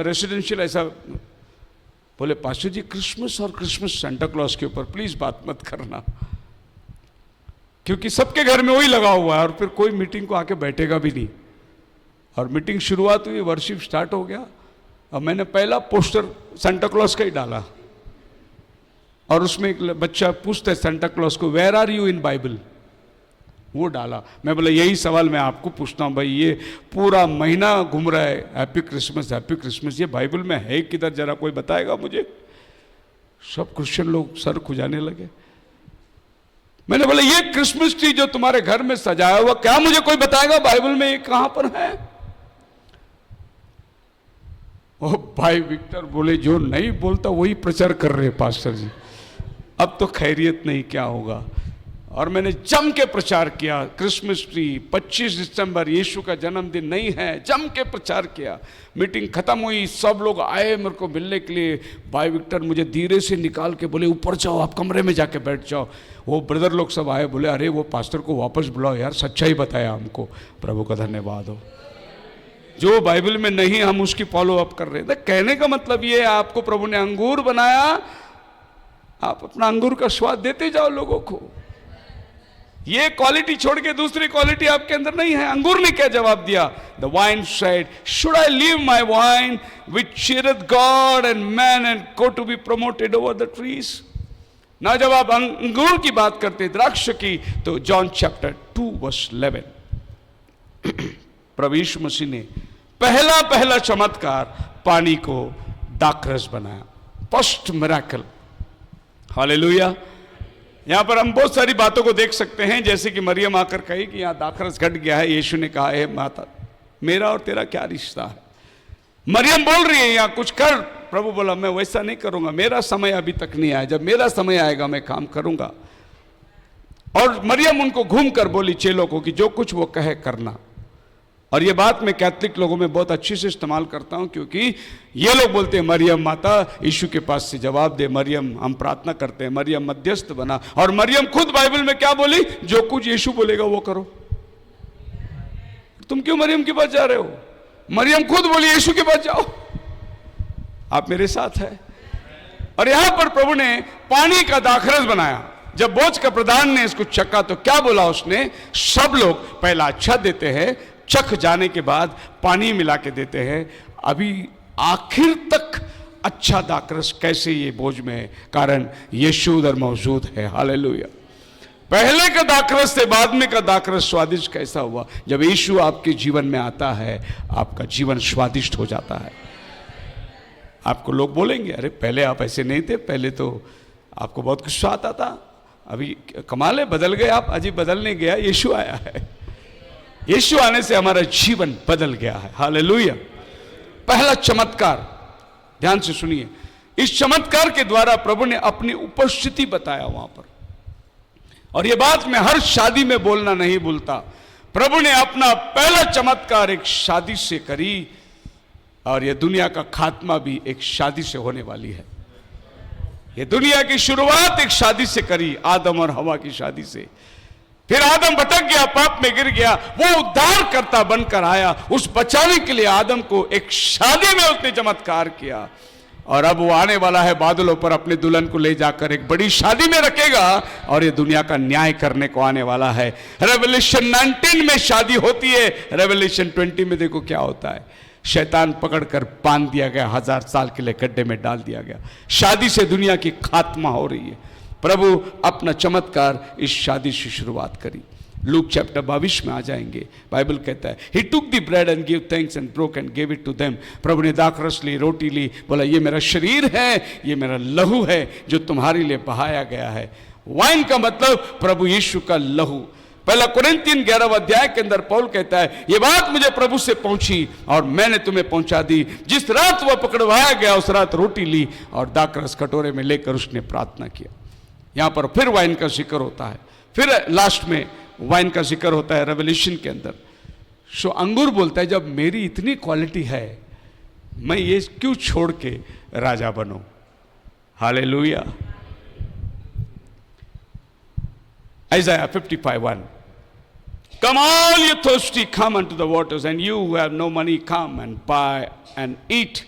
Speaker 1: रेसिडेंशियल ऐसा। बोले पास्टर जी क्रिसमस और क्रिसमस सेंटा क्लॉज के ऊपर प्लीज़ बात मत करना, क्योंकि सबके घर में वही लगा हुआ है और फिर कोई मीटिंग को आके बैठेगा भी नहीं। और मीटिंग शुरुआत हुई, वर्शिप स्टार्ट हो गया, और मैंने पहला पोस्टर सेंटा क्लॉज का ही डाला। और उसमें एक बच्चा पूछता है सेंटा क्लॉज को where are you in Bible, वो डाला। मैं बोला यही सवाल मैं आपको पूछता हूँ भाई, ये पूरा महीना घूम रहा है हैप्पी क्रिसमस, ये बाइबल में है किधर, जरा कोई बताएगा मुझे? सब क्रिश्चियन लोग सर खुजाने लगे। मैंने बोला ये क्रिसमस ट्री जो तुम्हारे घर में सजाया हुआ, क्या मुझे कोई बताएगा बाइबल में ये कहां पर है? ओ भाई विक्टर बोले जो नहीं बोलता वही प्रचार कर रहे पास्टर जी, अब तो खैरियत नहीं, क्या होगा? और मैंने जम के प्रचार किया, क्रिसमस ट्री 25 दिसंबर यीशु का जन्मदिन नहीं है, जम के प्रचार किया। मीटिंग खत्म हुई, सब लोग आए मेरे को मिलने के लिए। भाई विक्टर मुझे धीरे से निकाल के बोले ऊपर जाओ, आप कमरे में जाके बैठ जाओ। वो ब्रदर लोग सब आए, बोले अरे वो पास्टर को वापस बुलाओ यार, सच्चाई बताया हमको। प्रभु का धन्यवाद हो, जो बाइबल में नहीं हम उसकी फॉलो अप कर रहे थे। कहने का मतलब ये है आपको प्रभु ने अंगूर बनाया, आप अपना अंगूर का स्वाद देते जाओ लोगों को। ये क्वालिटी छोड़ के दूसरी क्वालिटी आपके अंदर नहीं है। अंगूर ने क्या जवाब दिया? The vine said, should I leave my wine which cheereth God and man and go to be promoted over the trees? ना जब आप अंगूर की बात करते द्राक्ष की, तो जॉन चैप्टर 2 वर्स 11 प्रभु यीशु मसीह ने पहला चमत्कार पानी को दाखरस बनाया, फर्स्ट मिरेकल। हालेलुया। यहां पर हम बहुत सारी बातों को देख सकते हैं, जैसे कि मरियम आकर कही कि यहां दाखरस घट गया है। यीशु ने कहा है माता मेरा और तेरा क्या रिश्ता है? मरियम बोल रही है यहां कुछ कर। प्रभु बोला मैं वैसा नहीं करूंगा, मेरा समय अभी तक नहीं आया, जब मेरा समय आएगा मैं काम करूंगा। और मरियम उनको घूम कर बोली चेलों को कि जो कुछ वो कहे करना। और ये बात मैं कैथलिक लोगों में बहुत अच्छे से इस्तेमाल करता हूं, क्योंकि ये लोग बोलते हैं मरियम माता यीशु के पास से जवाब दे, मरियम हम प्रार्थना करते हैं, मरियम मध्यस्थ बना। और मरियम खुद बाइबल में क्या बोली? जो कुछ यीशु बोलेगा वो करो। तुम क्यों मरियम के पास जा रहे हो? मरियम खुद बोली यीशु के पास जाओ, आप मेरे साथ है। और यहां पर प्रभु ने पानी का दाखरस बनाया। जब बोझ का प्रधान ने इसको चखा तो क्या बोला उसने? सब लोग पहला अच्छा देते हैं, चख जाने के बाद पानी मिला के देते हैं, अभी आखिर तक अच्छा दाखरस कैसे ये बोझ में है? कारण यीशु उधर मौजूद है। हालेलुया। पहले का दाखरस से बाद में का दाखरस स्वादिष्ट कैसा हुआ? जब यीशु आपके जीवन में आता है, आपका जीवन स्वादिष्ट हो जाता है। आपको लोग बोलेंगे अरे पहले आप ऐसे नहीं थे, पहले तो आपको बहुत गुस्सा आता था, अभी कमाल है बदल गए आप। अजी बदल नहीं गया, यीशु आया है। यीशु आने से हमारा जीवन बदल गया है। हालेलुया। पहला चमत्कार, ध्यान से सुनिए, इस चमत्कार के द्वारा प्रभु ने अपनी उपस्थिति बताया। वहां पर और ये बात मैं हर शादी में बोलना नहीं भूलता। प्रभु ने अपना पहला चमत्कार एक शादी से करी, और ये दुनिया का खात्मा भी एक शादी से होने वाली है। ये दुनिया की शुरुआत एक शादी से करी, आदम और हवा की शादी से। फिर आदम भटक गया, पाप में गिर गया, वो उद्धारकर्ता बनकर आया। उस बचाने के लिए आदम को एक शादी में उसने चमत्कार किया, और अब वो आने वाला है बादलों पर अपने दुल्हन को ले जाकर एक बड़ी शादी में रखेगा, और ये दुनिया का न्याय करने को आने वाला है। रेवलेशन 19 में शादी होती है, रेवलेशन 20 में देखो क्या होता है। शैतान पकड़कर बांध दिया गया, 1000 साल के लिए गड्ढे में डाल दिया गया। शादी से दुनिया की खात्मा हो रही है। प्रभु अपना चमत्कार इस शादी से शुरुआत करी। लूक चैप्टर 22 में आ जाएंगे। बाइबल कहता है, he took the bread and give thanks and broke and give it to them. प्रभु ने दाखरस ली, रोटी ली, बोला ये मेरा शरीर है, ये मेरा लहू है जो तुम्हारे लिए बहाया गया है। वाइन का मतलब प्रभु यीशु का लहू। पहला कुरिन्थियन 11 अध्याय के अंदर पौल कहता है, ये बात मुझे प्रभु से पहुंची और मैंने तुम्हें पहुंचा दी। जिस रात वह पकड़वाया गया उस रात रोटी ली और दाखरस कटोरे में लेकर उसने प्रार्थना किया। यहां पर फिर वाइन का जिक्र होता है, फिर लास्ट में वाइन का जिक्र होता है रेवलेशन के अंदर। सो अंगूर बोलता है, जब मेरी इतनी क्वालिटी है, मैं ये क्यों छोड़ के राजा बनूं। Hallelujah. Isaiah 55:1 Come all you thirsty, come unto the waters, and you who have no money, come and buy and eat.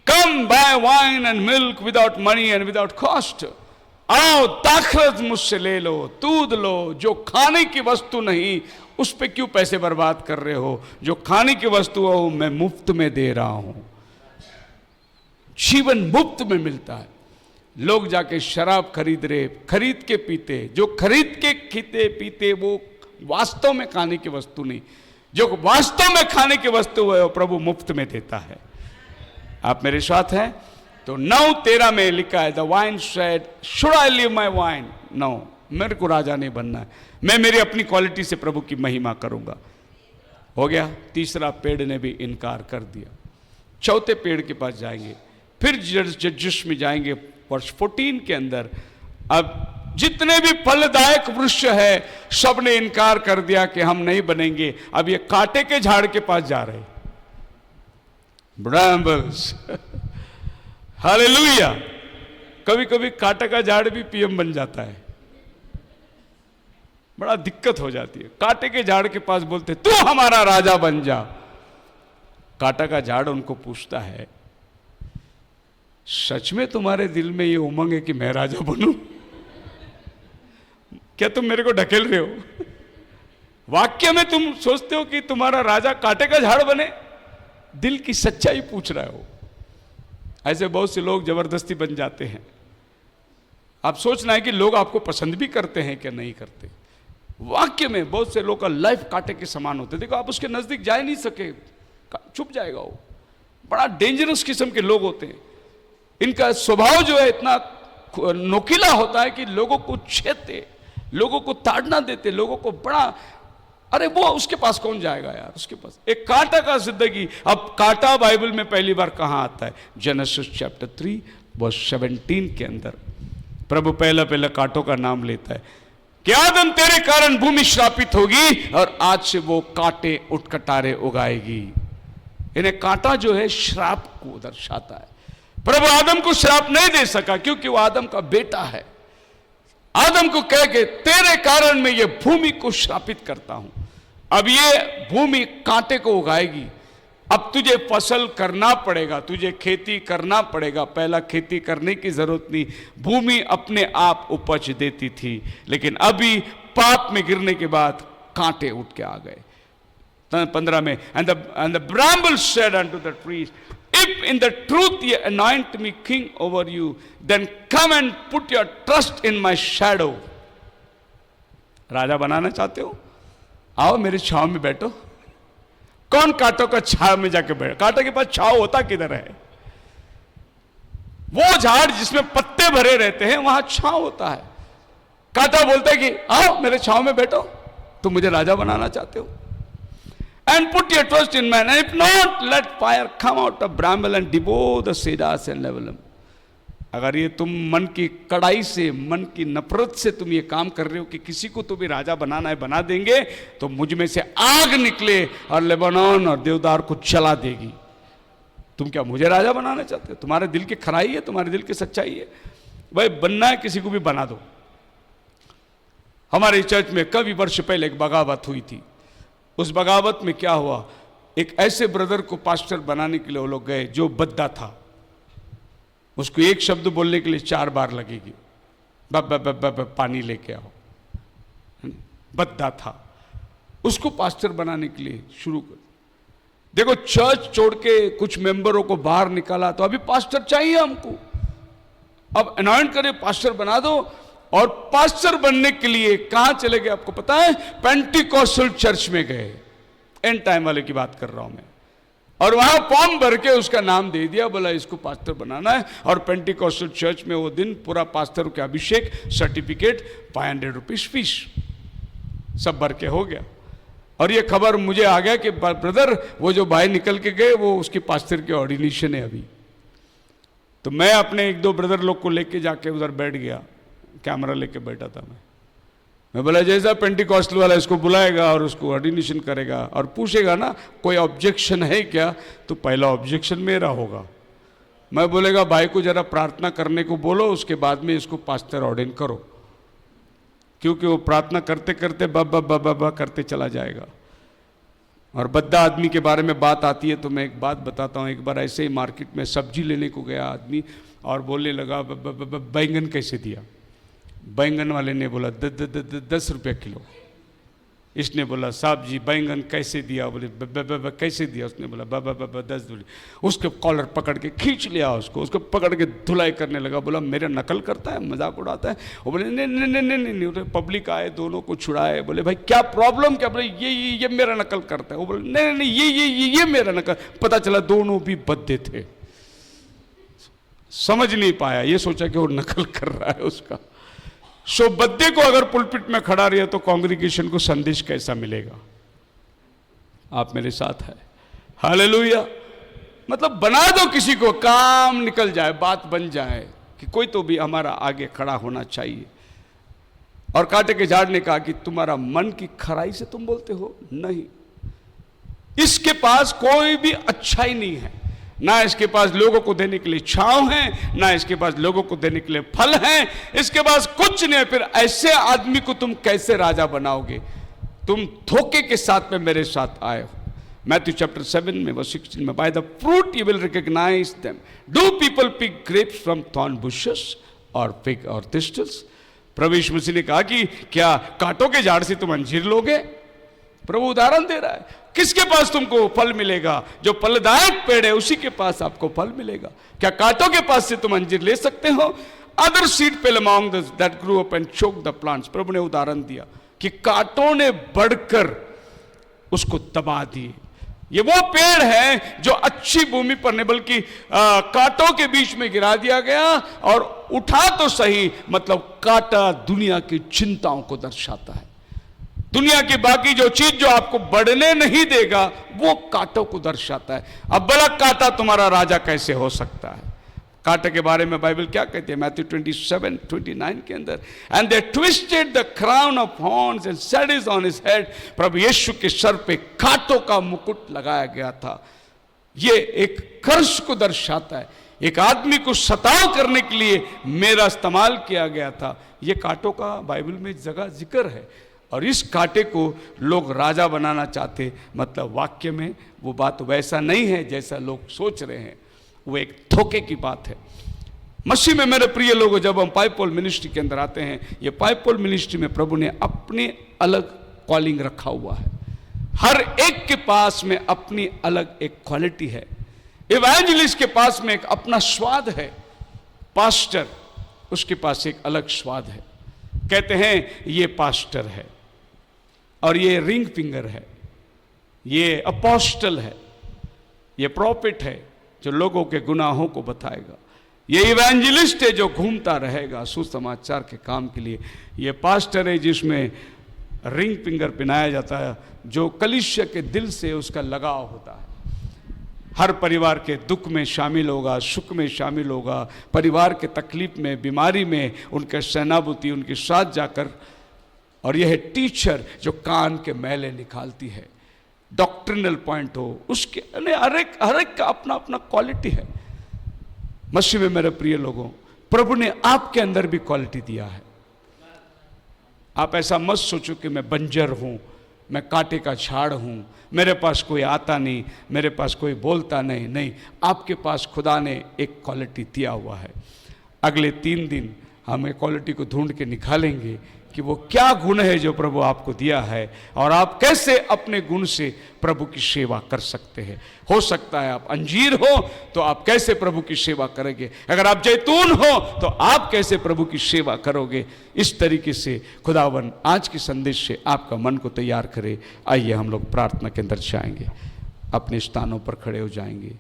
Speaker 1: Come buy wine and milk without money and without cost. आओ दाखरस मुझसे ले लो, दूध लो। जो खाने की वस्तु नहीं उस पे क्यों पैसे बर्बाद कर रहे हो? जो खाने की वस्तु है वो मैं मुफ्त में दे रहा हूं। जीवन मुफ्त में मिलता है। लोग जाके शराब खरीद रहे, खरीद के पीते। जो खरीद के खीते पीते वो वास्तव में खाने की वस्तु नहीं। जो वास्तव में खाने की वस्तु है वो प्रभु मुफ्त में देता है। आप मेरे साथ हैं? तो 9:13 में लिखा है, the vine said should I leave my wine. No, मेरे को राजा नहीं बनना है, मैं मेरी अपनी क्वालिटी से प्रभु की महिमा करूंगा। हो गया। तीसरा पेड़ ने भी इनकार कर दिया। चौथे पेड़ के पास जाएंगे, फिर जड्जस में जाएंगे वर्ष 14 के अंदर। अब जितने भी फलदायक वृक्ष है सब ने इनकार कर दिया कि हम नहीं बनेंगे। अब ये कांटे के झाड़ के पास जा रहे, ब्रैम्बल्स। हालेलुया। कभी कभी कांटे का झाड़ भी पीएम बन जाता है, बड़ा दिक्कत हो जाती है। कांटे के झाड़ के पास बोलते तू हमारा राजा बन जा। कांटा का झाड़ उनको पूछता है, सच में तुम्हारे दिल में ये उमंग है कि मैं राजा बनूं? क्या तुम मेरे को ढकेल रहे हो? वाक्य में तुम सोचते हो कि तुम्हारा राजा कांटे का झाड़ बने? दिल की सच्चाई पूछ रहा हो। ऐसे बहुत से लोग जबरदस्ती बन जाते हैं। आप सोचना है कि लोग आपको पसंद भी करते हैं क्या नहीं करते। वाक्य में बहुत से लोग का लाइफ कांटे के समान होते। देखो, आप उसके नजदीक जा ही नहीं सके, चुप जाएगा वो। बड़ा डेंजरस किस्म के लोग होते हैं। इनका स्वभाव जो है इतना नोकीला होता है कि लोगों को छेदते, लोगों को ताड़ना देते, लोगों को बड़ा, अरे वो उसके पास कौन जाएगा यार, उसके पास एक कांटा का जिंदगी। अब कांटा बाइबल में पहली बार कहां आता है? जेनेसिस चैप्टर 3 वर्स 17 के अंदर प्रभु पहला कांटों का नाम लेता है कि आदम तेरे कारण भूमि श्रापित होगी और आज से वो कांटे उठकटारे उगाएगी। इन्हें कांटा जो है श्राप को दर्शाता है। प्रभु आदम को श्राप नहीं दे सका क्योंकि वो आदम का बेटा है। आदम को कह के तेरे कारण मैं ये भूमि को श्रापित करता हूं। अब ये भूमि कांटे को उगाएगी। अब तुझे फसल करना पड़ेगा, तुझे खेती करना पड़ेगा। पहला खेती करने की जरूरत नहीं, भूमि अपने आप उपज देती थी। लेकिन अभी पाप में गिरने के बाद कांटे उठ के आ गए। 15 में and the bramble said unto the trees, if in the truth ye anoint me king over you, then come and put your trust in my shadow. राजा बनाना चाहते हो? आओ मेरे छांव में बैठो। कौन कांटों का छांव में जाके बैठे? कांटे के पास छांव होता किधर है? वो झाड़ जिसमें पत्ते भरे रहते हैं वहां छांव होता है। कांटा बोलता है कि आओ मेरे छांव में बैठो, तुम मुझे राजा बनाना चाहते हो। And put your trust in man, and if not, let fire come out of bramble and devour the cedars and level them. अगर ये तुम मन की कड़ाई से, मन की नफरत से तुम ये काम कर रहे हो कि किसी को तो भी राजा बनाना है, बना देंगे, तो मुझ में से आग निकले और लेबनान और देवदार को जला देगी। तुम क्या मुझे राजा बनाना चाहते हो? तुम्हारे दिल की खराई है, तुम्हारे दिल की सच्चाई है। भाई बनना है किसी को भी बना दो। हमारे चर्च में कई वर्ष पहले एक बगावत हुई थी। उस बगावत में क्या हुआ, एक ऐसे ब्रदर को पास्टर बनाने के लिए वो लोग गए जो बद्दा था। उसको एक शब्द बोलने के लिए 4 बार लगेगी, पानी लेके आओ, बद्दा था। उसको पास्टर बनाने के लिए शुरू कर, देखो चर्च छोड़ के कुछ मेंबरों को बाहर निकाला, तो अभी पास्टर चाहिए हमको, अब अनॉइंट करे, पास्टर बना दो। और पास्टर बनने के लिए कहां चले गए आपको पता है? पेंटिकॉस्टल चर्च में गए। एंड टाइम वाले की बात कर रहा हूं मैं। और वहां फॉर्म भर के उसका नाम दे दिया, बोला इसको पास्टर बनाना है। और पेंटिकॉस्टल चर्च में वो दिन पूरा पास्टर के अभिषेक, सर्टिफिकेट, 500 रुपीज फीस, सब भर के हो गया। और ये खबर मुझे आ गया कि ब्रदर वो जो भाई निकल के गए वो उसकी पास्टर की ऑर्डिनेशन है अभी। तो मैं अपने 1-2 ब्रदर लोग को लेके जाके उधर बैठ गया, कैमरा लेके बैठा था मैं बोला जैसा पेंटिकॉस्टल वाला इसको बुलाएगा और उसको ऑर्डिनेशन करेगा और पूछेगा ना कोई ऑब्जेक्शन है क्या, तो पहला ऑब्जेक्शन मेरा होगा। मैं बोलेगा भाई को जरा प्रार्थना करने को बोलो, उसके बाद में इसको पास्टर ऑर्डिन करो, क्योंकि वो प्रार्थना करते करते बा करते चला जाएगा। और बद्दा आदमी के बारे में बात आती है तो मैं एक बात बताता हूँ। एक बार ऐसे ही मार्केट में सब्जी लेने को गया आदमी और बोलने लगा बैंगन कैसे दिया? बैंगन वाले ने बोला 10 रुपये किलो। इसने बोला साहब जी बैंगन कैसे दिया? बोले कैसे दिया? उसने बोला 10 रुपये। उसके कॉलर पकड़ के खींच लिया, उसको पकड़ के धुलाई करने लगा। बोला मेरा नकल करता है, मजाक उड़ाता है। वो बोले नहीं। पब्लिक आए, दोनों को छुड़ाए। बोले भाई क्या प्रॉब्लम क्या? बोले ये मेरा नकल करता है। वो बोले नहीं ये मेरा नकल। पता चला दोनों भी बद्दे थे। समझ नहीं पाया, ये सोचा कि वो नकल कर रहा है उसका। सो बद्दे को अगर पुलपिट में खड़ा रहे तो कांग्रीगेशन को संदेश कैसा मिलेगा? आप मेरे साथ है? हालेलुया। मतलब बना दो किसी को, काम निकल जाए, बात बन जाए कि कोई तो भी हमारा आगे खड़ा होना चाहिए। और कांटे के झाड़ ने कहा कि तुम्हारा मन की खराई से तुम बोलते हो, नहीं, इसके पास कोई भी अच्छाई नहीं है, ना इसके पास लोगों को देने के लिए छांव है, ना इसके पास लोगों को देने के लिए फल है, इसके पास कुछ नहीं। फिर ऐसे आदमी को तुम कैसे राजा बनाओगे? तुम धोखे के साथ में मेरे साथ आए हो। मैथ्यू चैप्टर 7 में वर्स 16 में, by the fruit you will recognise them, do people pick grapes from thorn bushes और पिग और थिस्टल्स? प्रभु यीशु मसीह ने कहा कि क्या कांटों के झाड़ से तुम अंजीर लोगे? प्रभु उदाहरण दे रहा है, किसके पास तुमको फल मिलेगा? जो फलदायक पेड़ है उसी के पास आपको फल मिलेगा। क्या कांटों के पास से तुम अंजीर ले सकते हो? Other seed fell among that grew up and choke the plants. प्रभु ने उदाहरण दिया कि कांटों ने बढ़कर उसको दबा दिए। ये वो पेड़ है जो अच्छी भूमि पर नहीं बल्कि कांटों के बीच में गिरा दिया गया, और उठा तो सही, मतलब कांटा दुनिया की चिंताओं को दर्शाता है। दुनिया की बाकी जो चीज जो आपको बढ़ने नहीं देगा वो कांटों को दर्शाता है। अब बड़ा कांटा तुम्हारा राजा कैसे हो सकता है? कांटे के बारे में बाइबल क्या कहती है? मैथ्यू 27:29 के अंदर, and they twisted the crown of horns and set it on his head. प्रभु यीशु के सर पे कांटों का मुकुट लगाया गया था। ये एक कर्ष को दर्शाता है, एक आदमी को सताव करने के लिए मेरा इस्तेमाल किया गया था। ये कांटों का बाइबल में जगह जिक्र है, और इस कांटे को लोग राजा बनाना चाहते। मतलब वाक्य में वो बात वैसा नहीं है जैसा लोग सोच रहे हैं, वो एक धोखे की बात है। मसीह में मेरे प्रिय लोगों, जब हम पाइपॉल मिनिस्ट्री के अंदर आते हैं, ये पाइपॉल मिनिस्ट्री में प्रभु ने अपने अलग कॉलिंग रखा हुआ है। हर एक के पास में अपनी अलग एक क्वालिटी है। इवेंजलिस्ट के पास में एक अपना स्वाद है, पास्टर उसके पास एक अलग स्वाद है। कहते हैं ये पास्टर है और ये रिंग फिंगर है, ये अपोस्टल है, ये प्रॉफिट है जो लोगों के गुनाहों को बताएगा, ये इवेंजलिस्ट है जो घूमता रहेगा सुसमाचार के काम के लिए, ये पास्टर है जिसमें रिंग फिंगर पहनाया जाता है, जो कलीसिया के दिल से उसका लगाव होता है। हर परिवार के दुख में शामिल होगा, सुख में शामिल होगा, परिवार के तकलीफ में, बीमारी में उनके सहानुभूति उनके साथ जाकर। और यह टीचर जो कान के मैले निकालती है, डॉक्ट्रिनल पॉइंट हो, उसके हर एक का अपना अपना क्वालिटी है। मसीह में मेरे प्रिय लोगों, प्रभु ने आपके अंदर भी क्वालिटी दिया है। आप ऐसा मत सोचो कि मैं बंजर हूं, मैं कांटे का झाड़ हूं, मेरे पास कोई आता नहीं, मेरे पास कोई बोलता नहीं। नहीं, आपके पास खुदा ने एक क्वालिटी दिया हुआ है। अगले 3 दिन हम एक क्वालिटी को ढूंढ के निकालेंगे कि वो क्या गुण है जो प्रभु आपको दिया है और आप कैसे अपने गुण से प्रभु की सेवा कर सकते हैं। हो सकता है आप अंजीर हो तो आप कैसे प्रभु की सेवा करेंगे, अगर आप जैतून हो तो आप कैसे प्रभु की सेवा करोगे। इस तरीके से खुदावन आज के संदेश से आपका मन को तैयार करे। आइए हम लोग प्रार्थना के अंदर जाएंगे, अपने स्थानों पर खड़े हो जाएंगे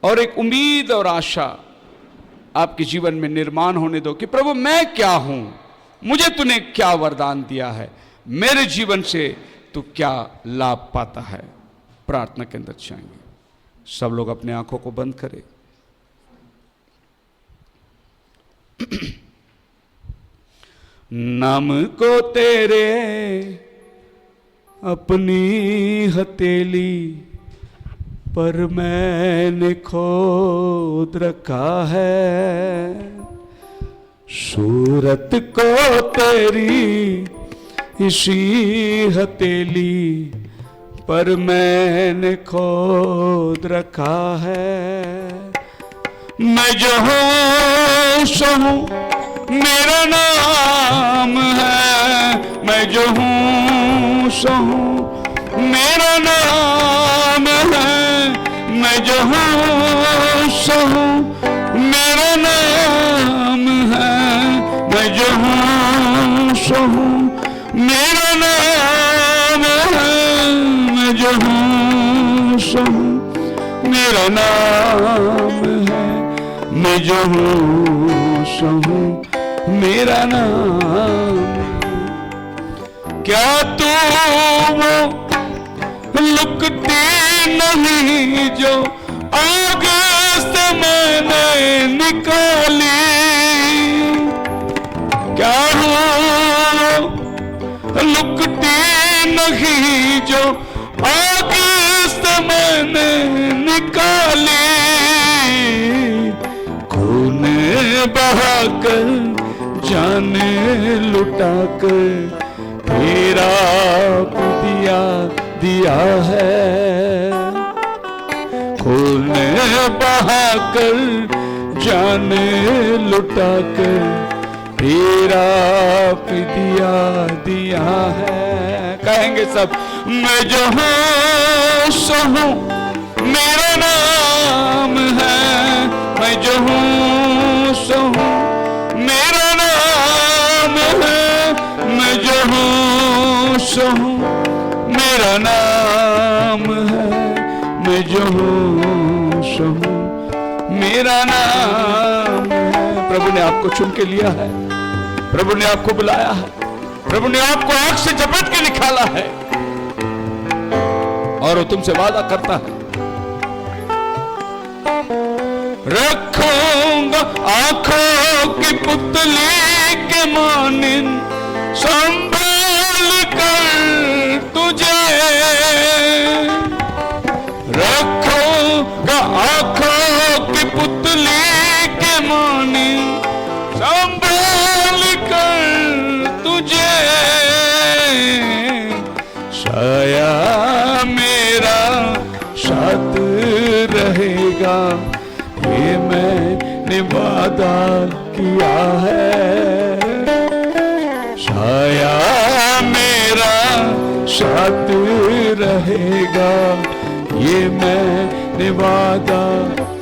Speaker 1: और एक उम्मीद और आशा आपके जीवन में निर्माण होने दो कि प्रभु मैं क्या हूं, मुझे तूने क्या वरदान दिया है, मेरे जीवन से तू क्या लाभ पाता है। प्रार्थना के अंदर जाएंगे। सब लोग अपने आंखों को बंद करें। नाम को तेरे अपनी हथेली पर मैंने खोद रखा है, सूरत को तेरी इसी हथेली पर मैंने खोद रखा है। मैं जो हूँ सो हूँ मेरा नाम है, मैं जो हूँ सो हूँ मेरा नाम है, मैं जो हूँ सो हूँ मेरा नाम है, मैं जो हूँ सो हूँ मेरा नाम है, मैं जो हूँ सो हूँ मेरा नाम है, मैं जो हूँ सो हूँ मेरा नाम। क्या तू वो लुकती नहीं जो आग से मैंने निकाली, क्या वो लुकती नहीं जो आग से मैंने निकाली। खून बहाकर जाने लुटाकर तेरा दिया है, खून बहाकर जाने लुटाकर तेरा दिया है। कहेंगे सब, मैं जो हूँ सो हूँ मेरा नाम है, मैं जो हूँ सो हूँ मेरा नाम है, मैं जो हूँ सो हूँ मेरा नाम है, मैं जो हूँ सो हूँ मेरा नाम है। प्रभु ने आपको चुन के लिया है, प्रभु ने आपको बुलाया है, प्रभु ने आपको आंख से झपट के निकाला है और वो तुमसे वादा करता है, रखूंगा आंखों की पुतली के मानिंद संभाल कर तुझे, रखूंगा आंखों की पुतली के मानिंद संभाल कर तुझे। साया मेरा साथ रहेगा, ये मैंने वादा किया है। साया मेरा साथ रहेगा, ये मैंने वादा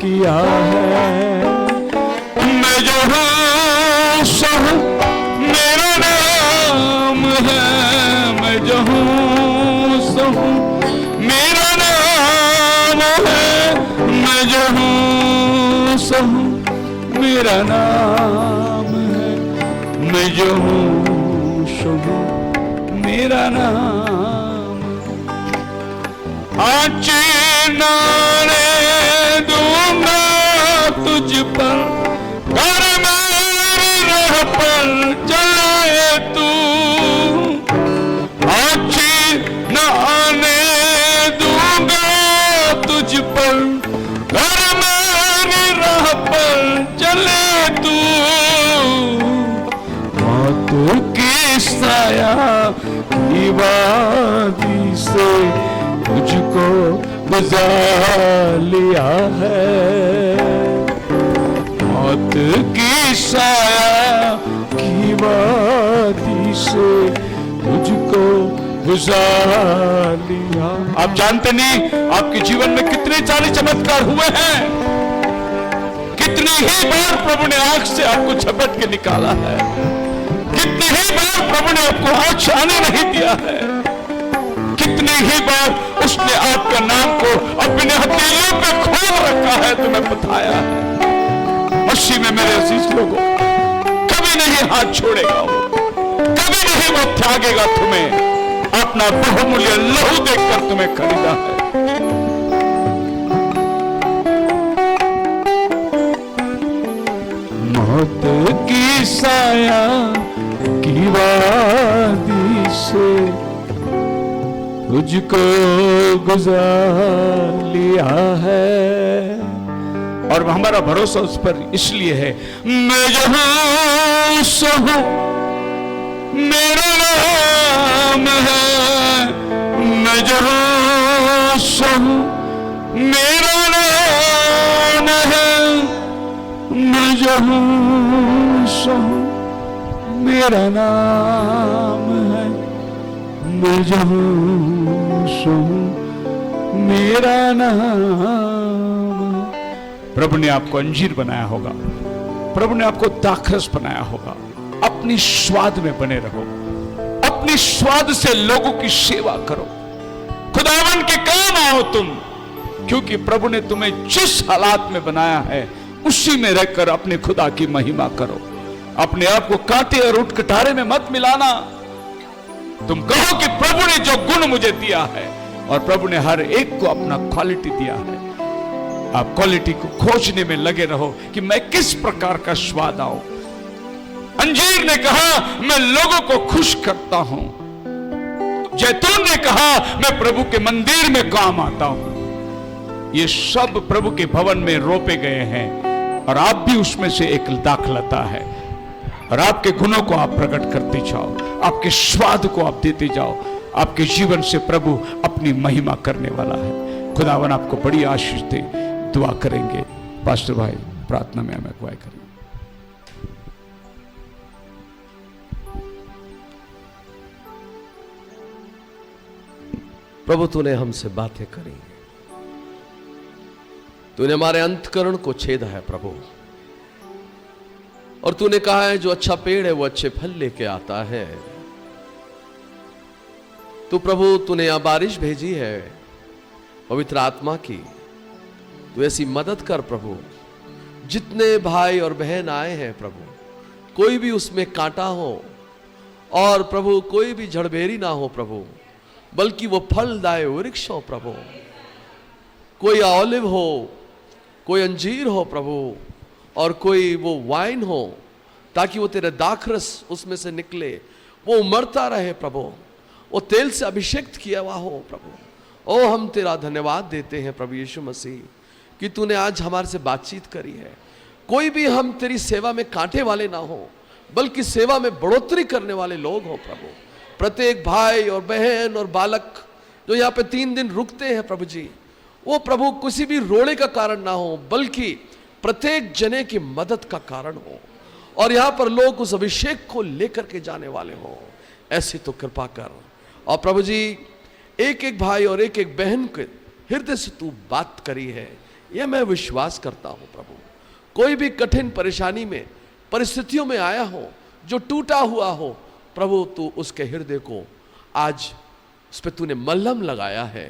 Speaker 1: किया है। मैं जो हूँ सो हूँ मेरा नाम है, मैं जो हूँ सो हूँ मेरा नाम है, मैं जो हूँ सो हूँ मेरा नाम है, मैं जो हूँ सो हूँ मेरा नाम। आँचे नाने दूंगा तुझ पर, कर मेरी राह पर चले तू। आँचे न आने दूंगा तुझ पर, कर मेरी राह पर चले तू। मौत की साया की वादी से मुझको गुजार लिया है। मौत की साया की वादी से मुझको गुजार लिया। आप जानते नहीं आपके जीवन में कितने सारे चमत्कार हुए हैं, कितनी ही बार प्रभु ने आंख से आपको झपट के निकाला है, कितनी ही बार प्रभु ने आपको आंख आने नहीं दिया है, कितनी ही बार उसने आपका नाम को अपने हथेलियों पे खोल रखा है, तुम्हें बताया है। मसीह में मेरे अजीज लोगों, कभी नहीं हाथ छोड़ेगा वो, कभी नहीं वो त्यागेगा तुम्हें। अपना बहुमूल्य लहू देकर तुम्हें खरीदा है। मौत की साया की वादी से तुझको गुजार लिया है। और हमारा भरोसा उस पर इसलिए है, मैं जहां सहूं मेरा नाम है, मैं जहां सहूं मेरा नाम है, मैं जहां सहूं मेरा नाम है, मैं जहां सहूं मेरा नाम। प्रभु ने आपको अंजीर बनाया होगा, प्रभु ने आपको दाखरस बनाया होगा। अपनी स्वाद में बने रहो, अपनी स्वाद से लोगों की सेवा करो, खुदावन के काम आओ तुम, क्योंकि प्रभु ने तुम्हें जिस हालात में बनाया है उसी में रहकर अपने खुदा की महिमा करो। अपने आप को कांटे और ऊंट कटारे में मत मिलाना। तुम कहो कि प्रभु ने जो गुण मुझे दिया है, और प्रभु ने हर एक को अपना क्वालिटी दिया है। आप क्वालिटी को खोजने में लगे रहो कि मैं किस प्रकार का स्वाद आऊं। अंजीर ने कहा मैं लोगों को खुश करता हूं, जैतून ने कहा मैं प्रभु के मंदिर में काम आता हूं। ये सब प्रभु के भवन में रोपे गए हैं, और आप भी उसमें से एक दाखलता है। और आपके गुणों को आप प्रकट करते जाओ, आपके स्वाद को आप देते जाओ। आपके जीवन से प्रभु अपनी महिमा करने वाला है। खुदावन आपको बड़ी आशीष दे। दुआ करेंगे, पास्टर भाई प्रार्थना में हमें अगुवाई करेंगे।
Speaker 3: प्रभु तूने हमसे बातें करी, तूने हमारे अंतकरण को छेदा है प्रभु, और तूने कहा है जो अच्छा पेड़ है वो अच्छे फल लेके आता है। तो प्रभु तूने यहां बारिश भेजी है पवित्र आत्मा की, तू ऐसी मदद कर प्रभु। जितने भाई और बहन आए हैं प्रभु, कोई भी उसमें कांटा हो, और प्रभु कोई भी झड़बेरी ना हो प्रभु, बल्कि वो फलदायक वृक्ष हो प्रभु। कोई ऑलिव हो, कोई अंजीर हो प्रभु, और कोई वो वाइन हो, ताकि वो तेरे दाखरस उसमें से निकले, वो उमड़ता रहे प्रभु, वो तेल से अभिषेक किया हुआ हो प्रभु। ओ हम तेरा धन्यवाद देते हैं प्रभु यीशु मसीह कि तूने आज हमारे से बातचीत करी है। कोई भी हम तेरी सेवा में कांटे वाले ना हो, बल्कि सेवा में बढ़ोतरी करने वाले लोग हो प्रभु। प्रत्येक भाई और बहन और बालक जो यहाँ पे 3 दिन रुकते हैं प्रभु जी, वो प्रभु किसी भी रोड़े का कारण ना हो, बल्कि प्रत्येक जने की मदद का कारण हो, और यहाँ पर लोग उस अभिषेक को लेकर के जाने वाले हो। ऐसी तो कृपा कर। और प्रभु जी एक एक भाई और एक एक बहन के हृदय से तू बात करी है, यह मैं विश्वास करता हूँ प्रभु। कोई भी कठिन परेशानी में, परिस्थितियों में आया हो, जो टूटा हुआ हो प्रभु, तू उसके हृदय को आज उस पर तूने मलहम लगाया है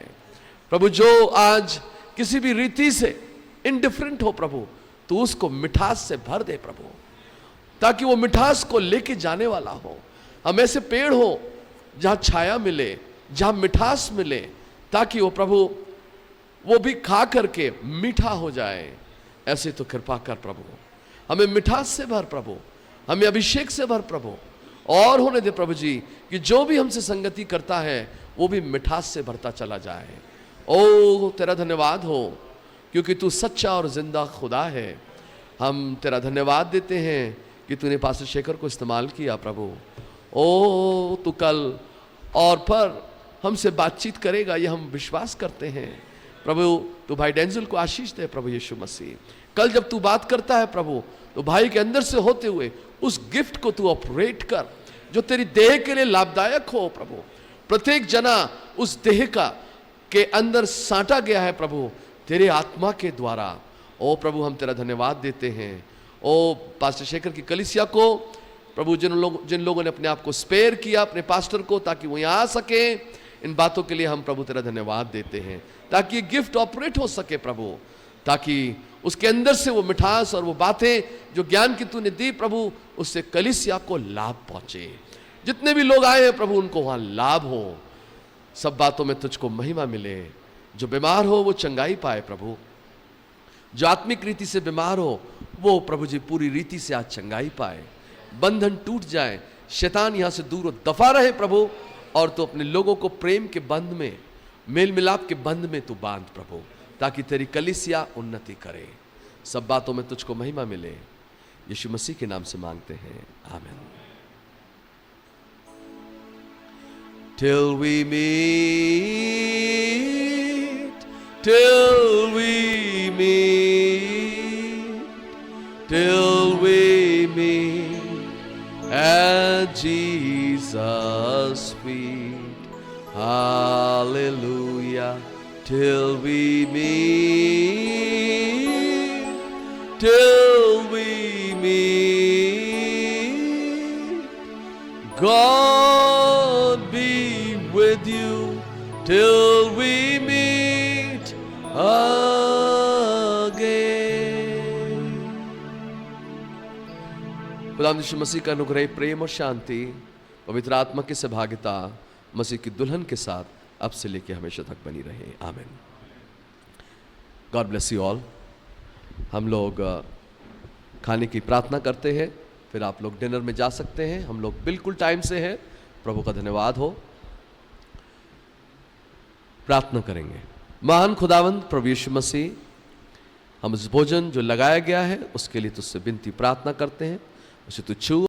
Speaker 3: प्रभु। जो आज किसी भी रीति से इंडिफरेंट हो प्रभु, तू उसको मिठास से भर दे प्रभु, ताकि वो मिठास को लेके जाने वाला हो। हम ऐसे पेड़ हो जहाँ छाया मिले, जहाँ मिठास मिले, ताकि वो प्रभु वो भी खा करके मीठा हो जाए। ऐसे तो कृपा कर प्रभु, हमें मिठास से भर प्रभु, हमें अभिषेक से भर प्रभु, और होने दे प्रभु जी कि जो भी हमसे संगति करता है वो भी मिठास से भरता चला जाए। ओ तेरा धन्यवाद हो क्योंकि तू सच्चा और जिंदा खुदा है। हम तेरा धन्यवाद देते हैं कि तूने पास्टर शेखर को इस्तेमाल किया प्रभु। ओ तू कल और पर हमसे बातचीत करेगा, ये हम विश्वास करते हैं प्रभु। तू भाई डेंजल को आशीष दे प्रभु यीशु मसीह। कल जब तू बात करता है प्रभु तो भाई के अंदर से होते हुए उस गिफ्ट को तू ऑपरेट कर जो तेरी देह के लिए लाभदायक हो प्रभु। प्रत्येक जना उस देह का के अंदर साटा गया है प्रभु तेरे आत्मा के द्वारा। ओ प्रभु हम तेरा धन्यवाद देते हैं। ओ पास्टर शेखर की कलीसिया को प्रभु जिन लोगों ने अपने आप को स्पेयर किया अपने पास्टर को ताकि वो यहाँ आ सके, इन बातों के लिए हम प्रभु तेरा धन्यवाद देते हैं ताकि ये गिफ्ट ऑपरेट हो सके प्रभु, ताकि उसके अंदर से वो मिठास और वो बातें जो ज्ञान की तूने दी प्रभु उससे कलीसिया को लाभ पहुंचे। जितने भी लोग आए हैं प्रभु उनको वहां लाभ हो, सब बातों में तुझको महिमा मिले। जो बीमार हो वो चंगाई पाए प्रभु, जो आत्मिक रीति से बीमार हो वो प्रभु जी पूरी रीति से आज चंगाई पाए, बंधन टूट जाए, शैतान यहां से दूर दफा रहे प्रभु, और तो अपने लोगों को प्रेम के बंध में, मेल मिलाप के बंध में तू बांध प्रभु, ताकि तेरी कलीसिया उन्नति करे। सब बातों में तुझको महिमा मिले, यीशु मसीह के नाम से मांगते हैं, आमीन। Till we meet, till we meet, till we meet at Jesus' feet. Hallelujah. Till we meet, till we meet. God be with you till we meet again. खुदा यीशु मसीह का अनुग्रह, प्रेम और शांति, पवित्र आत्मा की सहभागिता मसीह की दुल्हन के साथ अब से लेकर हमेशा तक बनी रहे, आमीन। God bless you all. हम लोग खाने की प्रार्थना करते हैं, फिर आप लोग डिनर में जा सकते हैं। हम लोग बिल्कुल टाइम से हैं, प्रभु का धन्यवाद हो। प्रार्थना करेंगे। महान खुदावंद प्रभु यीशु मसीह, हम इस भोजन जो लगाया गया है उसके लिए तुझसे विनती प्रार्थना करते हैं, उसे तू छू